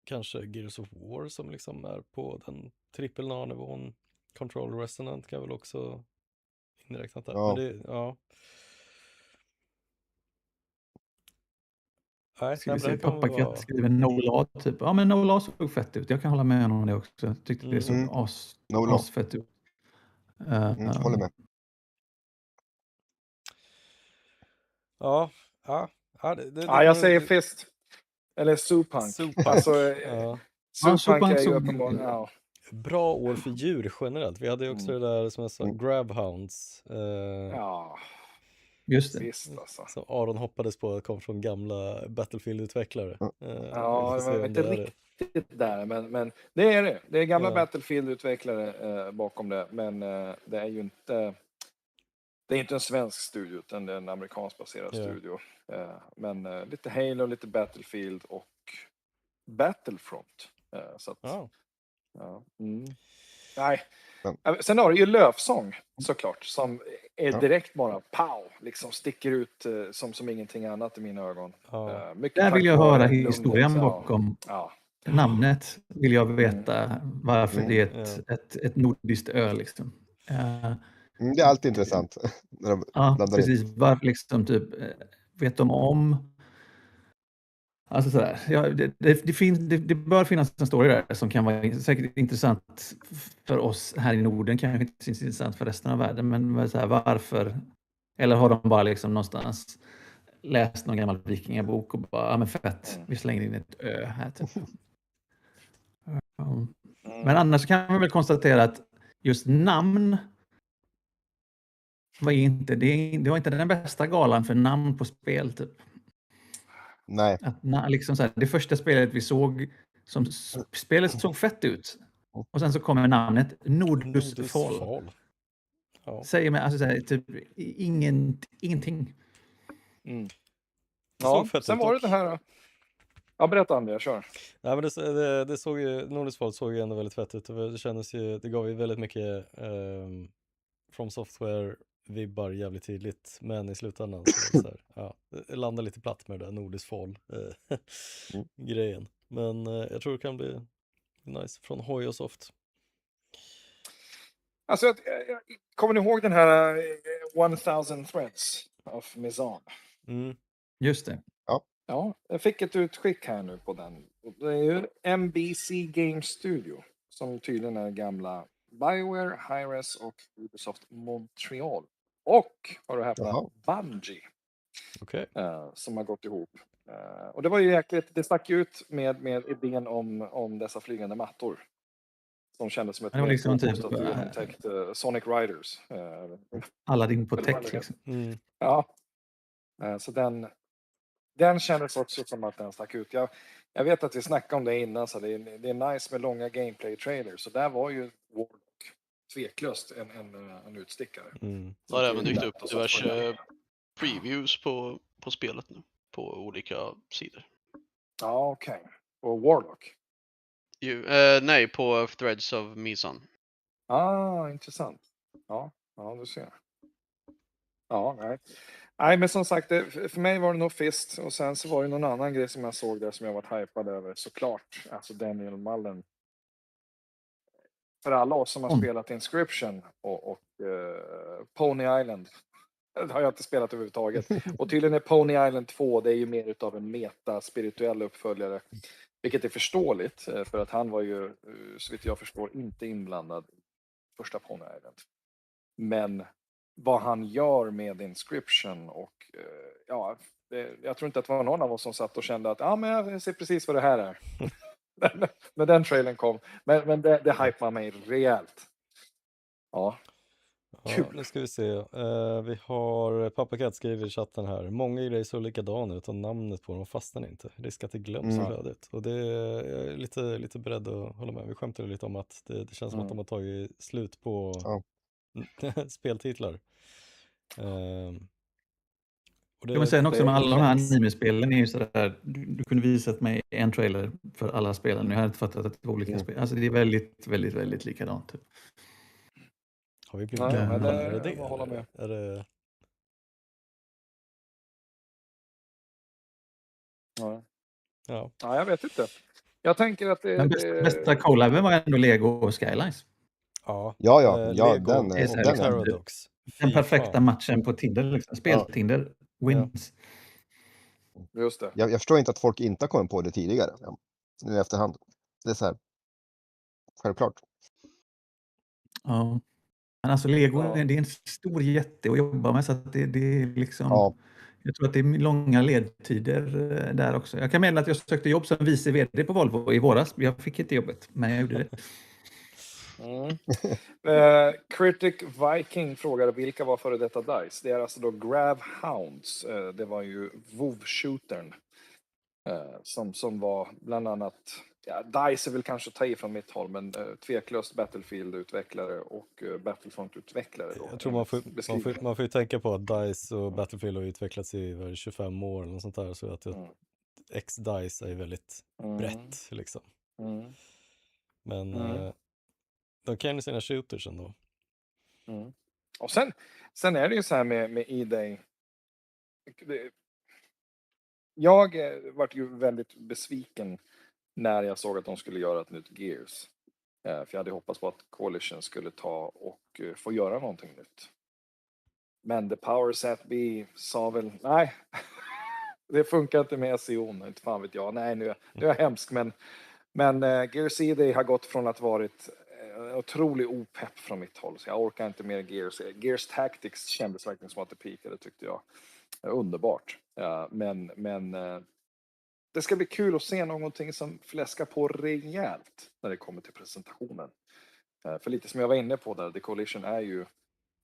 S7: kanske Gears of War som liksom är på den AAA-nivån. Control Resonant kan väl också inräknat där.
S9: Ja.
S7: Men det, ja.
S8: Ska vi se, Pappakatt skriver No-La typ. Ja, men No-La såg fett ut. Jag kan hålla med honom om det också. Jag tyckte det såg asfett ut.
S9: Håller med.
S7: Ja,
S3: jag säger Fist. Eller Supunk. Alltså, Supunk är ju uppenbarligen...
S7: Bra år för djur generellt. Vi hade ju också det där som jag sa, Grabhounds.
S8: Just det.
S3: Visst, alltså.
S7: Så Aaron hoppades på kom från gamla Battlefield-utvecklare.
S3: Det var inte riktigt där, men det är det. Det är gamla Battlefield-utvecklare bakom det, men det är ju inte... Det är inte en svensk studio, utan det är en amerikansk-baserad studio. Men lite Halo, lite Battlefield och Battlefront. Så att, Nej. Sen har du ju Lövsång, såklart, som är direkt bara pow, liksom sticker ut som ingenting annat i mina ögon.
S8: Där vill jag höra historien bakom namnet. Vill jag veta varför det är ett nordiskt ö, liksom.
S9: Det är alltid intressant.
S8: Precis. Varför liksom typ vet de om... Alltså sådär. Det bör finnas en story där som kan vara säkert intressant för oss här i Norden. Kanske inte intressant för resten av världen. Men så här, varför? Eller har de bara liksom någonstans läst någon gammal vikingabok och bara, men fett, vi slänger in ett ö här typ. Men annars kan man väl konstatera att just namn var inte, det var inte den bästa galan för namn på spel typ.
S9: Nej.
S8: Liksom så här, det första spelet vi såg, spelet såg fett ut. Och sen så kommer namnet Nordus Fall. Säger mig alltså så här, typ ingenting.
S3: Ja, sen var det här. Ja, berätta André, kör.
S7: Nej, men det såg ju, Nordus Fall såg ju ändå väldigt fett ut. Det kändes ju, det gav ju väldigt mycket From Software-vibbar jävligt tydligt. Men i slutändan så här, det landar lite platt med det där Nordus Fall grejen. Men jag tror det kan bli nice från Hoj och Soft.
S3: Alltså, kommer ni ihåg den här 1000 Threads of Mizan?
S8: Just det.
S3: Ja, jag fick ett utskick här nu på den. Det är ju MBC Game Studio som tydligen är gamla BioWare, Hi-Res och Ubisoft Montreal. Och, har du häpnat, Bungie. Som har gått ihop. Och det var ju jäkligt, det stack ut med idén om dessa flygande mattor. Som kändes som ett
S8: det var liksom
S3: genomtäckt Sonic Riders.
S8: Aladdin på tech liksom.
S3: Ja. Så den kändes också som att den stack ut. Jag vet att vi snackade om det innan, så det är nice med långa gameplay-trailers. Så där var ju Warlock tveklöst en utstickare.
S13: Det har även dykt upp diverse previews på spelet nu, på olika sidor.
S3: Ja, okej. Och Warlock?
S13: Nej, på Threads of Mizan.
S3: Intressant. Ja, du ser. Ja, nej. Nej, men som sagt, för mig var det nog Fist. Och sen så var det någon annan grej som jag såg där som jag varit hypad över, såklart. Alltså Daniel Mullen. För alla oss som har spelat Inscription och Pony Island. Det har jag inte spelat överhuvudtaget. Och tydligen är Pony Island 2, det är ju mer utav en meta-spirituell uppföljare. Vilket är förståeligt, för att han var ju, så vitt jag förstår, inte inblandad i första Pony Island. Men vad han gör med Inscription och jag tror inte att det var någon av oss som satt och kände att men jag ser precis vad det här är. När den trailern kom. Men det hypar mig rejält. Ja. Kul.
S7: Nu ska vi se. Vi har Pappakatt skriver i chatten här. Många grejer så likadana ut och namnet på dem fastnar inte. Risk att det glöms flödet. Och det är jag lite beredd att hålla med. Vi skämtade lite om att det känns som att de har tagit slut på speltitlar.
S8: Och det, kan man säga också med alla de här anime-spelen är ju sådär, du kunde visat mig en trailer för alla spelen, men jag hade inte fattat att det var olika spel. Alltså det är väldigt, väldigt, väldigt likadant typ.
S7: Har vi blivit gamla? Är det?
S3: Hålla med.
S7: Är det...
S3: Ja, jag vet inte. Jag tänker att det...
S8: Men bästa collaben var ändå Lego och Skylines.
S7: Den Paradox.
S8: Den perfekta matchen på Tinder, liksom. Speltinder wins.
S3: Just det.
S9: Jag förstår inte att folk inte har kommit på det tidigare. Ja, nu i efterhand. Det är så här. Självklart.
S8: Ja. Men alltså Lego,
S3: Ja.
S8: det är en stor jätte att jobba med, så att det är liksom...
S9: Ja.
S8: Jag tror att det är långa ledtider där också. Jag kan meddela att jag sökte jobb som vice vd på Volvo i våras. Jag fick inte jobbet, men jag gjorde det.
S3: Critic Viking frågade vilka var före detta DICE. Det är alltså då Gravhounds. Det var ju WoW-shootern. Som var bland annat, ja, DICE är väl kanske ta i från mitt håll, men tveklöst Battlefield-utvecklare och Battlefront-utvecklare.
S7: Jag tror man får ju tänka på att DICE och Battlefield har utvecklats i 25 år eller något sånt där, så att X-DICE är väldigt brett liksom. Men de kan ju sina shooters ändå.
S3: Och sen är det ju så här med E-Day. Jag vart ju väldigt besviken när jag såg att de skulle göra ett nytt Gears. För jag hade hoppats på att Coalition skulle ta och få göra någonting nytt. Men The Powers That Be sa väl, nej, det funkar inte med SEO, inte fan vet jag. Nej, nu är jag hemsk, men Gears E-Day har gått från att varit otrolig opepp från mitt håll, så jag orkar inte mer Gears. Gears Tactics kändes verkligen som att det pikade, tyckte jag. Underbart. Men det ska bli kul att se någonting som fläskar på rejält när det kommer till presentationen. För lite som jag var inne på där, The Coalition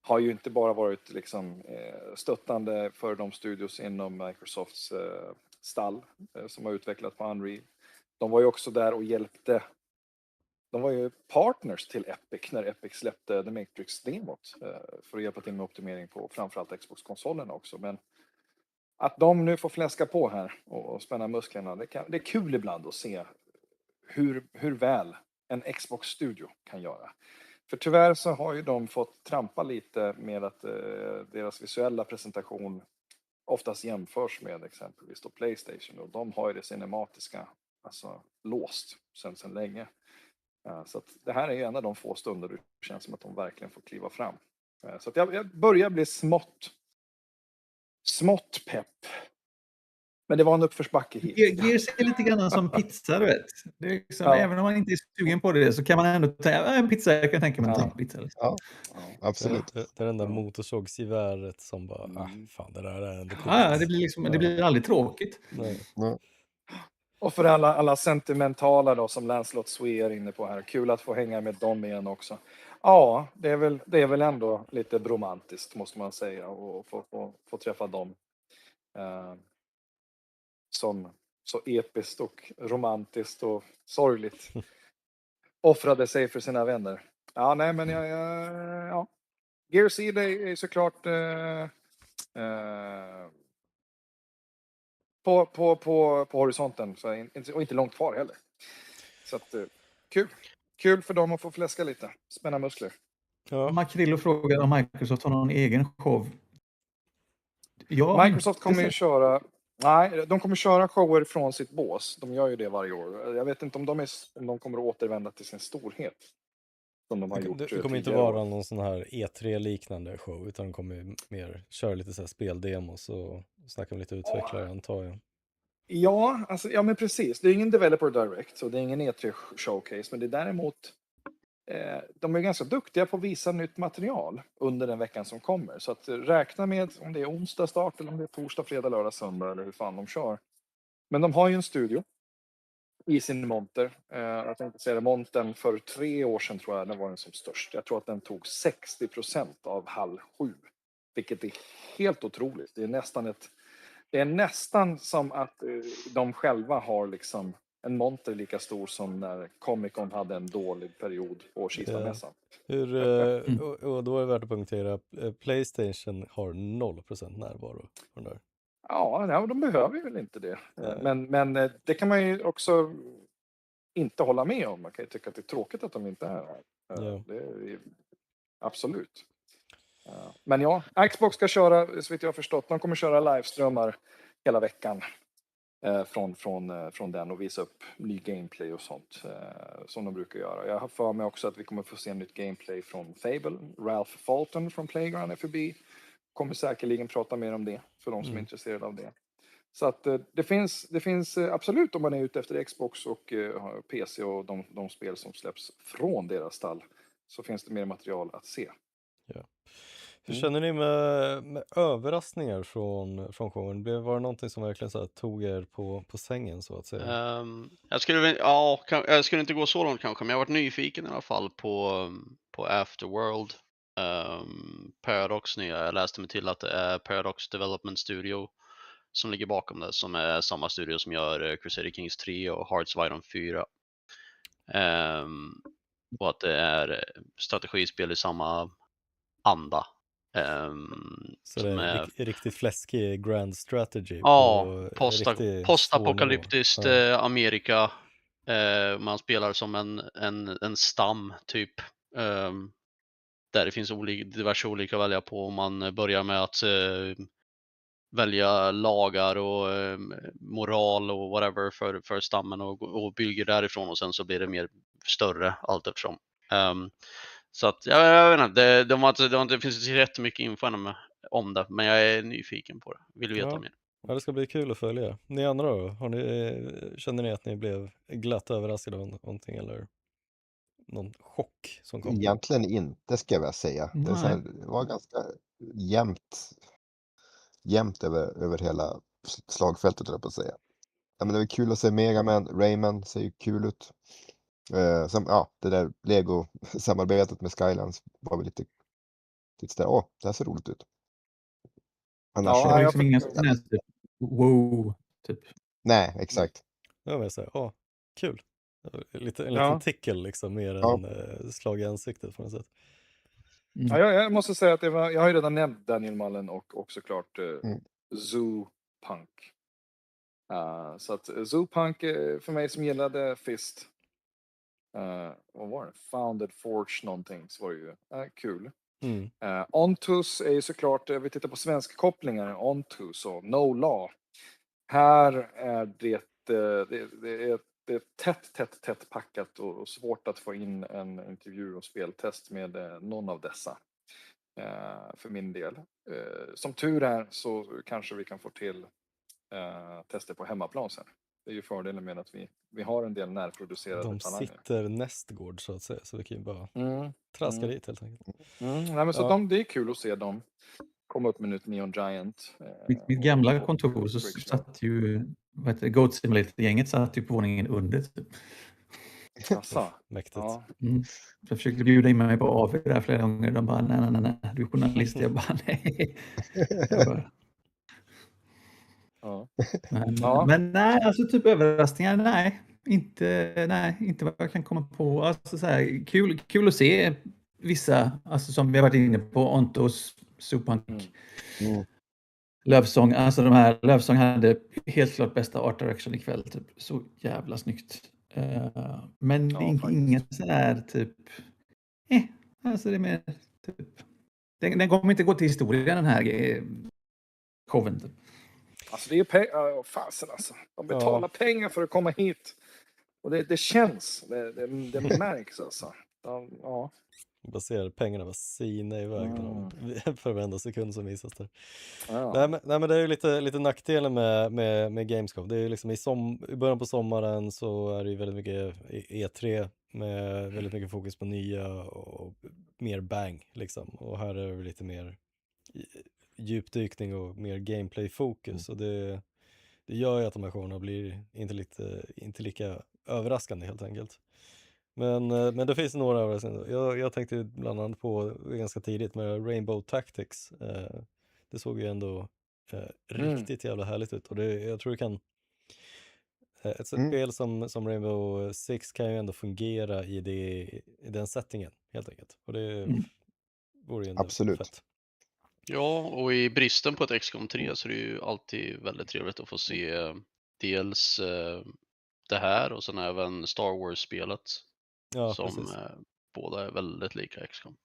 S3: har ju inte bara varit liksom stöttande för de studios inom Microsofts stall som har utvecklat på Unreal. De var ju också där och hjälpte. De var ju partners till Epic när Epic släppte The Matrix-demot för att hjälpa till med optimering på framförallt Xbox-konsolerna också. Men att de nu får fläska på här och spänna musklerna, det är kul ibland att se hur väl en Xbox-studio kan göra. För tyvärr så har ju de fått trampa lite med att deras visuella presentation oftast jämförs med exempelvis då PlayStation, och de har ju det cinematiska alltså låst sen länge. Så att det här är ju en av de få stunder det känns som att de verkligen får kliva fram. Så att jag börjar bli smått pepp. Men det var en uppförsbacke hit.
S8: Gears är lite grann som pizza, du vet. Det är liksom, även om man inte är sugen på det så kan man ändå tänka, en pizza, jag kan tänka mig en pizza.
S9: Ja, absolut.
S7: Det är den där motorsågsgeväret som bara, fan det där är ändå coolt.
S8: Ja, det blir aldrig tråkigt.
S7: Nej.
S3: Och för alla sentimentala då, som Lancelot Swee är inne på här. Kul att få hänga med dem igen också. Ja, det är väl ändå lite romantiskt, måste man säga. Och få träffa dem. Som så episkt och romantiskt och sorgligt offrade sig för sina vänner. Ja, nej, men ja. Gears E-Day är såklart på horisonten, så och inte långt kvar heller. Så att kul för dem att få fläska lite, spänna muskler.
S8: Ja. Makrillo frågar om Microsoft har någon egen show.
S3: Microsoft kommer ju köra. Nej, de kommer köra shower från sitt bås. De gör ju det varje år. Jag vet inte om de kommer att återvända till sin storhet. Som de har gjort.
S7: Det kommer inte vara någon sån här E3-liknande show, utan de kommer mer köra lite så här speldemos och snacka om lite utvecklare, antar jag.
S3: Ja, alltså, ja, men precis. Det är ingen Developer Direct, så det är ingen E3-showcase. Men det är däremot, de är ganska duktiga på att visa nytt material under den veckan som kommer. Så att räkna med om det är onsdag start eller om det är torsdag, fredag, lördag, söndag eller hur fan de kör. Men de har ju en studio i sin monter. Jag tänkte säga det, montern för 3 år sedan tror jag den var den som störst. Jag tror att den tog 60% av hall 7. Vilket är helt otroligt. Det är nästan som att de själva har liksom en monter lika stor som när Comic Con hade en dålig period på Kistamässan.
S7: Och då är det värt att punktera, PlayStation har 0% närvaro.
S3: Ja, de behöver ju väl inte det. Men det kan man ju också inte hålla med om. Man kan ju tycka att det är tråkigt att de inte är här. Det är absolut. Men ja, Xbox ska köra, så vitt jag har förstått, de kommer köra liveströmmar hela veckan från den och visa upp ny gameplay och sånt som de brukar göra. Jag har för mig också att vi kommer få se nytt gameplay från Fable. Ralph Fulton från Playground är förbi. Kommer säkerligen prata mer om det för de som är intresserade av det. Så att det finns absolut, om man är ute efter Xbox och PC och de spel som släpps från deras stall, så finns det mer material att se.
S7: Ja. Hur känner ni med överraskningar från showen? Var det någonting som verkligen så här tog er på sängen, så att säga?
S13: Jag skulle inte gå så långt kanske, men jag har varit nyfiken i alla fall på Afterworld. Paradox nya. Jag läste mig till att det är Paradox Development Studio som ligger bakom det, som är samma studio som gör Crusader Kings 3 och Hearts of Iron 4. Och att det är strategispel i samma anda.
S7: Så det är riktigt fläskig grand strategy.
S13: Ja,
S7: på
S13: postapokalyptiskt Amerika. Man spelar som en stam typ. Där det finns diverse olika att välja på. Man börjar med att välja lagar och moral och whatever för stammen och bygger därifrån, och sen så blir det mer större allt eftersom. Så att jag vet inte, det finns inte jättemycket info om det, men jag är nyfiken på det. Vill veta mer.
S7: Ja, det ska bli kul att följa. Ni andra då? Känner ni att ni blev glatt överraskade av någonting, eller någon chock som kom?
S9: Egentligen inte, ska jag säga. Det var ganska jämnt över hela slagfältet, på att säga. Ja, men det var kul att se Mega Man. Rayman ser ju kul ut. Det där Lego-samarbetet med Skylands var väl lite där. Det här ser roligt ut. Annars
S8: det var liksom ingen typ wow, typ.
S9: Nej, exakt.
S7: Ja, men så kul. En liten tickel liksom, mer än slag i ansiktet på något sätt.
S3: Ja, jag måste säga att jag har ju redan nämnt Daniel Mullen och såklart Zoo Punk. Så att Zoo Punk, för mig som gillade Fist, vad var det? Founded Forge någonting, så var det ju kul. Ontus är ju såklart, vi tittar på svenska kopplingar, Ontus och No Law. Här är det är tätt packat och svårt att få in en intervju och speltest med någon av dessa. För min del. Som tur är så kanske vi kan få till tester på hemmaplan sen. Det är ju fördelen med att vi har en del närproducerade talanger.
S7: De sitter nästgård, så att säga, så vi kan ju bara traska dit helt enkelt.
S3: Nej, men så det är kul att se dem komma upp med nytt Neon Giant.
S8: Mitt gamla kontor så satt ju Goat Simulator-gänget satt ju på våningen under typ.
S3: Asså.
S7: Mäktigt.
S3: Ja.
S8: Jag försökte bjuda in mig på AV där flera gånger. De bara, nej, du är journalist. Jag bara, nej. Men nej, alltså typ överraskningar, nej. Inte vad jag kan komma på. Alltså så här, kul att se vissa, alltså som vi har varit inne på, Ontos, Supunk, Lövsång. Alltså de här, Lövsång hade helt klart bästa art direction ikväll. Typ. Så jävla snyggt. Men det är ingen sån här typ, alltså det är mer typ, den kommer inte gå till historien, den här showen. Typ.
S3: Alltså det är ju pengar, fasen alltså. De betalar pengar för att komma hit. Och det känns, det märks alltså.
S7: Jag ser pengarna bara sina iväg för varenda sekund som visas där. Nej, men det är ju lite nackdelen med Gamescom. Det är ju liksom i början på sommaren så är det ju väldigt mycket E3 med väldigt mycket fokus på nya och mer bang liksom. Och här är det lite mer djupdykning och mer gameplay-fokus. Och det gör ju att de här showerna blir inte lika överraskande helt enkelt. Men det finns några överraskningar. Jag tänkte bland annat på ganska tidigt med Rainbow Tactics. Det såg ju ändå riktigt jävla härligt ut. Och jag tror det kan... Ett spel som Rainbow Six kan ju ändå fungera i den settingen helt enkelt. Och det vore ju ändå fett.
S13: Ja, och i bristen på ett XCOM 3 så är det ju alltid väldigt trevligt att få se dels det här och sen även Star Wars-spelet som båda är väldigt lika XCOM.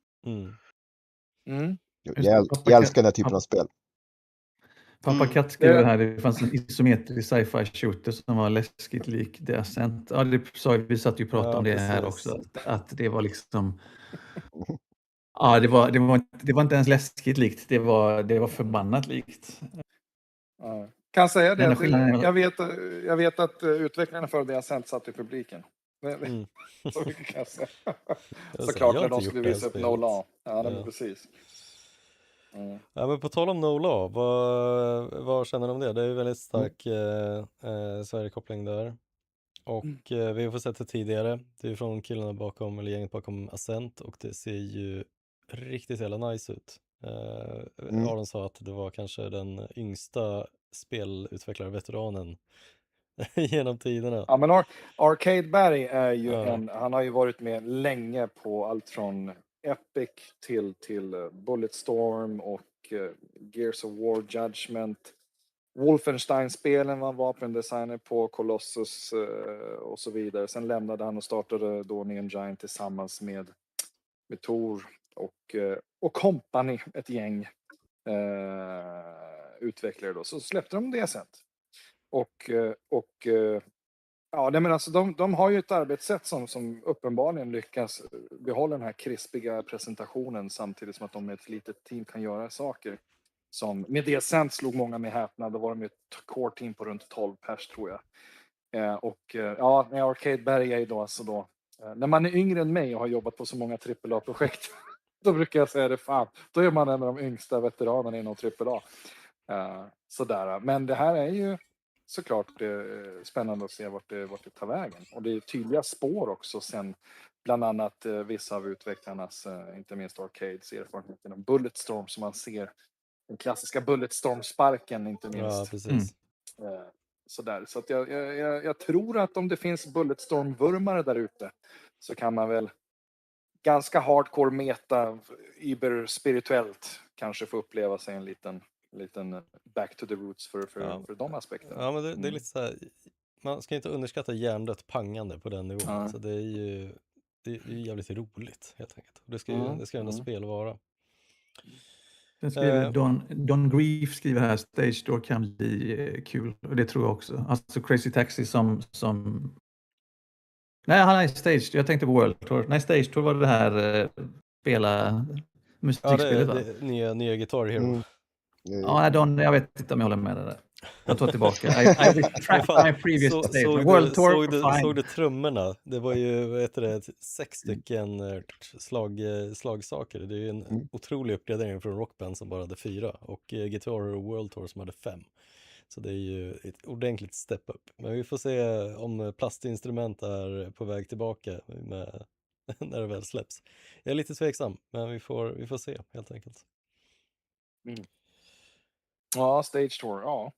S9: Jag älskar den här typen av spel.
S8: Pappa Katt skrev här, det fanns en isometrisk sci-fi shooter som var läskigt lik The Ascent. Ja, vi satt ju och pratade om det här också. Att det var liksom... Ja, det var inte ens läskigt likt. Det var förbannat likt.
S3: Kan säga det.
S8: Enda skillnaden
S3: Jag vet att utvecklarna för det har sänt satt i publiken.
S7: Mm.
S3: Så mycket kan jag säga.
S7: Jag
S3: Såklart
S7: har
S3: när
S7: inte
S3: de
S7: gjort
S3: skulle
S7: det här
S3: visa upp
S7: spelet.
S3: No Law. Ja, men
S7: Ja.
S3: precis. Mm.
S7: Ja, men på tal om No Law, vad känner du om det? Det är ju väldigt stark Sverige-koppling där. Och vi har fått sett det tidigare. Det är från killarna bakom, eller gänget bakom Ascent, och det ser ju riktigt jävla nice ut. Aaron sa att det var kanske den yngsta spelutvecklare-veteranen genom tiderna.
S3: Ja, men Arcade Berg är ju han har ju varit med länge på allt från Epic till Bulletstorm och Gears of War Judgment. Wolfenstein-spelen var vapendesigner på, Colossus och så vidare. Sen lämnade han och startade då Neon Giant tillsammans med Tor och company, ett gäng utvecklare då. Så släppte de det sen. Ja, nej, men alltså de har ju ett arbetssätt som uppenbarligen lyckas behålla den här krispiga presentationen samtidigt som att de med ett litet team kan göra saker. Som med det sen slog många med häpnad. Då var de ett core team på runt 12 pers tror jag. Ja, när Arcade Berg är ju då alltså då. När man är yngre än mig och har jobbat på så många AAA-projekt. Då brukar jag säga det, fan. Då är man en av de yngsta veteranerna inom AAA. Sådär. Men det här är ju såklart spännande att se vart det tar vägen. Och det är tydliga spår också sen bland annat vissa av utvecklarnas, inte minst Arcades erfarenhet inom Bulletstorm som man ser den klassiska Bulletstorm-sparken inte minst.
S7: Ja, precis.
S3: Sådär. Så att jag tror att om det finns Bulletstorm-vurmare där ute så kan man väl ganska hardcore meta, spirituellt kanske få uppleva sig en liten back to the roots för de aspekterna.
S7: Ja, men det är lite så här, man ska inte underskatta hjärndött pangande på den nivån.
S3: Ja.
S7: Så det är ju jävligt roligt helt enkelt. Och det ska ändå spel vara.
S8: Den skriver Don Grief skriver här, Stage Door kan bli kul. Och det tror jag också. Alltså Crazy Taxi som... Nej, han är Stage. Jag tänkte på World Tour. Nej, Stage Tour var det här spela musikspelet, va?
S7: Det nya Guitar Hero.
S8: Ja, Don, jag vet inte om jag håller med det där. Jag tar tillbaka. I retract my previous statement. World Tour,
S7: såg du trummorna? Det var ju 6 stycken slagsaker. Det är ju en otrolig uppgradering från Rockband som bara hade 4 och Guitar Hero World Tour som hade 5. Så det är ju ett ordentligt step up. Men vi får se om plastinstrument är på väg tillbaka när det väl släpps. Jag är lite tveksam, men vi får se helt enkelt.
S3: Ja, Stage Tour, ja.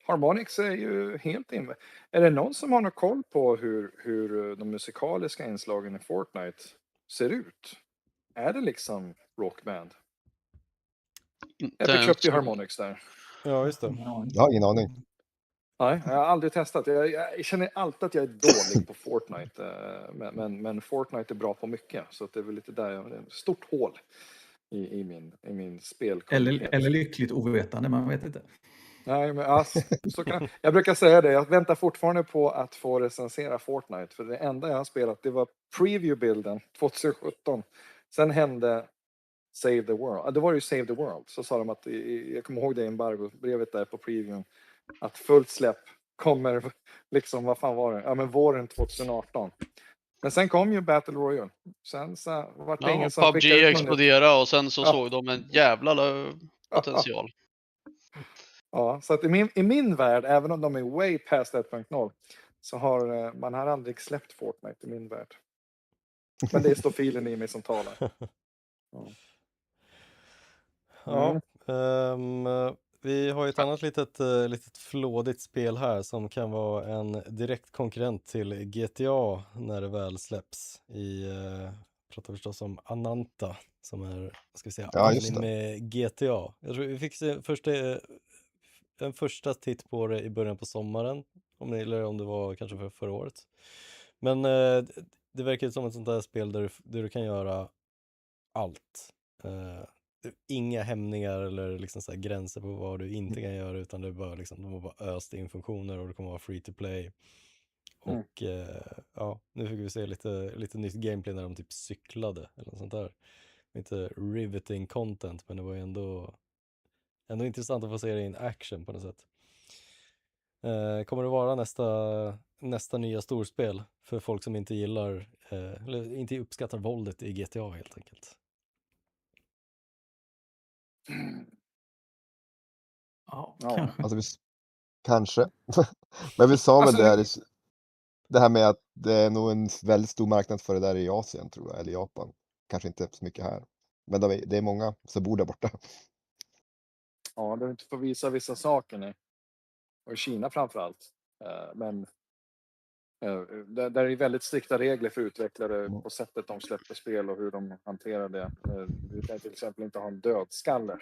S3: Harmonix är ju helt inne. Är det någon som har någon koll på hur de musikaliska inslagen i Fortnite ser ut? Är det liksom Rockband? Jag köpte ju Harmonix där.
S7: Ja, just det.
S9: Jag har ingen aning.
S3: Nej, jag har aldrig testat. Jag känner alltid att jag är dålig på Fortnite. Men Fortnite är bra på mycket. Så att det är väl lite där, det är ett stort hål i min spel.
S8: Eller lyckligt ovetande, man vet inte.
S3: Nej, men alltså, jag brukar säga det. Jag väntar fortfarande på att få recensera Fortnite. För det enda jag har spelat, det var preview-bilden 2017. Sen hände Save the World. Det var ju Save the World. Så sa de att, jag kommer ihåg det embargo-brevet där på previewn. Att fullt släpp kommer, liksom, vad fan var det? Ja, men våren 2018. Men sen kom ju Battle Royale. Sen så var det ingen som
S13: PUBG exploderade och sen så såg de en jävla potential.
S3: Ja, så att i min värld, även om de är way past 1.0, så har man har aldrig släppt Fortnite i min värld. Men det är stofilen i mig som talar.
S7: Vi har ju ett annat litet flådigt spel här som kan vara en direkt konkurrent till GTA när det väl släpps. Pratar förstås om Ananta som är, ska vi säga, anime GTA. Jag tror vi fick se en första titt på det i början på sommaren, eller om det var kanske för förra året. Men det verkar som ett sånt där spel där du kan göra allt. Inga hämningar eller liksom så här gränser på vad du inte kan göra, utan det är bara liksom, de har bara öst in funktioner och det kommer vara free to play. Och nu fick vi se lite nytt gameplay när de typ cyklade eller något sånt där. Inte riveting content, men det var ju ändå intressant att få se det in action på något sätt. Kommer det vara nästa nya storspel för folk som inte gillar eller inte uppskattar våldet i GTA helt enkelt?
S8: Ja,
S3: Ja.
S8: kanske.
S9: Alltså, kanske. Men vi sa väl det här med att det är nog en väldigt stor marknad för det där i Asien, tror jag, eller Japan. Kanske inte så mycket här. Men det är många som bor där borta.
S3: Ja, du inte får visa vissa saker nu. Och i Kina framförallt. Men där är det väldigt strikta regler för utvecklare på sättet de släpper spel och hur de hanterar det. Vi kan till exempel inte ha en dödskalle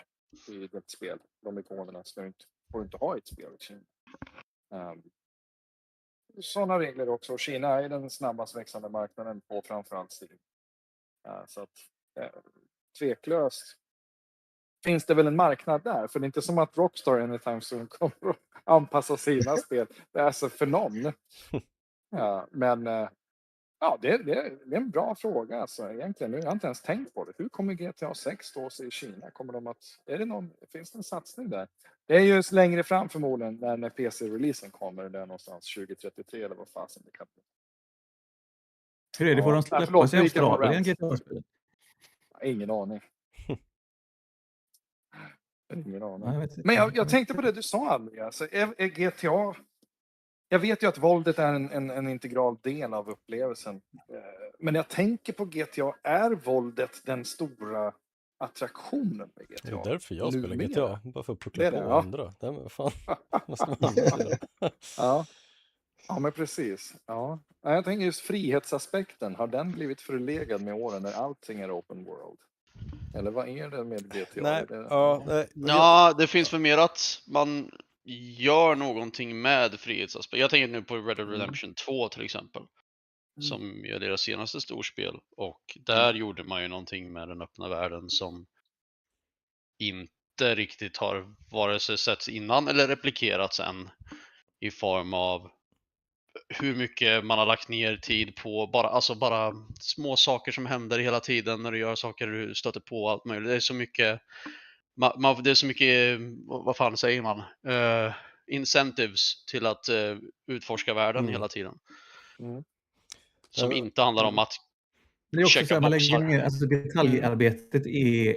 S3: i ett spel. De ikonerna får inte ha i ett spel i Kina. Sådana regler också. Och Kina är den snabbast växande marknaden på framförallt Steam. Så att tveklöst finns det väl en marknad där. För det är inte som att Rockstar anytime soon kommer att anpassa sina spel. Det är alltså för någon. Men det är en bra fråga alltså, egentligen. Nu har jag inte ens tänkt på det. Hur kommer GTA 6 stå sig i Kina? Finns det en satsning där? Det är ju längre fram förmodligen när PC-releasen kommer. Det är någonstans 2033 eller vad fasen det kan bli.
S8: Hur är det? Får de släppas i Australien, GTA-spelet?
S3: Ingen aning. Ingen aning.
S8: Ja,
S3: Men jag tänkte på det du sa, André. Alltså, är GTA... Jag vet ju att våldet är en integral del av upplevelsen. Men jag tänker på GTA, är våldet den stora attraktionen med GTA?
S7: Det är därför jag spelar GTA, bara för att puckla
S3: Det
S7: på
S3: är det, ja.
S7: andra. Det är fan. Måste man göra.
S3: Ja, men precis. Ja. Jag tänker just frihetsaspekten, har den blivit förlegad med åren när allting är open world? Eller vad är det med GTA?
S13: Ja, det finns för mer att man gör någonting med frihetsaspekt. Jag tänker nu på Red Dead Redemption 2 till exempel. Som är deras senaste storspel. Och där gjorde man ju någonting med den öppna världen som inte riktigt har vare sig setts innan eller replikerats än. I form av hur mycket man har lagt ner tid på bara små saker som händer hela tiden när du gör saker, du stöter på allt möjligt. Det är så mycket det är så mycket, vad fan säger man, incentives till att utforska världen hela tiden. Som inte handlar om att
S8: det är också så
S13: checka
S8: här, man lägger
S13: boxar.
S8: ner, alltså detaljarbetet är,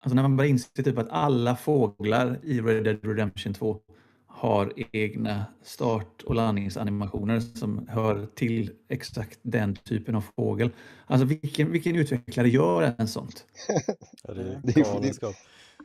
S8: alltså när man börjar inse typ att alla fåglar i Red Dead Redemption 2 har egna start- och landningsanimationer som hör till exakt den typen av fågel. Alltså vilken utvecklare gör en sånt?
S7: Ja, det är galenskap.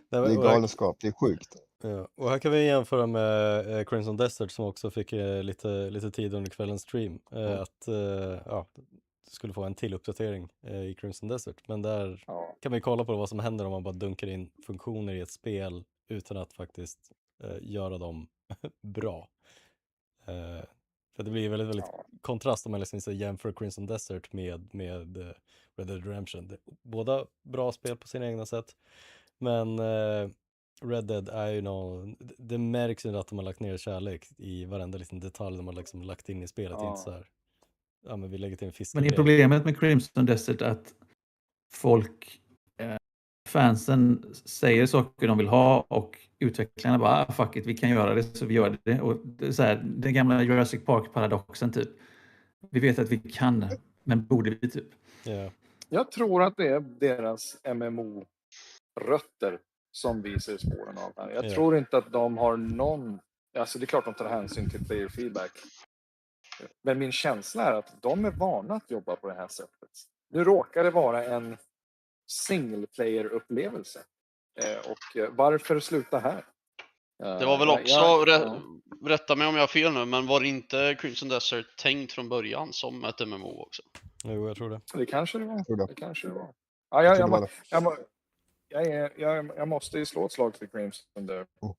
S9: Det är galenskap, det är sjukt.
S7: Ja, och här kan vi jämföra med Crimson Desert som också fick lite tid under kvällens stream. Att du skulle få en till uppdatering i Crimson Desert. Men där kan man ju kolla på vad som händer om man bara dunkar in funktioner i ett spel utan att faktiskt göra dem bra. För det blir väldigt kontrast om man liksom jämför Crimson Desert med Red Dead Redemption. Båda bra spel på sina egna sätt. Men Red Dead är ju det märks ju att de har lagt ner kärlek i varenda liten detalj de har liksom lagt in i spelet. Inte så här, men vi lägger till en fisk.
S8: Men är problemet med Crimson Desert att folk, fansen säger saker de vill ha och utvecklarna bara, fuck it, vi kan göra det så vi gör det. Och det är så här, den gamla Jurassic Park-paradoxen typ. Vi vet att vi kan, men borde vi typ?
S7: Yeah.
S3: Jag tror att det är deras MMO-rötter som vi ser spåren av här. Jag tror inte att de har någon... Alltså det är klart de tar hänsyn till player feedback. Men min känsla är att de är vana att jobba på det här sättet. Nu råkar det vara en single player-upplevelse. Och varför sluta här?
S13: Det var väl också, rätta mig om jag har fel nu, men var inte Crimson Desert tänkt från början som ett MMO också?
S7: Jo, jag tror det.
S3: Det kanske det var. Det kanske det var. Jag måste ju slå ett slag för Crimson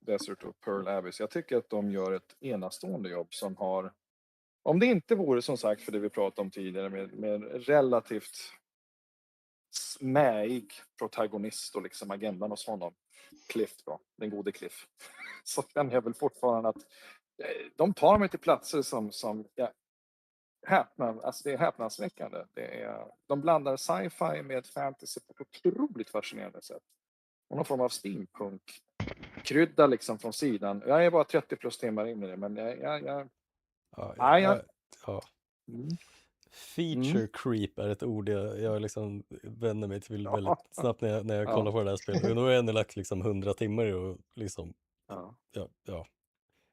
S3: Desert och Pearl Abyss. Jag tycker att de gör ett enastående jobb som har, om det inte vore som sagt för det vi pratade om tidigare med relativt smäig protagonist och liksom agendan hos honom. Cliff då, den gode Cliff. Så kan jag väl fortfarande att de tar mig till platser som det är häpnadsväckande. De blandar sci-fi med fantasy på ett otroligt fascinerande sätt. Och någon form av steampunk krydda liksom från sidan. Jag är bara 30 plus timmar in i det, men jag
S7: Ja.
S3: Mm.
S7: Feature creep är ett ord jag liksom vänder mig till väldigt snabbt när jag kollar på det här spelet. Nu har jag ändå lagt liksom 100 timmar och liksom, ja.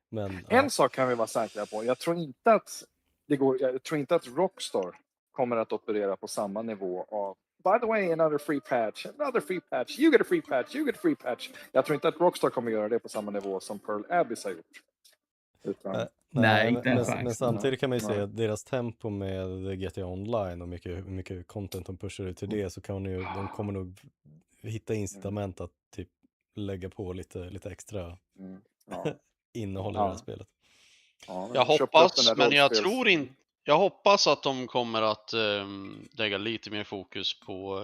S7: Men,
S3: En sak kan vi vara säkra på. Jag tror inte att Rockstar kommer att operera på samma nivå av by the way, another free patch, you get a free patch, you get a free patch. Jag tror inte att Rockstar kommer göra det på samma nivå som Pearl Abyss har gjort. Utan...
S7: Men samtidigt kan man ju säga att deras tempo med GTA Online och mycket content de pushar ut till det, så kan de kommer nog hitta incitament att typ lägga på lite extra innehåll i det här spelet.
S13: Jag hoppas, men jag hoppas att de kommer att lägga lite mer fokus på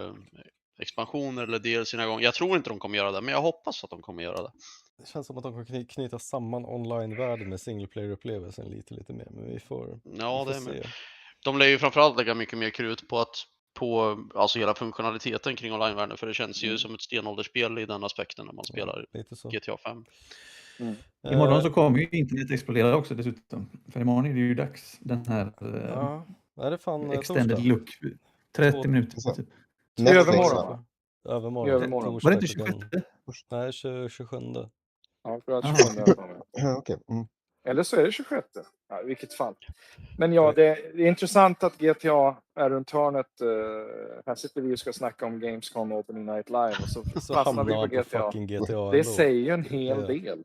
S13: expansioner eller del sina gånger. Jag tror inte de kommer göra det, men jag hoppas att de kommer göra det.
S7: Det känns som att de kommer knyta samman online-världen med single player-upplevelsen lite mer, men vi får se.
S13: De lär ju framförallt lägga mycket mer krut på alltså hela funktionaliteten kring online-världen, för det känns ju som ett stenåldersspel i den aspekten när man spelar GTA 5.
S8: Imorgon så kommer ju internet explodera också dessutom. För imorgon är det ju dags. Den här
S7: är det fan
S8: extended
S7: torsdag?
S8: look. 30 minuter typ.
S7: Övermorgon.
S8: Var det inte 26?
S7: Nej, 27.
S3: Ja, för att 27.
S9: Okej.
S3: Eller så är det 26. Ja, i vilket fall. Men ja, det är intressant att GTA är runt hörnet. Här sitter vi och ska snacka om Gamescom Opening Night Live och så fastnar vi på GTA. Det säger ju en hel del.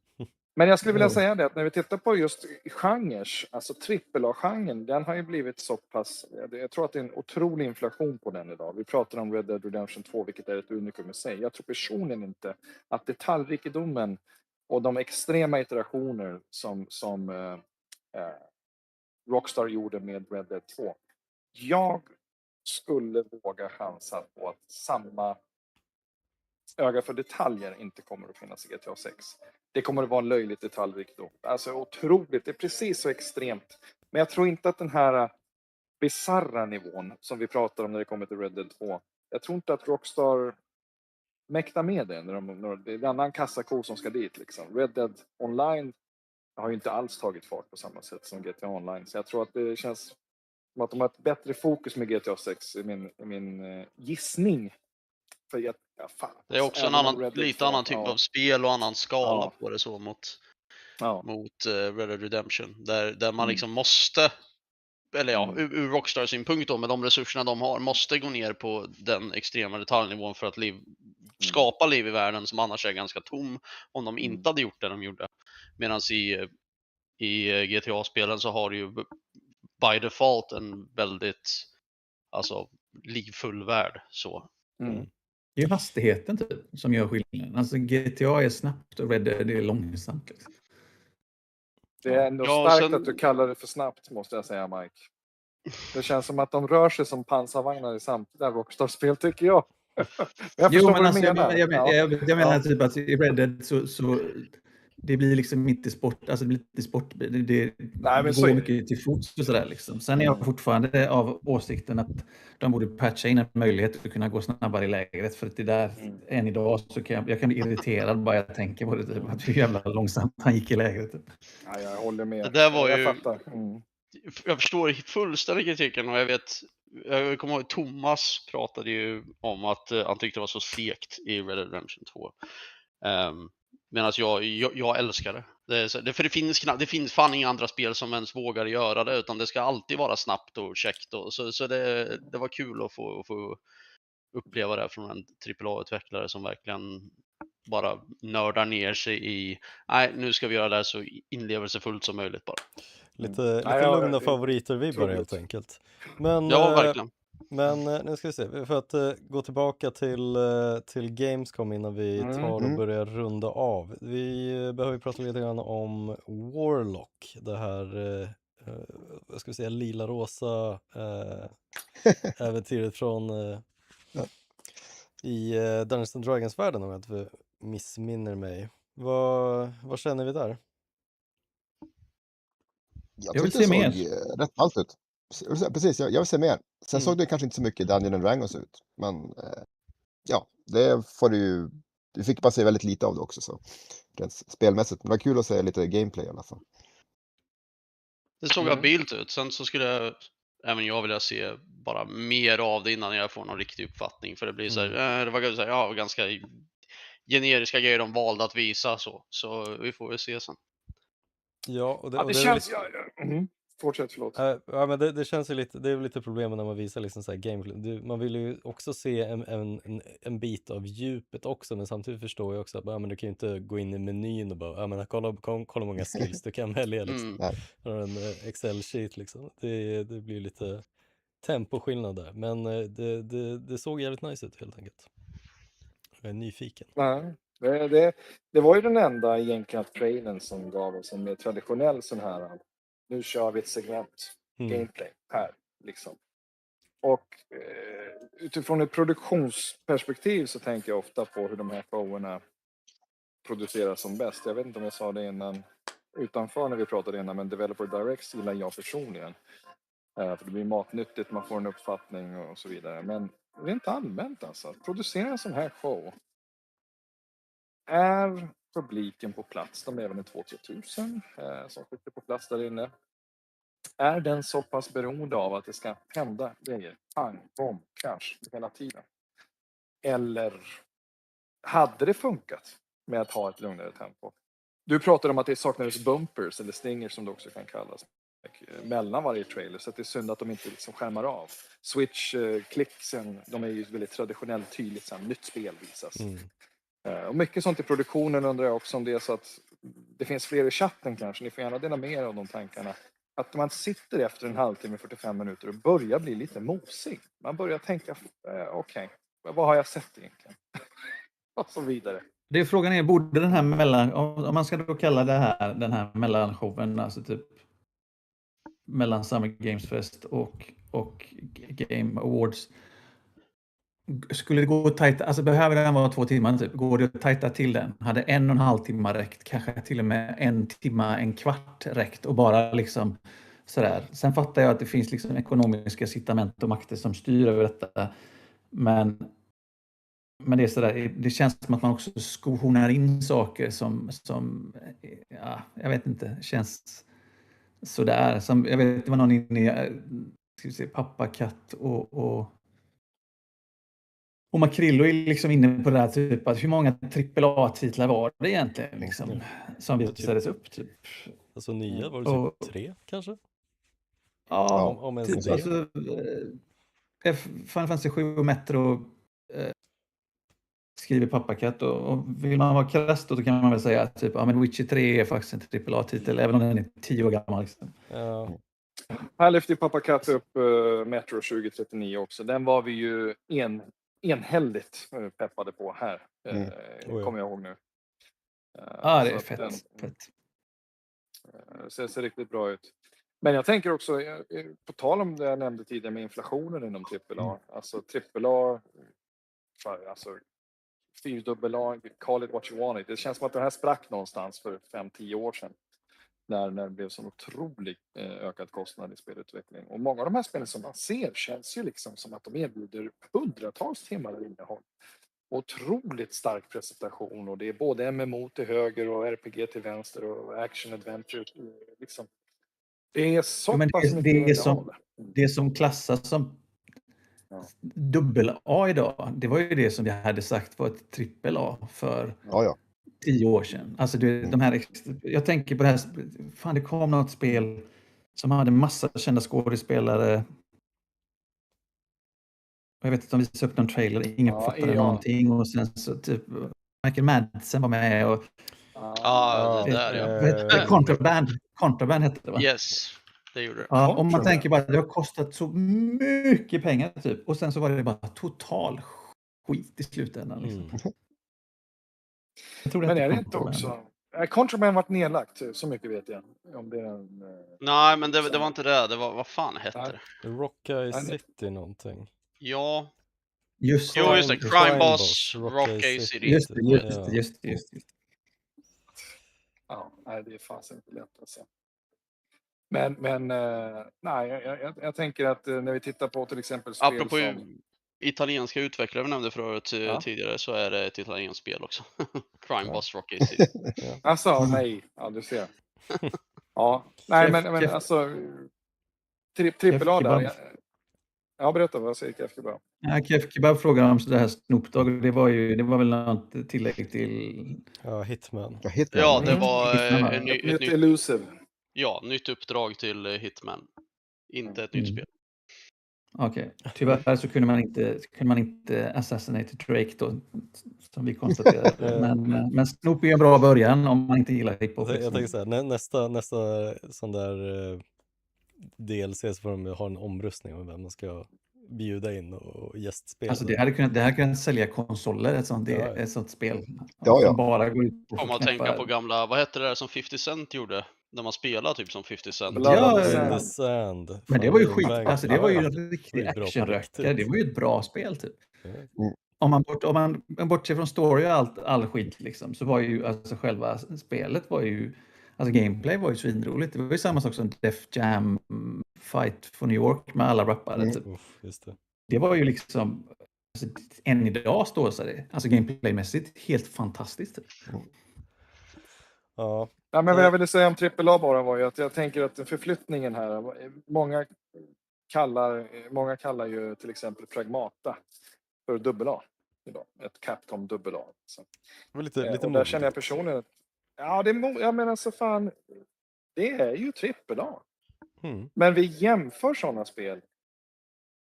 S3: Men jag skulle vilja säga det att när vi tittar på just genrer, alltså AAA-genren, den har ju blivit så pass, jag tror att det är en otrolig inflation på den idag. Vi pratar om Red Dead Redemption 2, vilket är ett unikum i sig. Jag tror personligen inte att detaljrikedomen och de extrema iterationer som Rockstar gjorde med Red Dead 2. Jag skulle våga chansa på att samma öga för detaljer inte kommer att finnas i GTA 6. Det kommer att vara en löjligt detaljrikedom. Alltså otroligt, det är precis så extremt. Men jag tror inte att den här bizarra nivån som vi pratar om när det kommer till Red Dead 2. Jag tror inte att Rockstar mäktar med det. Det är en annan kassako som ska dit liksom. Red Dead Online har ju inte alls tagit fart på samma sätt som GTA Online. Så jag tror att det känns som att de har ett bättre fokus med GTA 6 i min gissning. För
S13: det är också en lite annan typ av spel och annan skala på det så mot Red Dead Redemption. Där man liksom måste, eller ur Rockstars synpunkt då, med de resurserna de har, måste gå ner på den extrema detaljnivån för att skapa liv i världen som annars är ganska tom om de inte hade gjort det de gjorde. Medan i GTA-spelen så har du ju by default en väldigt livfull värld så.
S8: Det är ju hastigheten typ som gör skillnaden. Alltså GTA är snabbt och Red Dead är långsamt. Liksom.
S3: Det är ändå starkt att du kallar det för snabbt, måste jag säga, Mike. Det känns som att de rör sig som pansarvagnar i samtliga Rockstar-spel, tycker jag. Jag menar typ att i Red Dead så det blir liksom inte sport, alltså det blir lite sport, det går mycket till fots och sådär liksom. Sen är jag fortfarande av åsikten att de borde patcha in en möjlighet att kunna gå snabbare i lägret, för att det där än idag så kan jag bli irriterad bara jag tänker på det, typ, att hur jävla långsamt han gick i lägret. Typ. Ja, jag håller med.
S13: Det där var jag förstår fullständigt kritiken, och jag kommer ihåg Thomas pratade ju om att han tyckte det var så segt i Red Dead Redemption 2. Medan jag älskar det. För det finns fan inga andra spel som ens vågar göra det, utan det ska alltid vara snabbt och käckt. Så det var kul att få uppleva det från en AAA-utvecklare som verkligen bara nördar ner sig i nu ska vi göra det här så inlevelsefullt som möjligt bara.
S7: Lite lugna favoriter vi bara helt enkelt. Men,
S13: verkligen.
S7: Men nu ska vi se, för att gå tillbaka till Gamescom innan vi tar och börjar runda av. Vi behöver prata lite grann om Warlock, det här vad ska vi säga, lila-rosa äventyret från i Dungeons & Dragons-världen, om jag inte missminner mig. Vad känner vi där?
S9: Jag vill se mer. Rätt allt ut. Precis, jag vill se mer. Sen såg det kanske inte så mycket Dungeons & Dragons ut. Men det får du ju du fick bara se väldigt lite av det också, så rent spelmässigt. Men det var kul att se lite gameplay i alla fall.
S13: Det såg abilt ut. Sen så skulle även jag vilja se bara mer av det innan jag får någon riktig uppfattning. För det blir så här, det var så här, ganska generiska grejer de valde att visa så vi får väl se sen.
S7: Ja, och
S3: det känns... Fortsätt, förlåt.
S7: Ja, men det känns ju lite, det är lite problemet när man visar liksom så här gameplay. Man vill ju också se en bit av djupet också, men samtidigt förstår jag också att men du kan ju inte gå in i menyn och bara, men kolla många skills du kan välja liksom. En Excel-sheet liksom. Det blir lite temposkillnad där, men det såg jävligt nice ut helt enkelt. Jag är nyfiken.
S3: Nej, det var ju den enda egentligen trailern som gav oss en mer traditionell sån här, nu kör vi ett segment gameplay här liksom. Och utifrån ett produktionsperspektiv så tänker jag ofta på hur de här showerna produceras som bäst. Jag vet inte om jag sa det utanför när vi pratade innan, men Developer Directs gillar jag personligen. För det blir matnyttigt, man får en uppfattning och så vidare. Men det är inte allmänt alltså. Att producera en sån här show, är publiken på plats, de är även 2-3 tusen som sitter på plats där inne. Är den så pass beroende av att det ska hända grejer, pang, bom, crash hela tiden? Eller hade det funkat med att ha ett lugnare tempo? Du pratade om att det saknades bumpers eller stingers som det också kan kallas mellan varje trailer, så att det är synd att de inte liksom skärmar av. Switch-klicksen, de är ju väldigt traditionellt tydligt så här, nytt spel visas. Och mycket sånt i produktionen undrar jag också om det är så att det finns fler i chatten kanske. Ni får gärna dela med er av de tankarna. Att man sitter efter en halvtimme, 45 minuter och börjar bli lite mosig. Man börjar tänka, okej, vad har jag sett egentligen? Och så vidare.
S8: Det är frågan är, borde den här om man ska då kalla den här mellanshowen, alltså typ mellan Summer Games Fest och Game Awards, skulle det gå att tajta, alltså behöver den vara 2 timmar typ, går det att tajta till den? Hade 1,5 timmar räckt, kanske till och med 1 timme, 1/4 räckt och bara liksom sådär. Sen fattar jag att det finns liksom ekonomiska incitament och makter som styr över detta, men det är sådär, det känns som att man också skohonar in saker som ja, jag vet inte, känns sådär. Som, jag vet, det var någon inne i Pappa, katt och Makrillo är liksom inne på det här typ att hur många AAA-titlar var det egentligen liksom, som visades upp typ?
S7: Alltså nya var det typ 3 kanske?
S8: Ja,
S7: om ens
S8: typ,
S7: det.
S8: alltså, Final Fantasy 7 och Metro skriver Pappakatt och vill man vara krass då kan man väl säga att typ, men Witcher 3 är faktiskt en AAA-titel även om den är 10 år gammal. Liksom.
S7: Ja.
S3: Här lyfter Pappakatt upp Metro 2039 också. Den var vi ju enhälligt peppade på här. Kommer jag ihåg nu.
S8: Ja, det är fett.
S3: Det ser riktigt bra ut. Men jag tänker också, på tal om det jag nämnde tidigare med inflationen inom AAA. Alltså AAA, alltså 4AA, call it what you want it. Det känns som att det här sprack någonstans för 5-10 år sedan. När det blev så otroligt ökad kostnad i spelutveckling. Och många av de här spelen som man ser känns ju liksom som att de erbjuder hundratals timmar i innehåll. Otroligt stark presentation och det är både MMO till höger och RPG till vänster och action adventure liksom. Det är så pass mycket
S8: det som klassas som AA idag, det var ju det som vi hade sagt var ett AAA för 10 år sedan. Alltså de här, jag tänker på det här, fan det kom något spel som hade massa kända skådespelare. Jag vet inte om vi visade upp någon trailer, ingen fattade någonting och sen så typ Michael Madsen var med och
S13: det där
S8: Contraband hette det va?
S13: Yes, det gjorde det.
S8: Ja, om man tänker bara att det har kostat så mycket pengar typ och sen så var det bara total skit i slutändan liksom.
S3: Men är det inte också Contraband varit nedlagt, så mycket vet jag om det är
S13: nej, men det var inte det var, vad fan hette det?
S7: Rockay City någonting.
S13: Ja.
S8: Just
S13: det, Crime Boss, Rockay City.
S8: Just det.
S3: Ja, nej, det är fast inte lätt att se. Men nej, jag tänker att när vi tittar på till exempel spel
S13: apropå
S3: som...
S13: italienska utvecklare vi nämnde förut tidigare, så är det ett italienskt spel också. Crime Boss Rocky.
S3: Alltså, nej. Ja, du ser. Ja, nej men alltså trippel A där. Ja, berätta vad säger Kef Kebab?
S8: Kef Kebab frågar om det här Snoop Dogg. Det var väl något tillägg till...
S7: Ja, Hitman.
S13: Ja, det var
S3: ett nytt Elusive.
S13: Ja, nytt uppdrag till Hitman. Inte ett nytt spel.
S8: Okej. Tyvärr så kunde man inte assassinate Drake då, som vi konstaterade. men Snoop är en bra början om man inte gillar hiphop.
S7: Jag tänker så här, nästa sån där DLC så får de ha en omröstning om vem man ska bjuda in och gästspela.
S8: Alltså det hade kunnat sälja konsoler, ett sånt spel.
S9: Ja.
S8: Som bara går ut på
S13: Om man tänker på gamla, vad hette det där som 50 Cent gjorde? När man spelar typ som 50 Cent.
S8: Ja,
S7: Sand.
S8: Men det var ju skit. Alltså det var ju en riktig actionrökare. Det var ju ett bra spel typ. Om man bortser från story och all skit liksom, så var ju alltså själva spelet var ju, alltså gameplay var ju svinroligt. Det var ju samma sak som Def Jam Fight for New York med alla rappare typ.
S7: Just det.
S8: Det var ju liksom, alltså, än idag står sig det. Alltså gameplaymässigt helt fantastiskt.
S7: Ja.
S3: Ja, men vad jag ville säga om AAA bara var ju att jag tänker att förflyttningen här, många kallar ju till exempel Pragmata för AA idag, ett Capcom AA. Så.
S7: Det var lite
S3: och där känner jag personligen att jag menar så fan, det är ju AAA. Men vi jämför sådana spel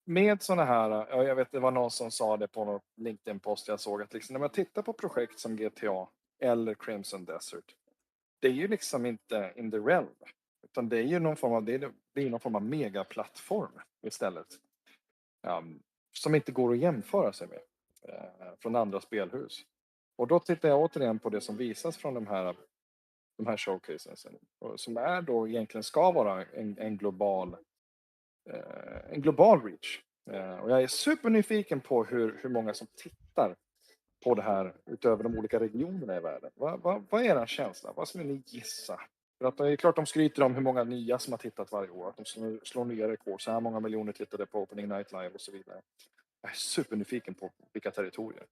S3: med sådana här, jag vet det var någon som sa det på någon LinkedIn-post jag såg, att liksom, när man tittar på projekt som GTA eller Crimson Desert, det är ju liksom inte in the realm, utan det är ju någon form av, det är någon form av megaplattform istället. Som inte går att jämföra sig med från andra spelhus. Och då tittar jag återigen på det som visas från de här showcases, som är då egentligen ska vara en global reach. Och jag är supernyfiken på hur många som tittar på det här utöver de olika regionerna i världen. Vad är er känsla? Vad skulle ni gissa? För att det är klart de skryter om hur många nya som har tittat varje år. Att de slår nya rekord. Så här många miljoner tittade på Opening Night Live och så vidare. Jag är supernyfiken på vilka territorier.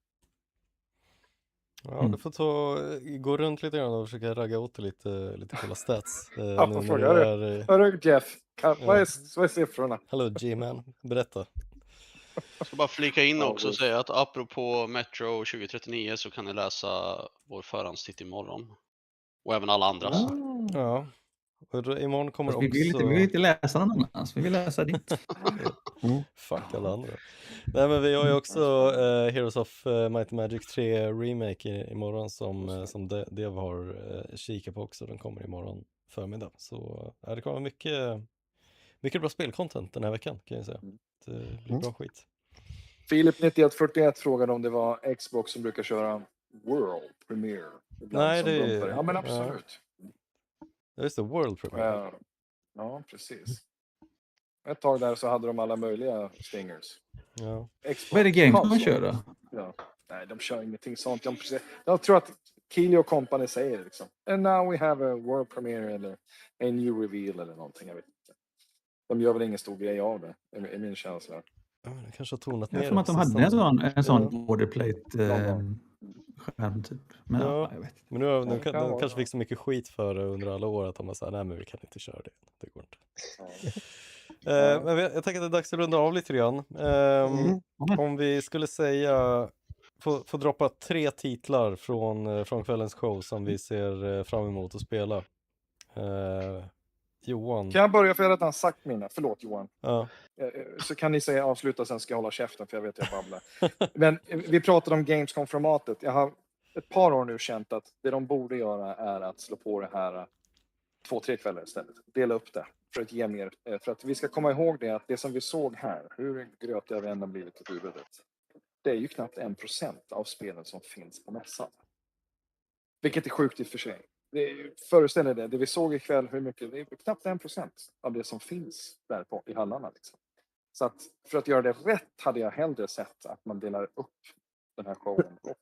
S7: Ja, du får gå runt lite grann och försöka ragga åt lite coola stats.
S3: Ja, hörru Jeff, vad är siffrorna?
S7: Hallå G-man, berätta.
S13: Jag ska bara flika in också och säga att apropå Metro 2039 så kan ni läsa vår förhandstitt imorgon. Och även alla andras.
S7: Ja. Och imorgon kommer också...
S8: Vi vill inte läsa någon annans, vi vill läsa ditt.
S7: Fuck alla andra. Nej, men vi har ju också Heroes of Might and Magic 3 Remake imorgon som Dev har kikat på också. Den kommer imorgon förmiddag. Så det kommer mycket bra spelcontent den här veckan, kan jag säga. Det blir bra skit.
S3: Filip 9141 frågade om det var Xbox som brukar köra World Premiere.
S7: Nej, det är...
S3: Ja, men absolut.
S7: Det är just det, World Premiere.
S3: Ja, precis. Ett tag där så hade de alla möjliga stingers.
S7: Ja.
S8: Vad är det Gamescom kör då?
S3: Ja. Nej, de kör ingenting sånt. Jag tror att Keely och Company säger liksom. And now we have a World Premiere eller a new reveal eller någonting. Jag vet inte. De gör väl ingen stor grej av det, är min känsla.
S7: Ja, det kanske har tonat ner.
S8: Som att de hade en sån borderplate skärm typ. Men jag vet inte.
S7: Men nu kanske fick så mycket skit för det under alla år att de har sagt nej men vi kan inte köra det. Det går inte. Men jag tänker att det är dags att runda av lite grann. Om vi skulle säga få droppa 3 titlar från kvällens show som vi ser fram emot att spela. Johan.
S3: Kan jag börja, för jag har redan sagt mina. Förlåt Johan.
S7: Ja.
S3: Så kan ni säga avsluta, sen ska jag hålla käften för jag vet jag babblar. Men vi pratade om Gamescom-formatet. Jag har ett par år nu känt att det de borde göra är att slå på det här 2-3 kvällar istället. Dela upp det för att ge mer. För att vi ska komma ihåg det att det som vi såg här, hur grötiga vi ändå blivit i huvudet. Det är ju knappt 1% av spelen som finns på mässan. Vilket är sjukt i och för sig. Föreställ er det vi såg ikväll, hur mycket, det är knappt 1% av det som finns där på i hallarna liksom. Så att för att göra det rätt hade jag hellre sett att man delar upp den här showen och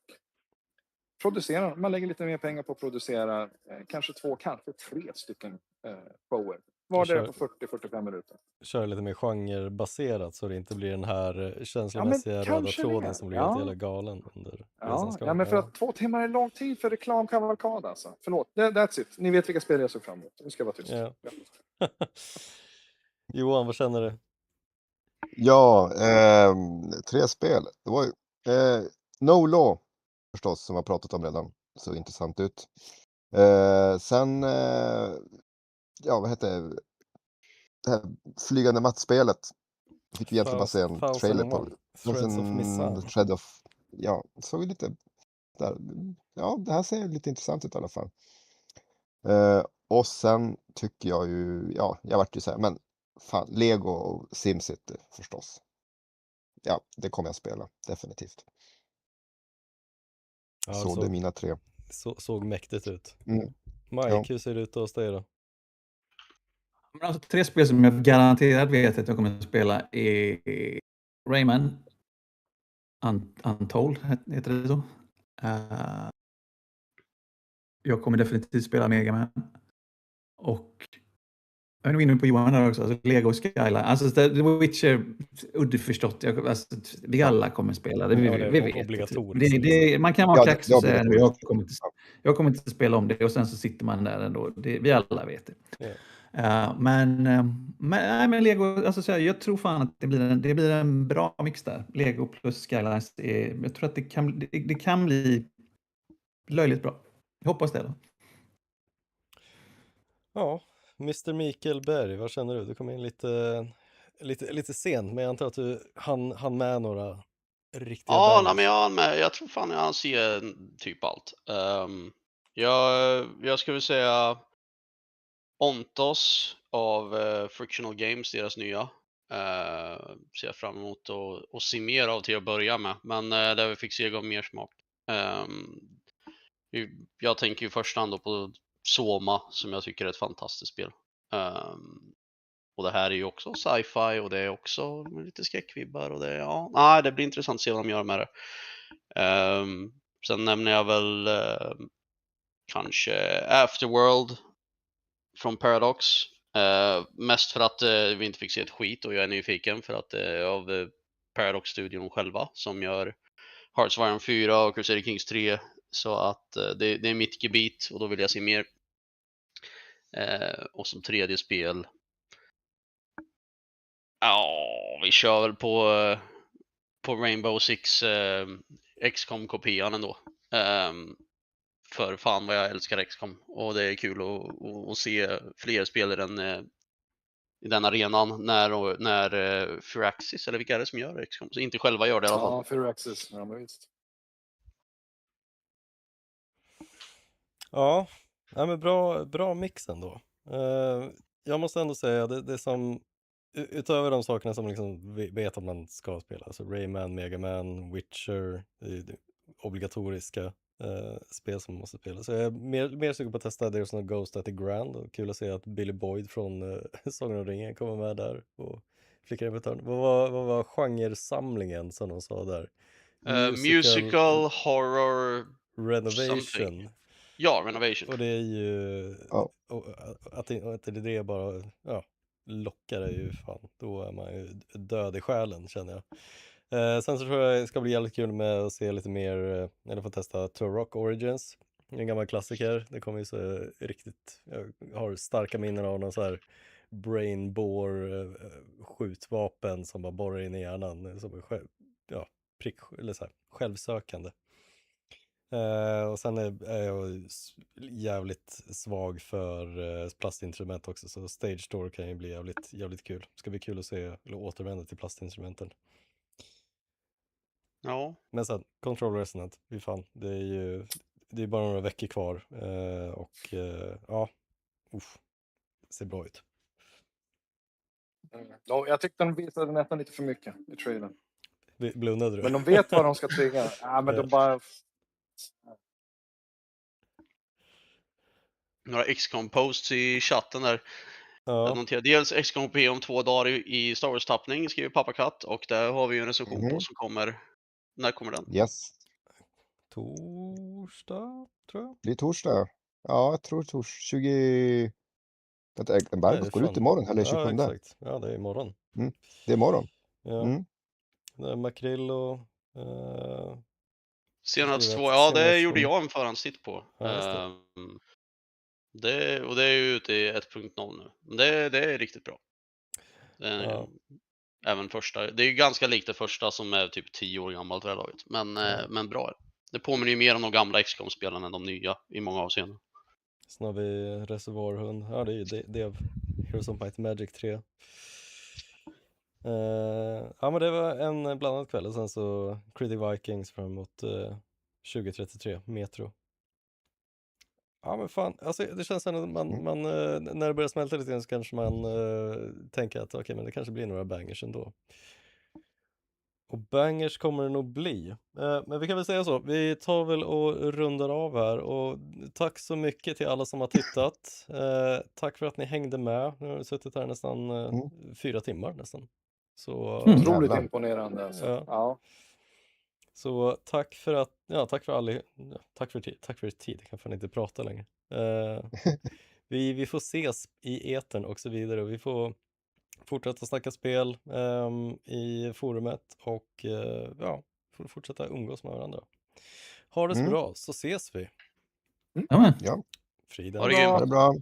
S3: producerar, man lägger lite mer pengar på att producera kanske 2, kanske 3 stycken shower var det
S7: kör-
S3: på 40-45 minuter.
S7: Kör lite mer genrebaserat så det inte blir den här känslomässiga röda
S3: kanske
S7: tråden
S3: det.
S7: som blir
S3: Ja.
S7: helt jävla galen under
S3: Ja,
S7: resans gång.
S3: ja, men för att 2 timmar är lång tid för reklamkavalkad alltså. Förlåt, that's it. Ni vet vilka spel jag såg fram emot. Nu ska jag vara tyst.
S7: Ja. Johan, vad känner du?
S9: Ja, 3 spel. Det var ju No Law förstås som har pratat om redan. Så intressant ut. Sen, ja vad heter det här flygande mattspelet. Fick vi egentligen bara se en trailer på.
S7: Threads of Missile.
S9: Thread of, ja, såg lite där. Ja, det här ser lite intressant ut i alla fall. Och sen tycker jag ju, ja, jag vart ju så här, men fan, Lego och SimCity förstås. Ja, det kommer jag spela, definitivt.
S7: Ja,
S9: Så det är mina 3.
S7: Såg mäktigt ut.
S9: Mm.
S7: Mike,
S9: Ja.
S7: hur ser det ut hos dig då?
S8: Men alltså, 3 spel som jag garanterat vet att jag kommer att spela är Rayman Untold, heter det så? Jag kommer definitivt spela Mega Man. Och jag är nog inne på Johan här också, alltså Lego Skyline. Alltså The Witcher, underförstått, alltså, vi alla kommer spela det. Vi vet
S7: obligatoriskt.
S8: man kan vara kaxig och säga nu, jag kommer inte spela om det och sen så sitter man där ändå. Vi alla vet det.
S7: Yeah.
S8: Men Lego, alltså, så här, jag tror fan att det blir en bra mix där. Lego plus Skylines. Jag tror att det kan bli löjligt bra. Jag hoppas det då.
S7: Ja, Mr. Mikael Berg, vad känner du? Du kom in lite sent, men jag antar att du hann med några riktiga
S13: Ja,
S7: bangers.
S13: men jag tror fan jag ser typ allt. Jag skulle säga Ontos av Frictional Games, deras nya. Ser jag fram emot och se mer av till att börja med. Men där vi fick se gav mer smak. Jag tänker i första hand då på Soma som jag tycker är ett fantastiskt spel. Och det här är ju också sci-fi och det är också lite skräckvibbar och det blir intressant att se vad de gör med det. Sen nämner jag väl kanske Afterworld från Paradox. Mest för att vi inte fick se ett skit och jag är nyfiken för att av Paradox-studion själva som gör Hearts of Iron 4 och Crusader Kings 3. Så att det är mitt gebit och då vill jag se mer. Och som tredje spel, vi kör väl på Rainbow Six XCOM-kopian ändå. För fan vad jag älskar XCOM och det är kul att se fler spelare i den arenan när Firaxis, eller vilka är det som gör XCOM? Så inte själva gör det i alla fall.
S3: Ja, Firaxis, ja men visst.
S7: Ja, men bra mix ändå. Jag måste ändå säga det som utöver de sakerna som liksom vet att man ska spela, alltså Rayman, Mega Man, Witcher, det obligatoriska spel som man måste spela. Så jag är mer sugen på att testa There's No Ghost at the Grand och kul att se att Billy Boyd från Sagan om ringen kommer med där och flickar in på törn. Vad var genresamlingen som de sa där?
S13: Musical horror
S7: Renovation.
S13: Something. Ja, Renovation.
S7: Och det är ju att det bara lockar är ju fan, då är man ju död i själen känner jag. Sen så tror jag det ska bli jävligt kul med att se lite mer, eller få testa Turok Origins, en gammal klassiker. Det kommer ju så riktigt, jag har starka minnen av någon så här brain bore skjutvapen som bara borrar in i hjärnan som är eller så här, självsökande. Och sen är jag jävligt svag för plastinstrument också, så Stage Door kan ju bli jävligt kul. Ska bli kul att se, eller återvända till plastinstrumenten.
S13: Ja.
S7: Men sen, Control Resonant, det är bara några veckor kvar ser bra ut.
S3: Ja, jag tyckte de visade nästan lite för mycket i trailern.
S7: Blundade du?
S3: Men de vet vad de ska trigga. Ja, men de bara...
S13: Några XCOM-posts i chatten där.
S7: Ja.
S13: Jag noterar dels XCOM P om 2 dagar i Star Wars-tappning, skriver Pappa Katt. Och där har vi ju en recension på som kommer. När kommer den?
S9: Yes.
S7: Torsdag, tror jag.
S9: Det är torsdag. Ja, jag tror torsdag. Att embargot går ut imorgon, eller 27.
S7: Ja, exakt. Ja, det är imorgon.
S9: Det är imorgon.
S7: Ja. Det är makrill och...
S13: Senast 2, ja det gjorde jag en förhandstitt på.
S7: Ja,
S13: och det är ju ute i 1.0 nu. Men det är riktigt bra. Även första, det är ju ganska likt det första som är typ 10 år gammalt det här laget. Men bra. Det påminner ju mer om de gamla XCOM-spelarna än de nya i många avseenden.
S7: Sen har vi Reservoarhund. Ja, det är ju det av Heroes of Might and Magic 3. Ja, men det var en blandad kväll och sen så Critic Vikings fram emot 2033 Metro. Ja, men fan, alltså det känns ändå man när det börjar smälta lite grann så kanske man tänker att okej, men det kanske blir några bangers ändå. Och bangers kommer det nog bli. Men vi kan väl säga så. Vi tar väl och rundar av här. Och tack så mycket till alla som har tittat. Tack för att ni hängde med. Nu har vi suttit här nästan 4 timmar nästan. Så,
S3: otroligt imponerande. Alltså. Ja.
S7: Så tack för att, tack för er tid. Jag kan fan inte prata längre. Vi får ses i etern och så vidare. Och vi får fortsätta snacka spel i forumet och får fortsätta umgås med varandra. Ha det så bra, så ses vi.
S9: Ja.
S7: Frida.
S13: Ha det bra.